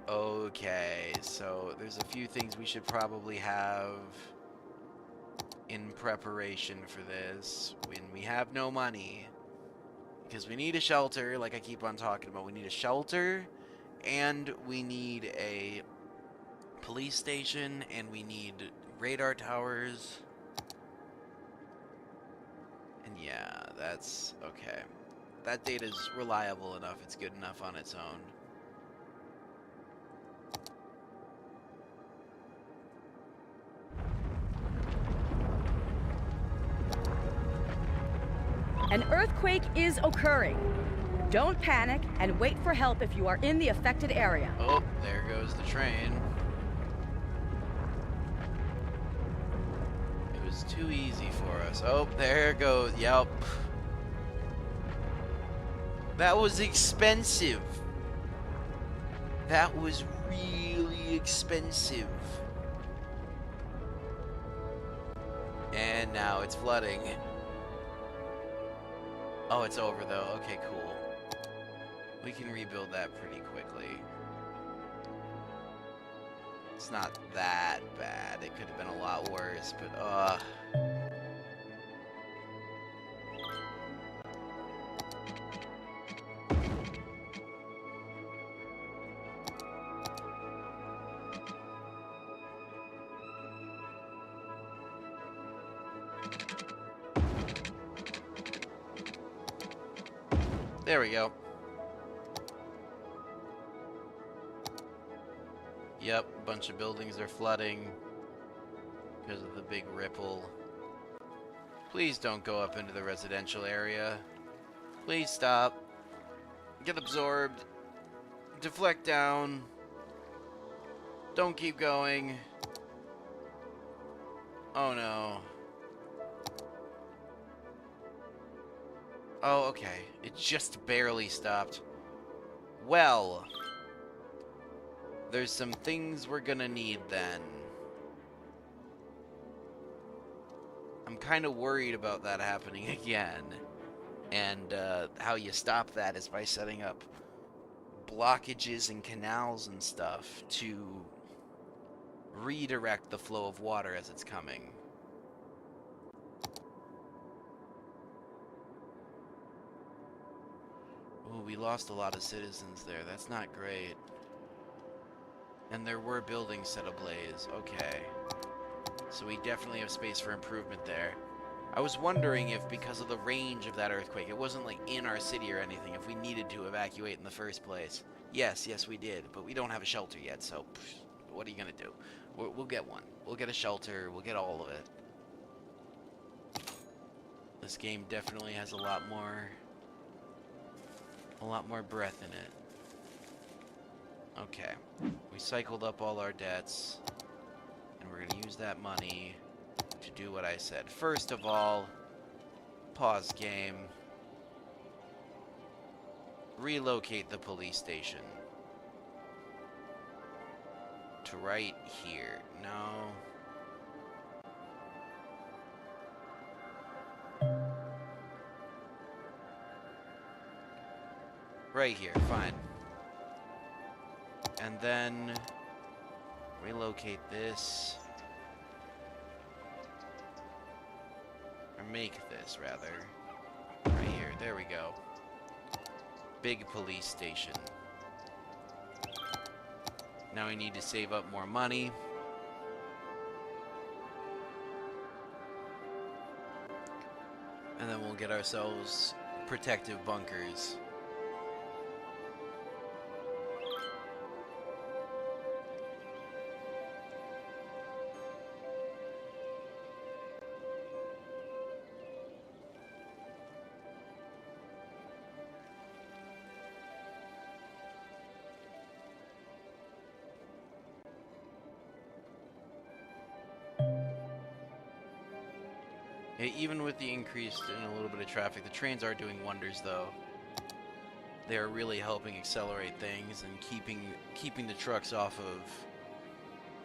Okay, so there's a few things we should probably have in preparation for this when we have no money. Because we need a shelter, like I keep on talking about. We need a shelter, and we need a police station, and we need radar towers. And yeah, that's okay. That data's reliable enough. It's good enough on its own. An earthquake is occurring. Don't panic and wait for help if you are in the affected area. Oh, there goes the train. It was too easy for us. Oh, there it goes. Yep. That was expensive. That was really expensive. And now it's flooding. Oh, it's over though. Okay, cool. We can rebuild that pretty quickly. It's not that bad. It could have been a lot worse, but there we go. Yep, a bunch of buildings are flooding because of the big ripple. Please don't go up into the residential area. Please stop. Get absorbed. Deflect down. Don't keep going. Oh no. Oh, okay. It just barely stopped. Well, there's some things we're gonna need then. I'm kind of worried about that happening again. And how you stop that is by setting up blockages and canals and stuff to redirect the flow of water as it's coming. Ooh, we lost a lot of citizens there. That's not great. And there were buildings set ablaze. Okay. So we definitely have space for improvement there. I was wondering if, because of the range of that earthquake, it wasn't like in our city or anything, if we needed to evacuate in the first place. Yes, we did, but we don't have a shelter yet, so what are you gonna do? We'll get one. We'll get a shelter. We'll get all of it. This game definitely has a lot more breath in it. Okay, we cycled up all our debts, and we're gonna use that money to do what I said. First of all, pause game. Relocate the police station to right here. No. Right here, fine. And then relocate this. Or make this, rather. Right here, there we go. Big police station. Now we need to save up more money. And then we'll get ourselves protective bunkers. Even with the increase in a little bit of traffic, the trains are doing wonders, though. They are really helping accelerate things and keeping the trucks off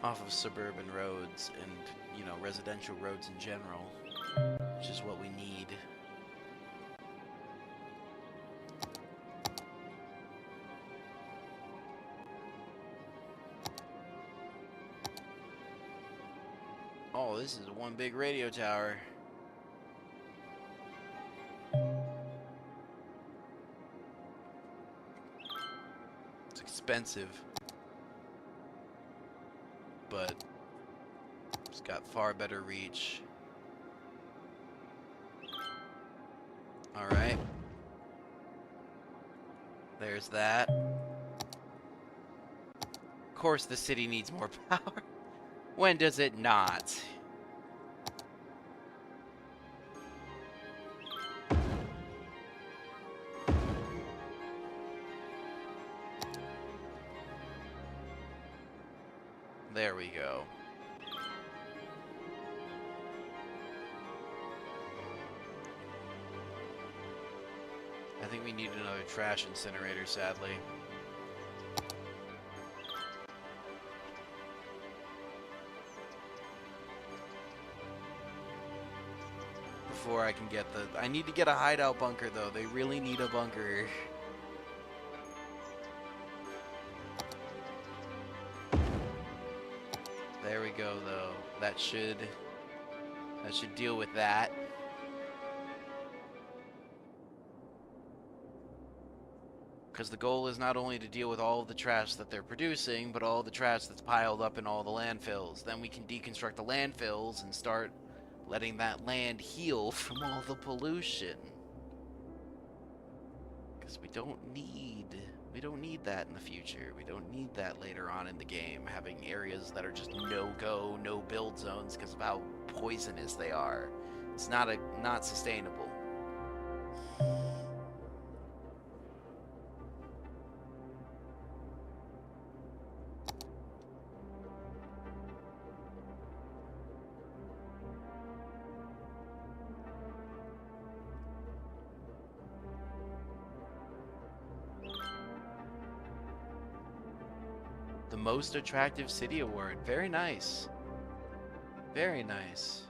of suburban roads and, you know, residential roads in general, which is what we need. Oh, this is one big radio tower. Expensive, but it's got far better reach. All right, there's that. Of course, the city needs more power. When does it not? There we go. I think we need another trash incinerator, sadly. Before I can get I need to get a hideout bunker, though. They really need a bunker. There we go, though. That should deal with that. Because the goal is not only to deal with all of the trash that they're producing, but all the trash that's piled up in all the landfills. Then we can deconstruct the landfills and start letting that land heal from all the pollution. Because we don't need that in the future. We don't need that later on in the game, having areas that are just no-go, no-build zones because of how poisonous they are. It's not sustainable. The most attractive city award. Very nice. Very nice.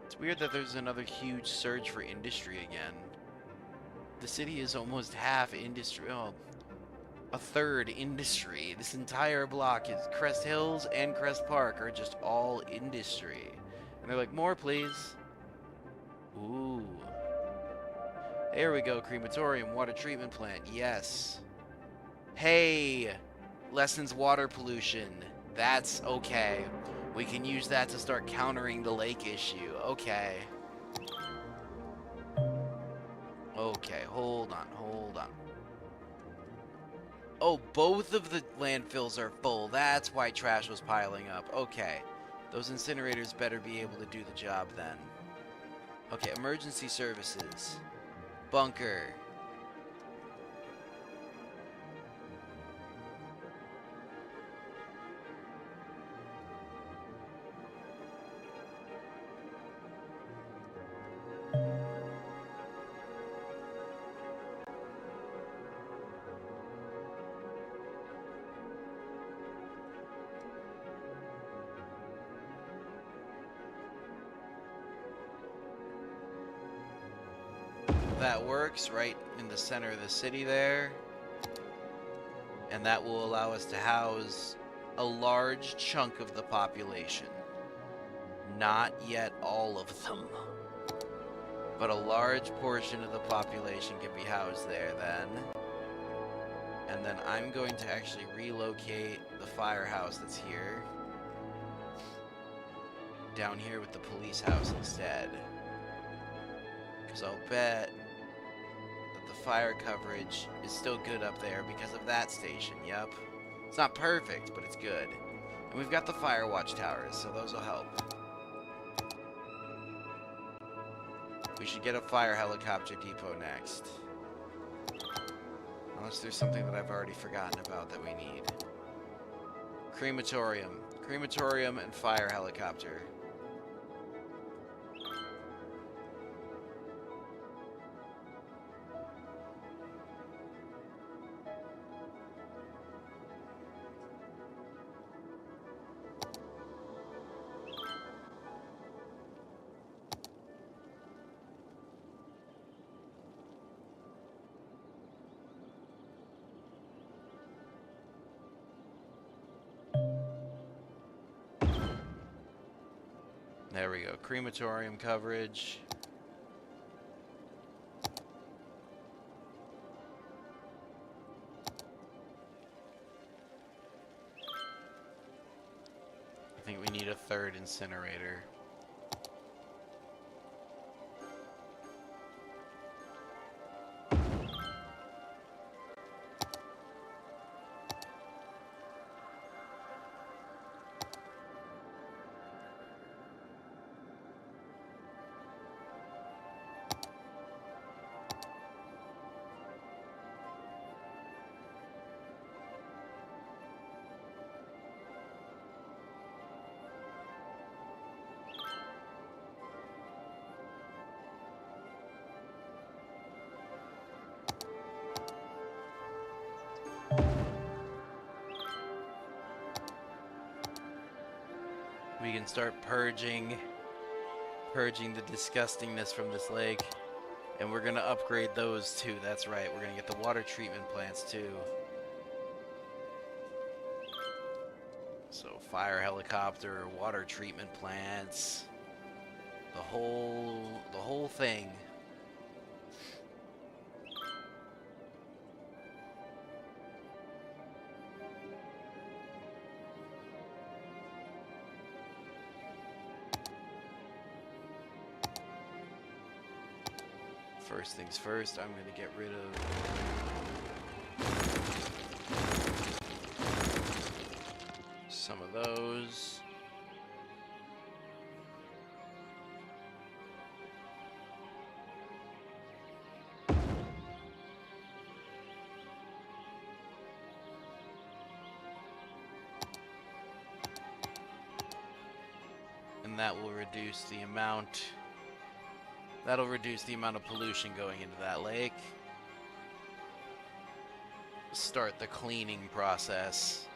It's weird that there's another huge surge for industry again. The city is almost half industry. Oh, a third industry. This entire block is Crest Hills and Crest Park are just all industry. And they're like, more please. Ooh. There we go, crematorium, water treatment plant, yes. Hey, lessens water pollution. That's okay. We can use that to start countering the lake issue. Okay. Okay, hold on, hold on. Oh, both of the landfills are full. That's why trash was piling up. Okay. Those incinerators better be able to do the job then. Okay, emergency services. Bunker. That works right in the center of the city there. And that will allow us to house a large chunk of the population. Not yet all of them. But a large portion of the population can be housed there then. And then I'm going to actually relocate the firehouse that's here down here with the police house instead. Because I'll bet that the fire coverage is still good up there because of that station. Yep. It's not perfect, but it's good. And we've got the fire watch towers, so those will help. We should get a fire helicopter depot next. Unless there's something that I've already forgotten about that we need. Crematorium. Crematorium and fire helicopter. There we go. Crematorium coverage. I think we need a third incinerator. We can start purging the disgustingness from this lake. And we're gonna upgrade those too, that's right. We're gonna get the water treatment plants too. So fire helicopter, water treatment plants, the whole thing. First things first, I'm going to get rid of some of those. And that will reduce the amount. That'll reduce the amount of pollution going into that lake. Start the cleaning process.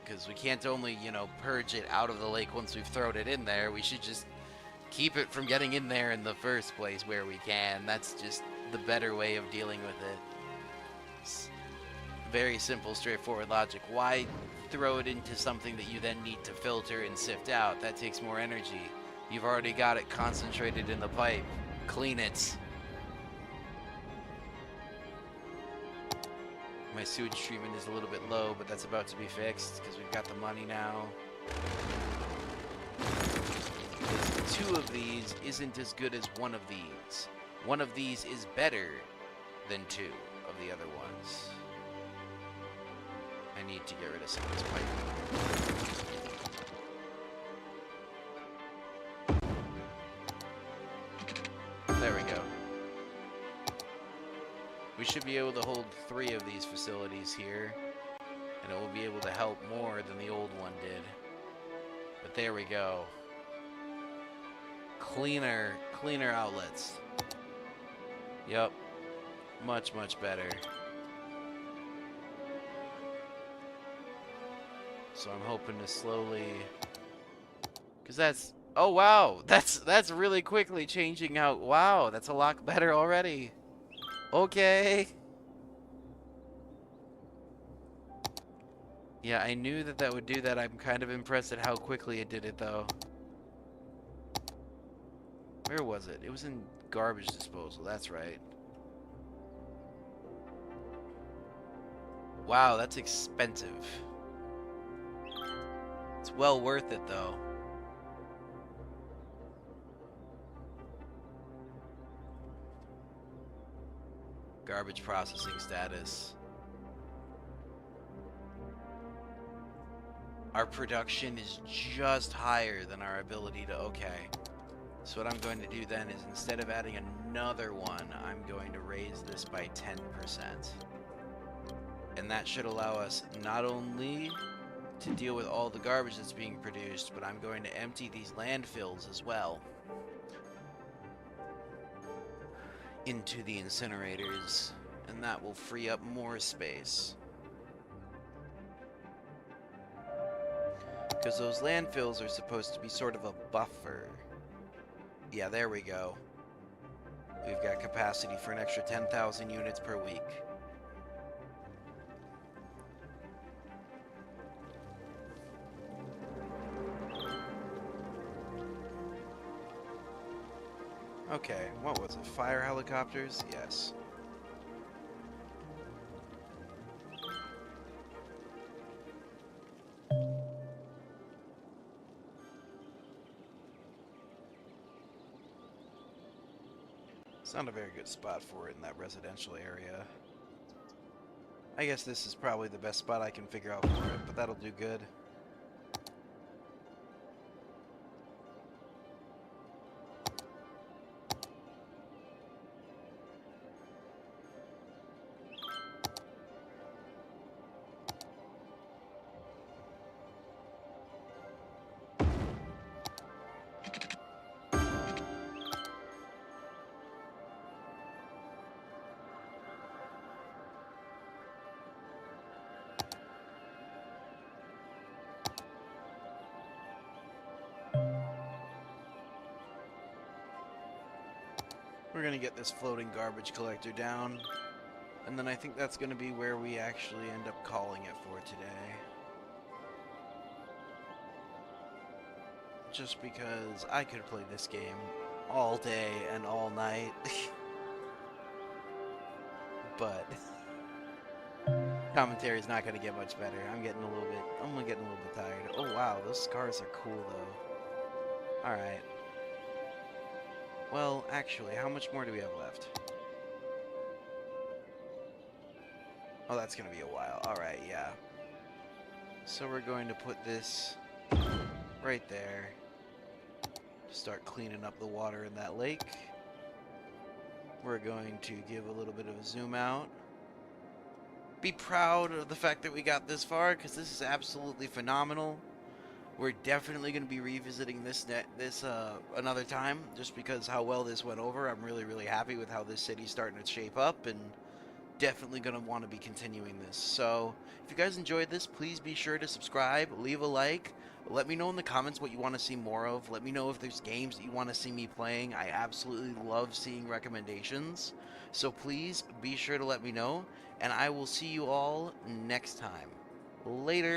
Because we can't only, you know, purge it out of the lake once we've thrown it in there. We should just keep it from getting in there in the first place where we can. That's just the better way of dealing with it. It's very simple, straightforward logic. Why throw it into something that you then need to filter and sift out? That takes more energy. You've already got it concentrated in the pipe. Clean it. My sewage treatment is a little bit low, but that's about to be fixed because we've got the money now. Because 2 of these isn't as good as 1 of these. 1 of these is better than 2 of the other ones. I need to get rid of some of this pipe. There we go. We should be able to hold 3 of these facilities here, and it will be able to help more than the old one did. But there we go. Cleaner outlets. Yep. Much, much better. So I'm hoping to slowly... Because that's... Oh, wow! That's really quickly changing how... Wow, that's a lot better already. Okay. Yeah, I knew that would do that. I'm kind of impressed at how quickly it did it, though. Where was it? It was in garbage disposal. That's right. Wow, that's expensive. It's well worth it, though. Garbage processing status. Our production is just higher than our ability to... Okay. So what I'm going to do then is instead of adding another one, I'm going to raise this by 10%. And that should allow us not only to deal with all the garbage that's being produced, but I'm going to empty these landfills as well into the incinerators, and that will free up more space. Because those landfills are supposed to be sort of a buffer. Yeah, there we go. We've got capacity for an extra 10,000 units per week. Okay, what was it? Fire helicopters? Yes. It's not a very good spot for it in that residential area. I guess this is probably the best spot I can figure out for it, but that'll do good. We're gonna get this floating garbage collector down, and then I think that's gonna be where we actually end up calling it for today. Just because I could play this game all day and all night. But commentary is not gonna get much better. I'm getting a little bit tired. Oh wow, those cars are cool though. Alright. Well, actually, how much more do we have left? Oh, that's gonna be a while. Alright, yeah. So we're going to put this right there. Start cleaning up the water in that lake. We're going to give a little bit of a zoom out. Be proud of the fact that we got this far, because this is absolutely phenomenal. We're definitely going to be revisiting this another time, just because how well this went over. I'm really, really happy with how this city's starting to shape up, and definitely going to want to be continuing this. So, if you guys enjoyed this, please be sure to subscribe, leave a like, let me know in the comments what you want to see more of. Let me know if there's games that you want to see me playing. I absolutely love seeing recommendations. So please be sure to let me know, and I will see you all next time. Later.